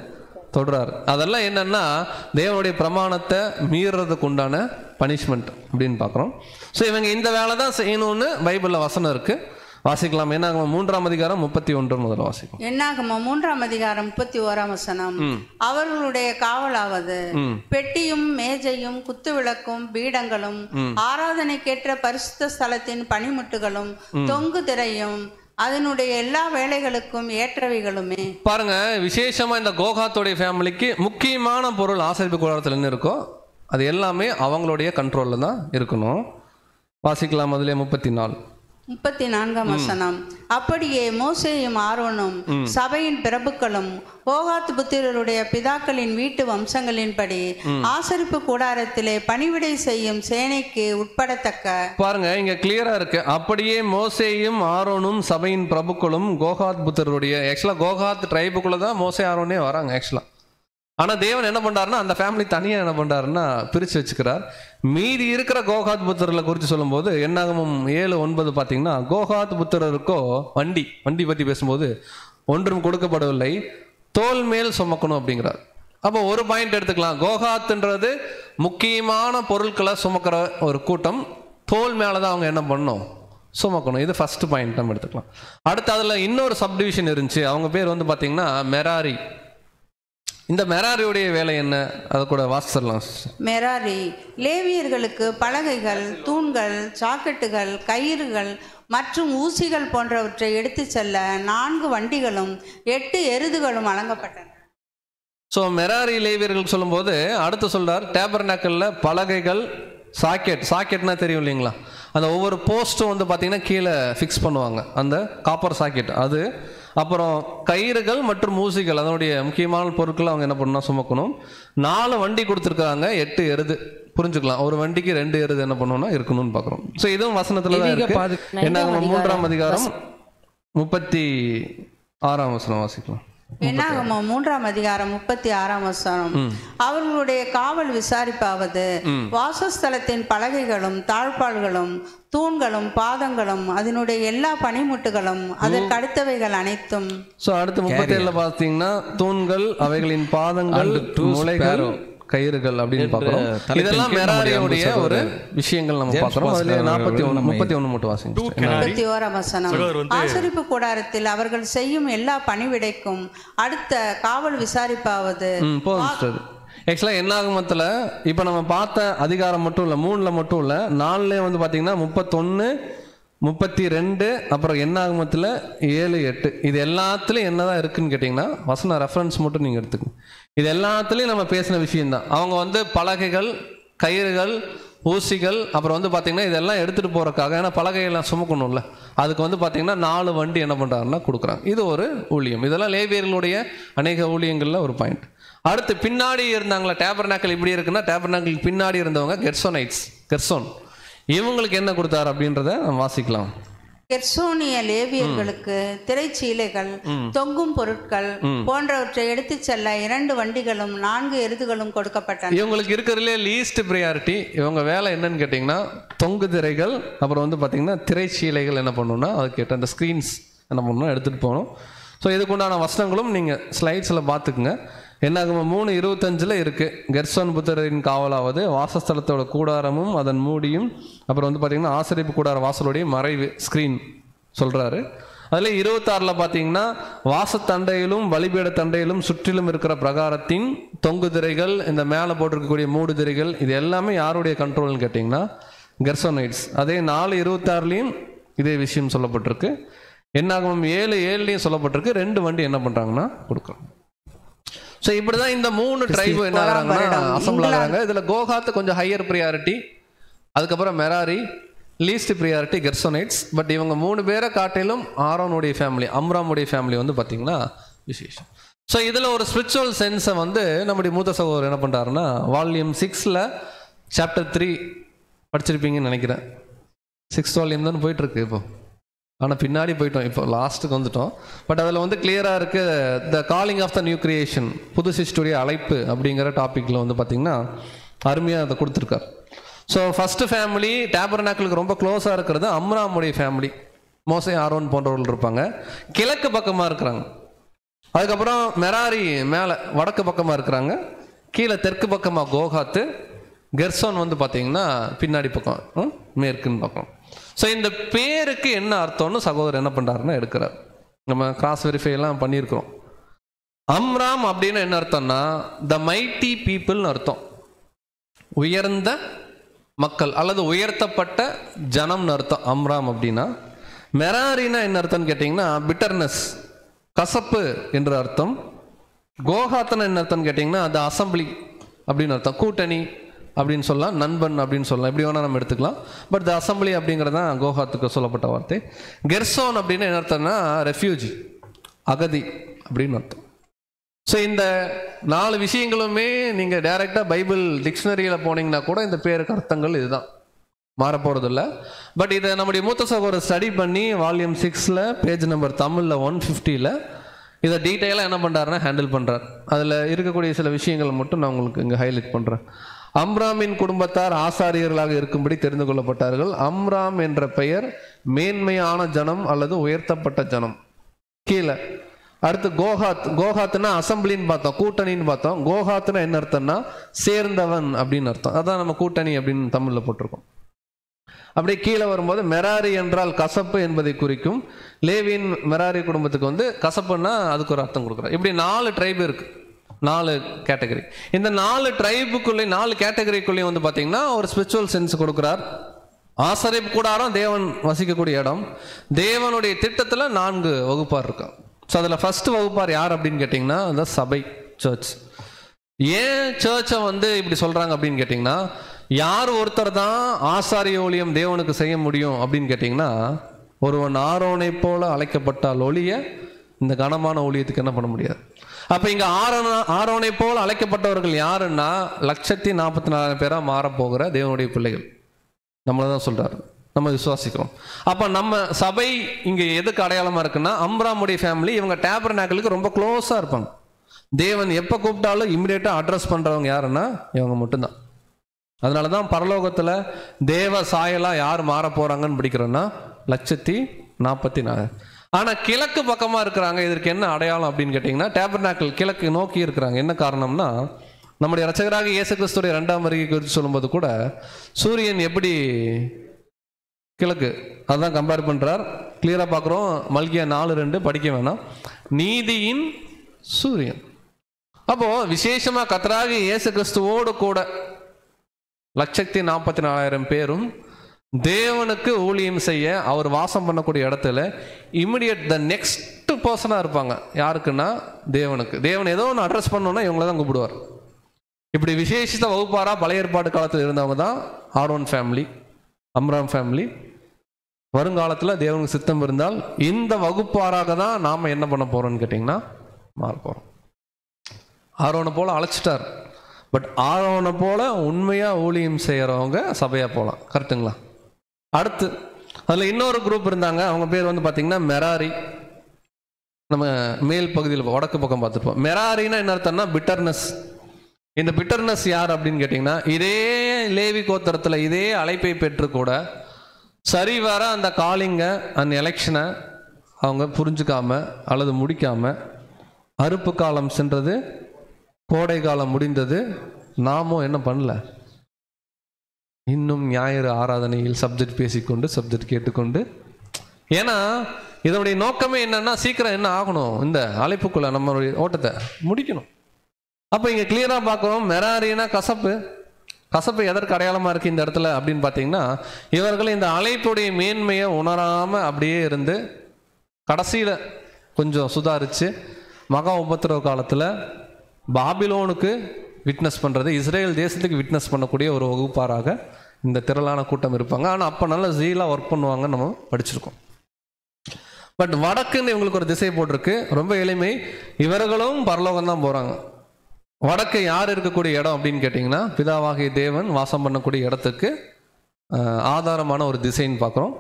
தொடுறாரு. அதெல்லாம் என்னன்னா தேவனுடைய பிரமாணத்தை மீறதுக்கு உண்டான பனிஷ்மெண்ட் அப்படின்னு பார்க்குறோம். ஸோ இவங்க இந்த வேலை தான் செய்யணும்னு பைபிளில் வசனம் இருக்குது. வாசிக்கலாம். என்னாகமம் 3ஆம் அதிகாரம் 31 முதல்ல வாசிக்கும். என்னாகமம் 3ஆம் அதிகாரம் 31ஆம் வசனம். அவர்களுடைய காவலாவது பெட்டியும் மேஜையும் குத்துவிளக்கும் பீடங்களும் ஆராதனைக்கேற்ற பரிசுத்த ஸ்தலத்தின் பனிமுட்டுகளும் தொங்கு திரையும் அதனுடைய எல்லா வேலைகளுக்கும் ஏற்றவைகளுமே. பாருங்க, விசேஷமா இந்த கோகாத்தோடைய ஃபேமிலிக்கு முக்கியமான பொருள் ஆசரிப்பு கூடாரத்தில் என்ன இருக்கோ அது எல்லாமே அவங்களுடைய கண்ட்ரோல்ல தான் இருக்கணும். வாசிக்கலாம். அதிலே 34ஆம் வசனம். அப்படியே மோசேயும் ஆரோனும் சபையின் பிரபுக்களும் கோகாத் புத்திரருடைய பிதாக்களின் வீட்டு வம்சங்களின்படி ஆசரிப்பு கூடாரத்திலே பணிவிடை செய்யும் சேனைக்கு உட்படத்தக்க. பாருங்க, இங்க கிளியரா இருக்கு. அப்படியே மோசேயும் ஆரோனும் சபையின் பிரபுக்களும் கோகாத் புத்திரருடைய, ஆக்சுவலா கோகாத் ட்ரைபுக்குள்ள தான் மோசே ஆரோனே வராங்க ஆக்சுவலா. ஆனால் தேவன் என்ன பண்ணுறாருன்னா அந்த ஃபேமிலி தனியாக என்ன பண்ணுறாருன்னா பிரித்து வச்சுக்கிறார். மீதி இருக்கிற கோகாத் புத்திரர்களை குறித்து சொல்லும்போது என்னாகமம் 7:9 பார்த்தீங்கன்னா, கோகாத் புத்திரருக்கோ வண்டி பற்றி பேசும்போது ஒன்றும் கொடுக்கப்படவில்லை, தோல் மேல் சுமக்கணும் அப்படிங்கிறார். அப்போ ஒரு பாயிண்ட் எடுத்துக்கலாம். கோகாத்ன்றது முக்கியமான பொருட்களை சுமக்கிற ஒரு கூட்டம். தோல் மேலே தான் அவங்க என்ன பண்ணணும், சுமக்கணும். இது ஃபர்ஸ்ட் பாயிண்ட் நம்ம எடுத்துக்கலாம். அடுத்து அதில் இன்னொரு சப்டிவிஷன் இருந்துச்சு. அவங்க பேர் வந்து பார்த்தீங்கன்னா மெராரி. இந்த மெராரியுடைய வேலை என்ன, அதை கூட வாசிச்சிடலாம். மெராரி லேவியர்களுக்கு பலகைகள், தூண்கள், சாக்கெட்டுகள், கயிறுகள் மற்றும் ஊசிகள் போன்றவற்றை எடுத்து செல்ல 4 வண்டிகளும் 8 எருதுகளும் வழங்கப்பட்டன. ஸோ மெராரி லேவியர்கள் சொல்லும்போது அடுத்து சொல்றார், டேபர்நாக்கல்ல பலகைகள், சாக்கெட்னா தெரியும் இல்லைங்களா, அந்த ஒவ்வொரு போஸ்ட்டும் வந்து பார்த்தீங்கன்னா கீழே ஃபிக்ஸ் பண்ணுவாங்க, அந்த காப்பர் சாக்கெட் அது. அப்புறம் கயிறுகள் மற்றும் ஊசிகள், அதனுடைய முக்கியமான பொருட்கள் அவங்க என்ன பண்ணணும், சுமக்கணும். 4 வண்டி கொடுத்துருக்காங்க, 8 எருது. புரிஞ்சுக்கலாம், ஒரு வண்டிக்கு 2 எருது என்ன பண்ணணும்னா இருக்கணும்னு பார்க்குறோம். ஸோ இதுவும் வசனத்தில் தான் இருக்கு. என்ன 3ஆம் அதிகாரம் 36ஆம் வசனம் வாசிக்கலாம். என்னாகமம் 3ஆம் அதிகாரம் 36ஆம் வசனம். அவர்களுடைய காவல் விசாரிப்பாவது வாசஸ்தலத்தின் பலகைகளும் தாழ்பாள்களும் தூண்களும் பாதங்களும் அதனுடைய எல்லா பனிமுட்டுகளும் அதற்கு அடுத்தவைகள் அனைத்தும். ஸோ அடுத்து 37 பார்த்தீங்கன்னா தூண்கள், அவைகளின் பாதங்கள், முளைகள், கயிறுகள் அப்படின்னு பார்க்குறோம். இதெல்லாம் மெராரியுடைய ஒரு விஷயங்கள் நம்ம பார்க்குறோம். அதுல 31 மட்டும் வாசிங்க. 31ஆம் வசனம். ஆசரிப்பு கூடாரத்தில் அவர்கள் செய்யும் எல்லா பணிவிடைக்கும் அடுத்த காவல் விசாரிப்பாவது. ஆக்சுவலாக என்னாகமத்தில் இப்போ நம்ம பார்த்த அதிகாரம் மட்டும் இல்லை, 3ல் மட்டும் இல்லை, 4லேயே வந்து பார்த்தீங்கன்னா 31, 32, அப்புறம் என்னாகமத்தில் 7, 8, இது எல்லாத்துலேயும் என்னதான் இருக்குன்னு கேட்டிங்கன்னா வசன ரெஃபரன்ஸ் மட்டும் நீங்கள் எடுத்துக்கணும். இது எல்லாத்துலேயும் நம்ம பேசின விஷயம்தான். அவங்க வந்து பலகைகள், கயிறுகள், ஊசிகள், அப்புறம் வந்து பார்த்தீங்கன்னா இதெல்லாம் எடுத்துகிட்டு போகிறக்காக, ஏன்னா பலகையெல்லாம் சுமக்கணும்ல, அதுக்கு வந்து பார்த்தீங்கன்னா 4 வண்டி என்ன பண்ணுறாருன்னா கொடுக்குறாங்க. இது ஒரு ஊழியம். இதெல்லாம் லேவியர்களுடைய அநேக ஊழியங்களில் ஒரு பாயிண்ட். அடுத்து பின்னாடி இருந்தாங்களா, டேபர்நாக்கல் இப்படி இருக்குன்னா டேபர்நாக்கலுக்கு பின்னாடி இருந்தவங்க கெர்சோன். இவங்களுக்கு என்ன கொடுத்தாரு அப்படின்றத நம்ம வாசிக்கலாம். கெர்சோனிய லேவியர்களுக்கு திரைச்சீலைகள், தொங்கும் பொருட்கள் போன்றவற்றை எடுத்து செல்ல 2 வண்டிகளும் 4 எருதுகளும் கொடுக்கப்பட்டன. இவங்களுக்கு இருக்கிறதுலே லீஸ்ட் ப்ரியாரிட்டி. இவங்க வேலை என்னன்னு கேட்டிங்கன்னா, தொங்கு திரைகள், அப்புறம் வந்து பார்த்தீங்கன்னா திரைச்சீலைகள் என்ன பண்ணணும்னா அதுக்கேற்ற அந்த ஸ்க்ரீன்ஸ் என்ன பண்ணணும் எடுத்துகிட்டு போகணும். ஸோ இதுக்குண்டான வசனங்களும் நீங்கள் ஸ்லைட்ஸில் பார்த்துக்குங்க. என்னாகும் 3:25 இருக்குது. கெர்சோன் புத்திரரின் காவலாவது வாசஸ்தலத்தோட கூடாரமும் அதன் மூடியும், அப்புறம் வந்து பார்த்திங்கன்னா ஆசரிப்பு கூடார வாசலுடைய மறைவு ஸ்க்ரீன் சொல்கிறாரு. அதில் 26 பார்த்தீங்கன்னா வாசத்தண்டையிலும் பலிபீட தண்டையிலும் சுற்றிலும் இருக்கிற பிரகாரத்தின் தொங்கு திரைகள், இந்த மேலே போட்டிருக்கக்கூடிய மூடு திரைகள், இது எல்லாமே யாருடைய கண்ட்ரோல்னு கேட்டிங்கன்னா கெர்சோனைட்ஸ். அதே 4:26 இதே விஷயம் சொல்லப்பட்டிருக்கு. என்னாகும் 7:7 சொல்லப்பட்டிருக்கு. 2 வண்டி என்ன பண்ணுறாங்கன்னா கொடுக்குறாங்க. ஸோ இப்படி தான் இந்த 3 ட்ரைபு என்ன ஆகிறாங்கன்னா அசம்பிள் ஆகிறாங்க. இதில் கோகாத் கொஞ்சம் ஹையர் ப்ரியாரிட்டி, அதுக்கப்புறம் மெராரி லீஸ்ட் ப்ரியாரிட்டி கெர்சோனைட்ஸ். பட் இவங்க 3 பேரை காட்டிலும் ஆரோனுடைய ஃபேமிலி, அம்ராமுடைய ஃபேமிலி வந்து பார்த்திங்கன்னா விசேஷம். ஸோ இதில் ஒரு ஸ்பிரிச்சுவல் சென்ஸை வந்து நம்முடைய மூத்த சகோதரர் என்ன பண்ணுறாருன்னா வால்யூம் 6 சாப்டர் 3 படிச்சிருப்பீங்கன்னு நினைக்கிறேன். 6th வால்யூம் தான் போயிட்டுருக்கு இப்போ, ஆனால் பின்னாடி போயிட்டோம், இப்போ லாஸ்ட்டுக்கு வந்துட்டோம். பட் அதில் வந்து கிளியராக இருக்குது, the calling of the new creation, புது சிருஷ்டியுடைய அழைப்பு அப்படிங்கிற டாப்பிக்கில் வந்து பார்த்திங்கன்னா அருமையாக அதை கொடுத்துருக்கார். ஸோ ஃபஸ்ட்டு ஃபேமிலி டேபர்நாக்கிளுக்கு ரொம்ப க்ளோஸாக இருக்கிறது அம்ராமுடைய ஃபேமிலி. மோசே ஆரோன் போன்றவர்கள் இருப்பாங்க, கிழக்கு பக்கமாக இருக்கிறாங்க. அதுக்கப்புறம் மெராரி மேலே வடக்கு பக்கமாக இருக்கிறாங்க, கீழே தெற்கு பக்கமாக கோகாத்து, கெர்சோன் வந்து பார்த்திங்கன்னா பின்னாடி பக்கம் மேற்குன்னு பக்கம். ஸோ இந்த பேருக்கு என்ன அர்த்தம்னு சகோதரர் என்ன பண்ணுறாருன்னா எடுக்கிறார். நம்ம கிராஸ் வெரிஃபை எல்லாம் பண்ணியிருக்கிறோம். அம்ராம் அப்படின்னு என்ன அர்த்தம்னா த மைட்டி பீப்புள்னு அர்த்தம், உயர்ந்த மக்கள் அல்லது உயர்த்தப்பட்ட ஜனம்னு அர்த்தம் அம்ராம் அப்படின்னா. மெராரினா என்ன அர்த்தம்னு கேட்டிங்கன்னா பிட்டர்னஸ், கசப்பு என்று அர்த்தம். கோகாத்தனை என்ன அர்த்தம்னு கேட்டிங்கன்னா அது அசம்பிளி அப்படின்னு அர்த்தம், கூட்டணி அப்படின்னு சொல்லலாம், நண்பன் அப்படின்னு சொல்லலாம், எப்படி வேணால் நம்ம எடுத்துக்கலாம். பட் த அசம்பிளி அப்படிங்கிறது தான் கோகாத்துக்கு சொல்லப்பட்ட வார்த்தை. கெர்சோன் அப்படின்னு என்ன அர்த்தம்னா ரெஃப்யூஜி, அகதி அப்படின்னு அர்த்தம். ஸோ இந்த 4 விஷயங்களுமே நீங்கள் டைரெக்டாக பைபிள் டிக்ஷனரியில் போனீங்கன்னா கூட இந்த பேருக்கு அர்த்தங்கள் இதுதான், மாறப்போகிறதில்ல. பட் இதை நம்முடைய மூத்த சகோதரர் ஸ்டடி பண்ணி வால்யூம் 6 பேஜ் நம்பர் தமிழில் 150 இதை டீட்டெயிலாக என்ன பண்ணுறாருன்னா ஹேண்டில் பண்ணுறார். அதில் இருக்கக்கூடிய சில விஷயங்களை மட்டும் நான் உங்களுக்கு இங்கே ஹைலைட் பண்ணுறேன். அம்ராமின் குடும்பத்தார் ஆசாரியர்களாக இருக்கும்படி தெரிந்து கொள்ளப்பட்டார்கள். அம்ராம் என்ற பெயர் மேன்மையான ஜனம் அல்லது உயர்த்தப்பட்ட ஜனம். கீழே அடுத்து கோகாத், கோகாத்னா அசம்பிளின்னு பார்த்தோம், கூட்டணின்னு பார்த்தோம். கோகாத்னா என்ன அர்த்தம்னா சேர்ந்தவன் அப்படின்னு அர்த்தம், அதான் நம்ம கூட்டணி அப்படின்னு தமிழில் போட்டிருக்கோம். அப்படியே கீழே வரும்போது மெராரி என்றால் கசப்பு என்பதை குறிக்கும். லேவியின் மெராரி குடும்பத்துக்கு வந்து கசப்புன்னா அதுக்கு ஒரு அர்த்தம் கொடுக்குறாரு. இப்படி 4 ட்ரைபு இருக்கு, 4 கேட்டகரி. இந்த 4 ட்ரைபுக்குள்ளே 4 கேட்டகரிக்குள்ளேயும் வந்து பார்த்தீங்கன்னா ஒரு ஸ்பிரிச்சுவல் சென்ஸ் கொடுக்குறார். ஆசரிப்பு கூடாரம் தேவன் வசிக்கக்கூடிய இடம். தேவனுடைய திட்டத்தில் 4 வகுப்பார் இருக்கா. ஸோ அதில் ஃபர்ஸ்ட் வகுப்பார் யார் அப்படின்னு கேட்டிங்கன்னா அந்த சபை, சர்ச். ஏன் சர்ச்சை வந்து இப்படி சொல்கிறாங்க அப்படின்னு கேட்டிங்கன்னா யார் ஒருத்தர் தான் ஆசாரிய ஊழியம் தேவனுக்கு செய்ய முடியும் அப்படின்னு கேட்டிங்கன்னா ஒருவன் ஆரோனை போல அழைக்கப்பட்டால் ஒழிய இந்த கனமான ஊழியத்துக்கு என்ன பண்ண முடியாது. அப்போ இங்கே ஆரோனை போல் அழைக்கப்பட்டவர்கள் யாருன்னா 144,000 பேராக மாறப்போகிற தேவனுடைய பிள்ளைகள் நம்மளை தான் சொல்கிறார், நம்ம விசுவாசிக்கிறோம். அப்போ நம்ம சபை இங்கே எதுக்கு அடையாளமாக இருக்குன்னா அம்ராமுடைய ஃபேமிலி, இவங்க டேபர்நாக்கிளுக்கு ரொம்ப க்ளோஸாக இருப்பாங்க. தேவன் எப்போ கூப்பிட்டாலும் இம்மிடியேட்டாக அட்ரஸ் பண்ணுறவங்க யாருன்னா இவங்க மட்டும்தான். அதனால தான் பரலோகத்தில் தேவ சாயலாக யார் மாற போகிறாங்கன்னு படிக்கிறோன்னா 144,000. ஆனால் கிழக்கு பக்கமாக இருக்கிறாங்க. இதற்கு என்ன அடையாளம் அப்படின்னு கேட்டிங்கன்னா டேபர்நாக்கிள் கிழக்கு நோக்கி இருக்கிறாங்க. என்ன காரணம்னா நம்முடைய இரட்சகராக இயேசு கிறிஸ்துடைய 2ஆம் வருகை குறித்து சொல்லும்போது கூட சூரியன் எப்படி கிழக்கு, அதுதான் கம்பேர் பண்ணுறார். கிளியராக பார்க்குறோம். மல்கியா 4:2 படிக்க வேணாம். நீதியின் சூரியன். அப்போது விசேஷமாக கர்த்தராகிய இயேசு கிறிஸ்துவோடு கூட 144,000 பேரும் தேவனுக்கு ஊழியம் செய்ய அவர் வாசம் பண்ணக்கூடிய இடத்துல இமிடியட் த நெக்ஸ்ட் பர்சனாக இருப்பாங்க. யாருக்குன்னா தேவனுக்கு. தேவன் ஏதோ ஒன்று அட்ரஸ் பண்ணோன்னா இவங்கள தான் கூப்பிடுவார். இப்படி விசேஷித்த வகுப்பாராக பழைய ஏற்பாடு காலத்தில் இருந்தவங்க தான் ஆரோன் ஃபேமிலி, அம்ராம் ஃபேமிலி. வருங்காலத்தில் தேவனுக்கு சித்தம் இருந்தால் இந்த வகுப்பாராக தான் நாம் என்ன பண்ண போகிறோம்னு கேட்டிங்கன்னா மாற போகிறோம். ஆரோனை போல் அழைச்சிட்டார். பட் ஆரோனை போல் உண்மையாக ஊழியம் செய்கிறவங்க சபையாக போகலாம். கரெக்டுங்களா? அடுத்து அதில் இன்னொரு குரூப் இருந்தாங்க, அவங்க பேர் வந்து பார்த்தீங்கன்னா மெராரி. நம்ம மேல் பகுதியில் வடக்கு பக்கம் பார்த்துருப்போம். மெராரின்னா என்ன அர்த்தம்னா பிட்டர்னஸ். இந்த பிட்டர்னஸ் யார் அப்படின்னு கேட்டிங்கன்னா, இதே லேவி கோத்திரத்தில் இதே அழைப்பை பெற்று கூட சரிவர அந்த காலிங்க அந்த எலெக்ஷனை அவங்க புரிஞ்சுக்காம அல்லது முடிக்காம, அறுப்பு காலம் சென்றது, கோடை காலம் முடிந்தது, நாமும் என்ன பண்ணல, இன்னும் ஞாயிறு ஆராதனையில் சப்ஜெக்ட் பேசிக்கொண்டு சப்ஜெக்ட் கேட்டுக்கொண்டு. ஏன்னா இதனுடைய நோக்கமே என்னன்னா, சீக்கிரம் என்ன ஆகணும், இந்த அழைப்புக்குள்ள நம்மளுடைய ஓட்டத்தை முடிக்கணும். அப்போ இங்கே கிளியராக பார்க்குறோம், மெராரினா கசப்பு. கசப்பு எதற்கு அடையாளமாக இருக்குது இந்த இடத்துல அப்படின்னு பார்த்தீங்கன்னா, இவர்கள் இந்த அழைப்புடைய மேன்மையை உணராமல் அப்படியே இருந்து கடைசியில் கொஞ்சம் சுதாரித்து மகா உபத்திரவ காலத்தில் பாபிலோனுக்கு விட்னஸ் பண்ணுறது, இஸ்ரேல் தேசத்துக்கு விட்னஸ் பண்ணக்கூடிய ஒரு வகுப்பாராக இந்த திரளான கூட்டம் இருப்பாங்க. ஆனால் அப்போ நல்ல ஜீலாக ஒர்க் பண்ணுவாங்கன்னு நம்ம படிச்சிருக்கோம். பட் வடக்குன்னு இவங்களுக்கு ஒரு திசை போட்டிருக்கு, ரொம்ப எளிமை. இவர்களும் பரலோகம் தான் போகிறாங்க. வடக்கு யார் இருக்கக்கூடிய இடம் அப்படின்னு கேட்டிங்கன்னா, பிதாவாகிய தேவன் வாசம் பண்ணக்கூடிய இடத்துக்கு ஆதாரமான ஒரு திசைன்னு பார்க்குறோம்.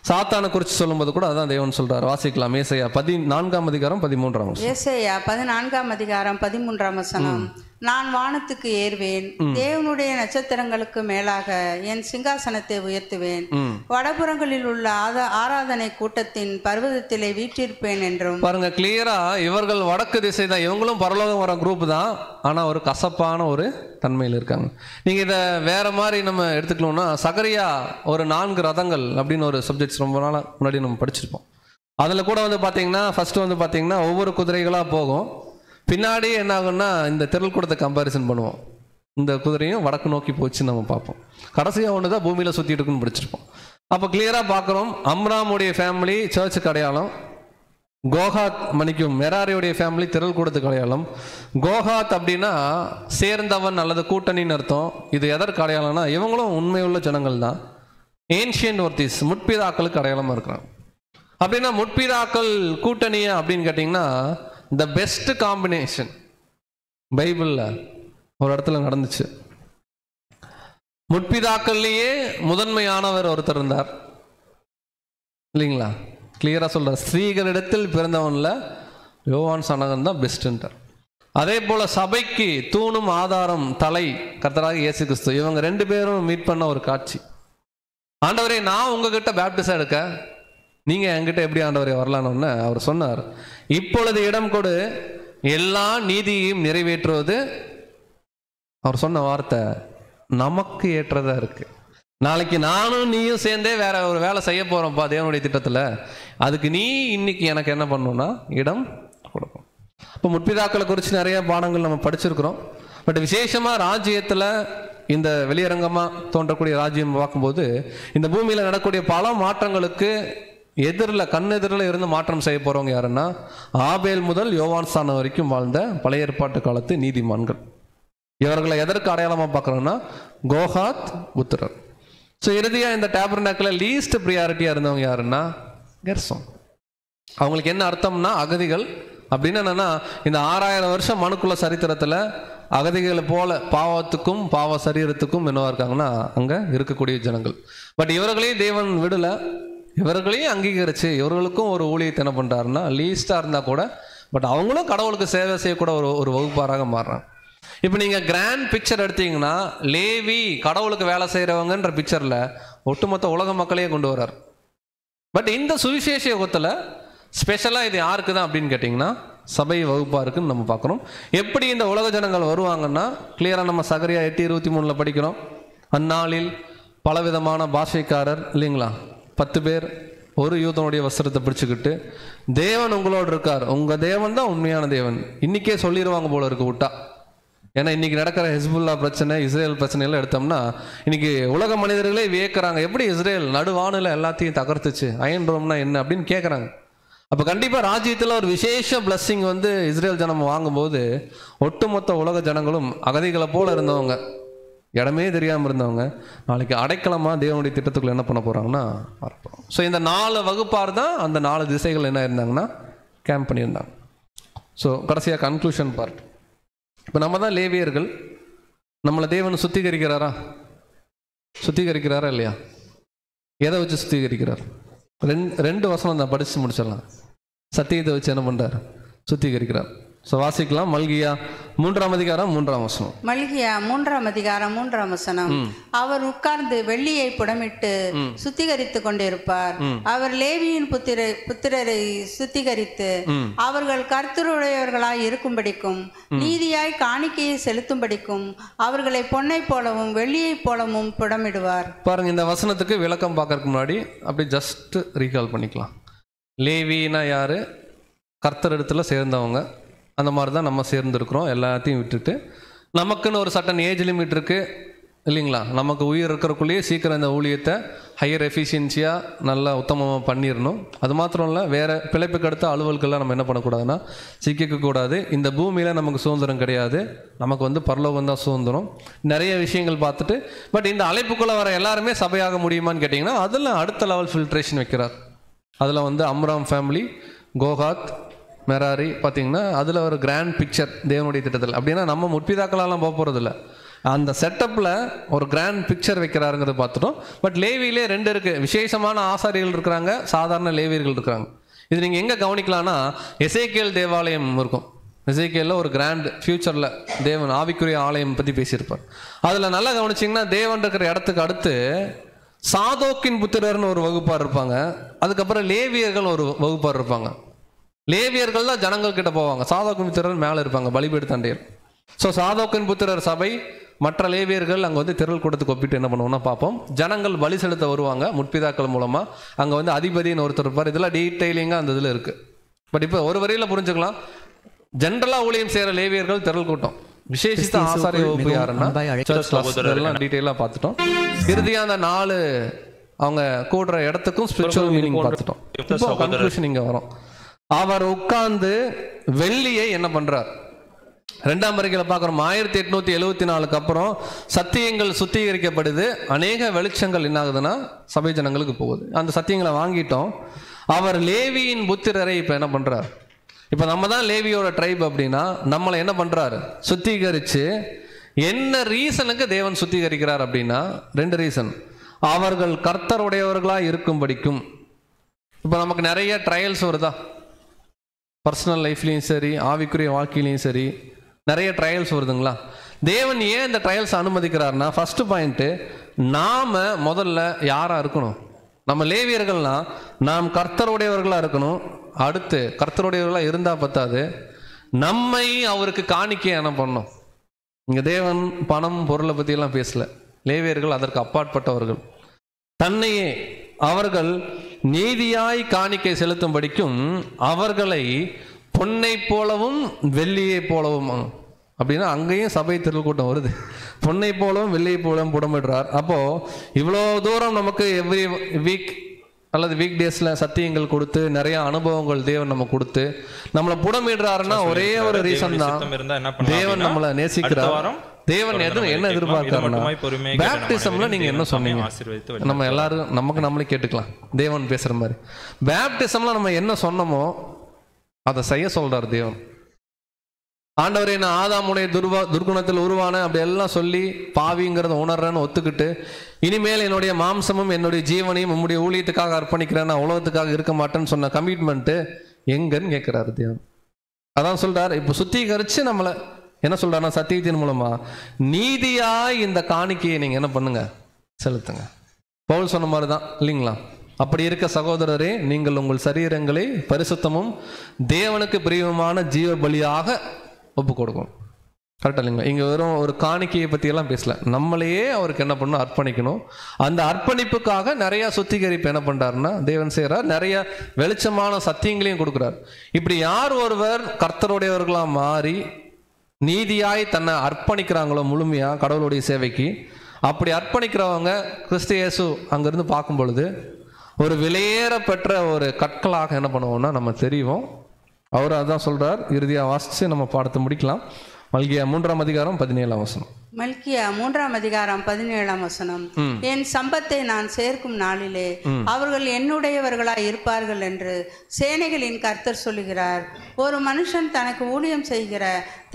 சாத்தானை குறித்து சொல்லும்போது கூட அதான் தேவன் சொல்றார். வாசிக்கலாம். ஏசாயா 14ஆம் அதிகாரம் 13ஆம் வசனம். ஏசாயா 14ஆம் அதிகாரம் 13ஆம் வசனம். நான் வானத்துக்கு ஏறுவேன், தேவனுடைய நட்சத்திரங்களுக்கு மேலாக என் சிங்காசனத்தை உயர்த்துவேன், வடபுறங்களில் உள்ள ஆராதனை கூட்டத்தின் பர்வதத்திலே வீற்றிருப்பேன் என்றும். பாருங்க, கிளியரா இவர்கள் வடக்கு திசை தான், இவங்களும் பரலோகம் வர குரூப் தான். ஆனா ஒரு கசப்பான ஒரு தன்மையில் இருக்காங்க. நீங்க இதை வேற மாதிரி நம்ம எடுத்துக்கணும்னா, சகரியா ஒரு 4 ரதங்கள் அப்படின்னு ஒரு சப்ஜெக்ட்ஸ் ரொம்ப நாளா முன்னாடி நம்ம படிச்சிருப்போம். அதுல கூட வந்து பாத்தீங்கன்னா, ஃபர்ஸ்ட் வந்து பாத்தீங்கன்னா ஒவ்வொரு குதிரைகளா போகும். பின்னாடி என்ன ஆகும்னா, இந்த திரள் கூடத்தை கம்பேரிசன் பண்ணுவோம். இந்த குதிரையும் வடக்கு நோக்கி போச்சுன்னு நம்ம பார்ப்போம். கடைசியாக ஒன்று தான் பூமியில் சுற்றிட்டு இருக்குன்னு படிச்சிருப்போம். அப்போ கிளியராக பார்க்குறோம், அம்ராமுடைய ஃபேமிலி சர்ச்சுக்கு அடையாளம், கோகாத் மணிக்கும் மெராரியுடைய ஃபேமிலி திரள் கூடத்துக்கு அடையாளம். கோகாத் அப்படின்னா சேர்ந்தவன் அல்லது கூட்டணின்னு அர்த்தம். இது எதற்கு அடையாளம்னா, இவங்களும் உண்மையுள்ள ஜனங்கள் தான், ஏன்ஷியன்ட் ஒர்த்திஸ், முற்பிதாக்களுக்கு அடையாளமாக இருக்கிறாங்க. அப்படின்னா முற்பிதாக்கள் கூட்டணியா அப்படின்னு கேட்டிங்கன்னா, த பெஸ்ட் காம்பினேஷன் பைபிளில் ஒரு இடத்துல நடந்துச்சு. முற்பிதாக்கள்லேயே முதன்மையானவர் ஒருத்தர் இருந்தார் இல்லைங்களா? கிளியரா சொல்ற, ஸ்திரீகளிடத்தில் பிறந்தவன்ல யோவான் ஸ்நானகன் தான் பெஸ்ட்ன்றார். அதே போல சபைக்கு தூணும் ஆதாரம் தலை கர்த்தராகிய இயேசு கிறிஸ்து. இவங்க 2 பேரும் மீட் பண்ண ஒரு காட்சி. ஆண்டவரே, நான் உங்ககிட்ட பேப்டிசம் எடுக்க, நீங்க என்கிட்ட எப்படி ஆண்டவரே வரலான்னு அவர் சொன்னார். இப்பொழுது இடம் கொடு, எல்லா நீதியையும் நிறைவேற்றுவது அவர் சொன்ன வார்த்தை நமக்கு ஏற்றதா இருக்கு. நாளைக்கு நானும் நீயும் சேர்ந்தே வேற ஒரு வேலை செய்ய போறோம்ப்பா தேவனுடைய திட்டத்துல, அதுக்கு நீ இன்னைக்கு எனக்கு என்ன பண்ணணும்னா இடம் கொடுக்கும். இப்போ முற்பிதாக்களை குறித்து நிறைய பாடங்கள் நம்ம படிச்சிருக்கிறோம். பட் விசேஷமா ராஜ்யத்துல இந்த வெளியரங்கமா தோன்றக்கூடிய ராஜ்யம் பார்க்கும்போது, இந்த பூமியில நடக்கக்கூடிய பல மாற்றங்களுக்கு கண்ணெதிரில் இருந்து மாற்றம் செய்ய போறவங்க யாருன்னா, ஆபேல் முதல் யோவான் ஸ்நானன் வரைக்கும் வாழ்ந்த பழைய ஏற்பாட்டு காலத்து நீதிமான்கள். இவர்களை எதற்கு அடையாளமா பார்க்கறோம்னா, கோகாத் புத்திரர். ஸோ இறுதியா இந்த டேபர்நாக்கில் லீஸ்ட் ப்ரியாரிட்டியா இருந்தவங்க யாருன்னா கெர்சோன். அவங்களுக்கு என்ன அர்த்தம்னா அகதிகள் அப்படின்னு. என்னன்னா, இந்த 6000 வருஷம் மனுக்குள்ள சரித்திரத்துல அகதிகளை போல பாவத்துக்கும் பாவ சரீரத்துக்கும் என்னவா இருக்காங்கன்னா அங்க இருக்கக்கூடிய ஜனங்கள். பட் இவர்களையும் தேவன் விடல, இவர்களையும் அங்கீகரிச்சு இவர்களுக்கும் ஒரு ஊழியத்தை என்ன பண்றாருன்னா, லீஸ்டா இருந்தா கூட பட் அவங்களும் கடவுளுக்கு சேவை செய்யக்கூட ஒரு வகுப்பாராக மாறுறாங்க. இப்போ நீங்க கிராண்ட் பிக்சர் எடுத்தீங்கன்னா, லேவி கடவுளுக்கு வேலை செய்யறவங்கன்ற பிக்சர்ல ஒட்டுமொத்த உலக மக்களையே கொண்டு வர்றார். பட் இந்த சுவிசேஷ யுகத்துல ஸ்பெஷலா இது யாருக்கு தான் அப்படின்னு கேட்டிங்கன்னா, சபை வகுப்பா இருக்குன்னு நம்ம பார்க்குறோம். எப்படி இந்த உலக ஜனங்கள் வருவாங்கன்னா, கிளியரா நம்ம சகரியா 8:23 படிக்கிறோம். அந்நாளில் பலவிதமான பாஷைக்காரர் இல்லைங்களா, 10 பேர் ஒரு யூதனுடைய வஸ்திரத்தை பிடிச்சுக்கிட்டு, தேவன் உங்களோடு இருக்கார், உங்க தேவன் தான் உண்மையான தேவன் இன்னைக்கே சொல்லிடுவாங்க போல இருக்கு விட்டா. ஏன்னா இன்னைக்கு நடக்கிற ஹெஸ்புல்லா பிரச்சனை, இஸ்ரேல் பிரச்சனை எல்லாம் எடுத்தோம்னா, இன்னைக்கு உலக மனிதர்களே வியக்கிறாங்க, எப்படி இஸ்ரேல் நடுவானில் எல்லாத்தையும் தகர்த்துச்சு, அயன் ரோம்னா என்ன அப்படின்னு கேட்குறாங்க. அப்போ கண்டிப்பாக ராஜ்யத்தில் ஒரு விசேஷ பிளஸ்ஸிங் வந்து இஸ்ரேல் ஜனம் வாங்கும்போது, ஒட்டுமொத்த உலக ஜனங்களும் அகதிகளை போல இருந்தவங்க, இடமே தெரியாமல் இருந்தவங்க, நாளைக்கு அடைக்கலமாக தேவனுடைய திட்டத்துக்குள்ள என்ன பண்ண போகிறாங்கன்னா பார்ப்போம். ஸோ இந்த 4 வகுப்பார் தான் அந்த 4 திசைகள் என்ன இருந்தாங்கன்னா கேம்ப் பண்ணியிருந்தாங்க. ஸோ கடைசியாக கன்க்ளூஷன் பார்ட். இப்போ நம்ம தான் லேவியர்கள், நம்மளை தேவன் சுத்திகரிக்கிறாரா இல்லையா? எதை வச்சு சுத்திகரிக்கிறார்? ரெண்டு வசனம் தான் படித்து முடிச்சிடலாம். சத்தியத்தை வச்சு என்ன பண்ணுறார்? சுத்திகரிக்கிறார். ஸோ வாசிக்கலாம். மல்கியா 3ஆம் அதிகாரம் 3ஆம் வசனம். மல்கியா 3ஆம் அதிகாரம் 3ஆம் வசனம். அவர் உட்கார்ந்து வெள்ளியை புடமிட்டு சுத்திகரித்து கொண்டிருப்பார். அவர் லேவியின் புத்திரரை சுத்திகரித்து அவர்கள் கர்த்தருடையவர்களாய் இருக்கும்படிக்கும் நீதியாய் காணிக்கையை செலுத்தும்படிக்கும் அவர்களை பொன்னை போலவும் வெள்ளியை போலவும் புடமிடுவார். பாருங்க, இந்த வசனத்துக்கு விளக்கம் பார்க்கறதுக்கு முன்னாடி அப்படி ஜஸ்ட் ரீகால் பண்ணிக்கலாம். லேவினா யாரு? கர்த்தர் இடத்துல சேர்ந்தவங்க. அந்த மாதிரி தான் நம்ம சேர்ந்துருக்குறோம். எல்லாத்தையும் விட்டுட்டு நமக்குன்னு ஒரு சட்டன் ஏஜ் லிமிட் இருக்குது இல்லைங்களா? நமக்கு உயிர் இருக்கிறக்குள்ளேயே சீக்கிரம் இந்த ஊழியத்தை ஹையர் எஃபிஷியன்சியாக நல்லா உத்தமமாக பண்ணிடணும். அது மாத்திரம் இல்லை, வேறு பிழைப்புக்கு அடுத்த அலுவல்கள்லாம் நம்ம என்ன பண்ணக்கூடாதுன்னா சிக்கக்கூடாது. இந்த பூமியில் நமக்கு சுதந்திரம் கிடையாது, நமக்கு பரலோகம் தான் சுதந்திரம். நிறைய விஷயங்கள் பார்த்துட்டு பட் இந்த அழைப்புக்குள்ளே வர எல்லாருமே சபையாக முடியுமான்னு கேட்டிங்கன்னா அதில் அடுத்த லெவல் ஃபில்ட்ரேஷன் வைக்கிறார். அதில் அம்ராம் ஃபேமிலி, கோகாத், மெராரி பார்த்திங்கன்னா அதில் ஒரு கிராண்ட் பிக்சர் தேவனுடைய திட்டத்தில். அப்படின்னா நம்ம முற்பிதாக்களாலாம் போக போகிறதில்ல, அந்த செட்டப்பில் ஒரு கிராண்ட் பிக்சர் வைக்கிறாருங்கிறத பார்த்துட்டோம். பட் லேவியிலே 2 இருக்குது. விசேஷமான ஆசாரிகள் இருக்கிறாங்க, சாதாரண லேவியர்கள் இருக்கிறாங்க. இது நீங்கள் எங்கே கவனிக்கலாம்னா எசேக்கியேல் தேவாலயம் இருக்கும். எசேக்கியேலில் ஒரு கிராண்ட் ஃபியூச்சரில் தேவன் ஆவிக்குரிய ஆலயம் பற்றி பேசியிருப்பார். அதில் நல்லா கவனிச்சிங்கன்னா தேவன் இருக்கிற இடத்துக்கு அடுத்து சாதோக்கின் புத்திரர்னு ஒரு வகுப்பார் இருப்பாங்க. அதுக்கப்புறம் லேவியர்கள் ஒரு வகுப்பார் இருப்பாங்க. லேவியர்கள் தான் ஜனங்கள் கிட்ட போவாங்க, சாதோக்கின் புத்திரர் மேலே இருப்பாங்க, பலிபீட தண்டையர். ஸோ சாதோக்கின் புத்திரர் சபை, மற்ற லேவியர்கள் அங்கே திரள் கூட்டத்துக்கு ஒப்பிட்டு என்ன பண்ணுவோம்னா பார்ப்போம். ஜனங்கள் பலி செலுத்த வருவாங்க முற்பிதாக்கள் மூலமாக. அங்கே அதிபதினு ஒருத்தர் இருப்பார். இதெல்லாம் டீட்டெயிலிங்காக அந்த இதில் இருக்குது. பட் இப்போ ஒரு வரியில் புரிஞ்சுக்கலாம், ஜென்ரலாக ஊழியம் செய்கிற லேவியர்கள் திரள் கூட்டம். விசேஷித்த ஆசாரிய வகுப்பு யாருன்னா இதெல்லாம் டீட்டெயிலாக பார்த்துட்டோம். இறுதியாக அந்த 4 அவங்க கூடுற இடத்துக்கும் ஸ்பிரிச்சுவல் மீனிங் பார்த்துட்டோம். இப்போ கன்க்ளூஷன் இங்கே வரும். அவர் உட்கார்ந்து வெள்ளியை என்ன பண்றார்? 2ஆம் வருகையில் பார்க்குறோம். 1874 அப்புறம் சத்தியங்கள் சுத்திகரிக்கப்படுது. அநேக வெளிச்சங்கள் என்ன ஆகுதுன்னா சபை ஜனங்களுக்கு போகுது. அந்த சத்தியங்களை வாங்கிட்டோம். அவர் லேவியின் புத்திரரை இப்போ என்ன பண்றார்? இப்போ நம்ம தான் லேவியோட ட்ரைப் அப்படின்னா நம்மளை என்ன பண்றாரு? சுத்திகரித்து. என்ன ரீசனுக்கு தேவன் சுத்திகரிக்கிறார் அப்படின்னா 2 ரீசன். அவர்கள் கர்த்தருடையவர்களாக இருக்கும்படிக்கும். இப்போ நமக்கு நிறைய ட்ரையல்ஸ் வருதா? பர்சனல் லைஃப்லேயும் சரி, ஆவிக்குரிய வாழ்க்கையிலையும் சரி நிறைய ட்ரையல்ஸ் வருதுங்களா? தேவன் ஏன் இந்த ட்ரையல்ஸ் அனுமதிக்கிறார்னா, ஃபஸ்ட்டு பாயிண்ட்டு, நாம் முதல்ல யாராக இருக்கணும்? நம்ம லேவியர்கள்னா நாம் கர்த்தருடையவர்களாக இருக்கணும். அடுத்து கர்த்தருடையவர்களாக இருந்தால் பத்தாது, நம்மை அவருக்கு காணிக்கை என்ன பண்ணணும். இங்கே தேவன் பணம் பொருளை பற்றியெல்லாம் பேசல. லேவியர்கள் அதற்கு அப்பாற்பட்டவர்கள். தன்னையே அவர்கள் நீதியாய் காணிக்கை செலுத்தும்படிக்கும் அவர்களை பொன்னை போலவும் வெள்ளியை போலவும். அப்படின்னா அங்கேயும் சபை திரள் கூட்டம் வருது. பொன்னை போலவும் வெள்ளியை போலவும் புடமிடுறார். அப்போது இவ்வளோ தூரம் நமக்கு எவ்ரி வீக் அல்லது வீக் டேஸில் சத்தியங்கள் கொடுத்து நிறைய அனுபவங்கள் தேவன் நம்ம கொடுத்து நம்மளை புடமிடுறாருன்னா ஒரே ஒரு ரீசன் தான், தேவன் நம்மளை நேசிக்கிறார். தேவன் என்ன எதிர்பார்க்கிறாருன்னா, பேப்டிசம்ல நீங்க என்ன சொன்னீங்க? நம்ம எல்லாரும் நம்மளே கேட்டுக்கலாம், தேவன் பேசுற மாதிரி. பேப்டிசம்ல நம்ம என்ன சொன்னோமோ அதை செய்ய சொல்றார் தேவன். ஆண்டவரே, நான் ஆதாமுடைய துர்குணத்தில் உருவான அப்படி எல்லாம் சொல்லி பாவிங்கிறத உணர்றேன்னு ஒத்துக்கிட்டு இனிமேல் என்னுடைய மாம்சமும் என்னுடைய ஜீவனையும் உம்முடைய ஊழியத்துக்காக அர்ப்பணிக்கிறேன், நான் உலகத்துக்காக இருக்க மாட்டேன்னு சொன்ன கமிட்மெண்ட்டு எங்கன்னு கேட்கிறாரு தேவன். அதான் சொல்றாரு, இப்போ சுத்திகரிச்சு நம்மளை என்ன சொல்றாருன்னா சத்தியத்தின் மூலமா நீதியாய் இந்த காணிக்கையை நீங்க என்ன பண்ணுங்க, செலுத்துங்க. பவுல் சொன்ன மாதிரி தான் இல்லைங்களா? அப்படி இருக்க சகோதரரே, நீங்கள் உங்கள் சரீரங்களை பரிசுத்தமும் தேவனுக்கு பிரியமான ஜீவ பலியாக ஒப்பு கொடுக்கும். கரெக்டா இல்லைங்களா? இங்க வெறும் ஒரு காணிக்கையை பற்றியெல்லாம் பேசல, நம்மளையே அவருக்கு என்ன பண்ணணும், அர்ப்பணிக்கணும். அந்த அர்ப்பணிப்புக்காக நிறைய சுத்திகரிப்பு என்ன பண்றாருன்னா தேவன் செய்கிறார். நிறைய வெளிச்சமான சத்தியங்களையும் கொடுக்குறார். இப்படி யார் ஒருவர் கர்த்தருடையவர்களாக மாறி நீதியாய் தன்னை அர்ப்பணிக்கிறாங்களோ முழுமையா கடவுளுடைய சேவைக்கு, அப்படி அர்ப்பணிக்கிறவங்க கிறிஸ்து இயேசு அங்கிருந்து பார்க்கும் பொழுது ஒரு விலையேற பெற்ற ஒரு கற்களாக என்ன பண்ணுவோம்னா நம்ம தெரியும். அவர் அதான் சொல்றார். இறுதியாக வாசிச்சு நம்ம பாடத்தை முடிக்கலாம். மல்கியா 3ஆம் அதிகாரம் 17ஆம் வசனம். மல்கியா 3ஆம் அதிகாரம் 17ஆம் வசனம். என் சம்பத்தை நான் சேர்க்கும் நாளிலே அவர்கள் என்னுடையவர்களாய் இருப்பார்கள் என்று சேனைகளின் கர்த்தர் சொல்லுகிறார். ஒரு மனுஷன் தனக்கு ஊழியம் செய்கிற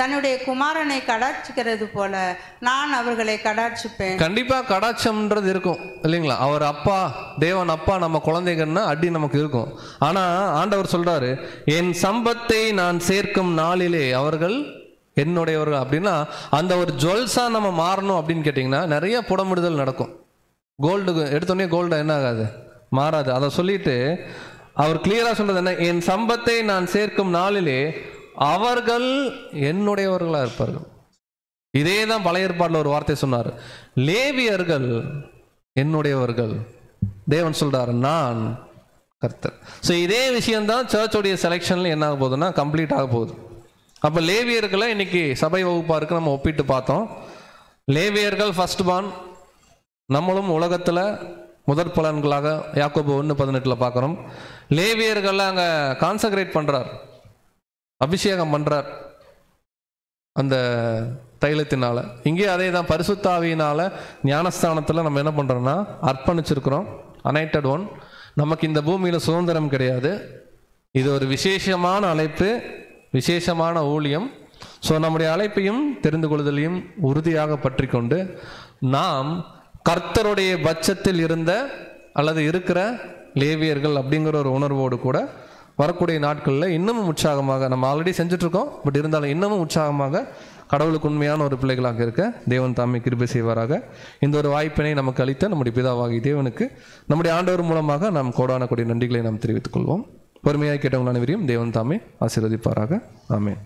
தன்னுடைய குமாரனை கடாட்சிக்கிறது போல நான் அவர்களை கடாட்சிப்பேன். கண்டிப்பா கடாட்சம்ன்றது இருக்கும் இல்லைங்களா? அவர் அப்பா, தேவன் அப்பா, நம்ம குழந்தைகள்னா அடி நமக்கு இருக்கும். ஆனா ஆண்டவர் சொல்றாரு, என் சம்பத்தை நான் சேர்க்கும் நாளிலே அவர்கள் என்னுடையவர்கள். அப்படின்னா அந்த ஒரு ஜுவல்ஸா நம்ம மாறணும் அப்படின்னு கேட்டிங்கன்னா நிறைய புடமிடுதல் நடக்கும். கோல்டு எடுத்தோடனே கோல்டு என்ன ஆகாது, மாறாது. அதை சொல்லிட்டு அவர் கிளியரா சொல்றது என்ன, என் சம்பத்தை நான் சேர்க்கும் நாளிலே அவர்கள் என்னுடையவர்களா இருப்பார்கள். இதே தான் பழைய ஏற்பாட்டில் ஒரு வார்த்தை சொன்னார், லேவியர்கள் என்னுடையவர்கள். தேவன் சொல்றாரு, நான் கர்த்தர். ஸோ இதே விஷயம்தான் சர்ச்சோடைய செலெக்ஷன்ல என்ன ஆக போகுதுன்னா கம்ப்ளீட் ஆக போகுது. அப்போ லேவியர்களை இன்னைக்கு சபை வகுப்பாருக்கு நம்ம ஒப்பிட்டு பார்த்தோம். லேவியர்கள் ஃபர்ஸ்ட் பார்ன், நம்மளும் உலகத்தில் முதற் பலன்களாக யாக்கோபு 1:18 பார்க்குறோம். லேவியர்களை அங்கே கான்சக்ரேட் பண்ணுறார், அபிஷேகம் பண்ணுறார் அந்த தைலத்தினால. இங்கே அதே தான் பரிசுத்தாவியினால ஞானஸ்தானத்தில் நம்ம என்ன பண்ணுறோம்னா அர்ப்பணிச்சிருக்கிறோம். அனைட்டட் ஒன். நமக்கு இந்த பூமியில் சுதந்திரம் கிடையாது. இது ஒரு விசேஷமான அழைப்பு, விசேஷமான ஊழியம். ஸோ நம்முடைய அழைப்பையும் தெரிந்து கொள்வதையும் உறுதியாக பற்றி கொண்டு நாம் கர்த்தருடைய பட்சத்தில் இருந்த அல்லது இருக்கிற லேவியர்கள் அப்படிங்கிற ஒரு உணர்வோடு கூட வரக்கூடிய நாட்களில் இன்னமும் உற்சாகமாக, நம்ம ஆல்ரெடி செஞ்சுட்ருக்கோம், பட் இருந்தாலும் இன்னமும் உற்சாகமாக கடவுளுக்கு உண்மையான ஒரு பிள்ளைகளாக இருக்க தேவன் தாமே கிருபை செய்வாராக. இந்த ஒரு வாய்ப்பினை நமக்கு அளித்த நம்முடைய பிதாவாகி தேவனுக்கு நம்முடைய ஆண்டவர் மூலமாக நாம் கோடான கொடிய நன்றிகளை நாம் தெரிவித்துக் கொள்வோம். பொறுமையாக கேட்டவங்களான விரியும் தேவன் தாமே ஆசீர்வதிப்பாராக. ஆமென்.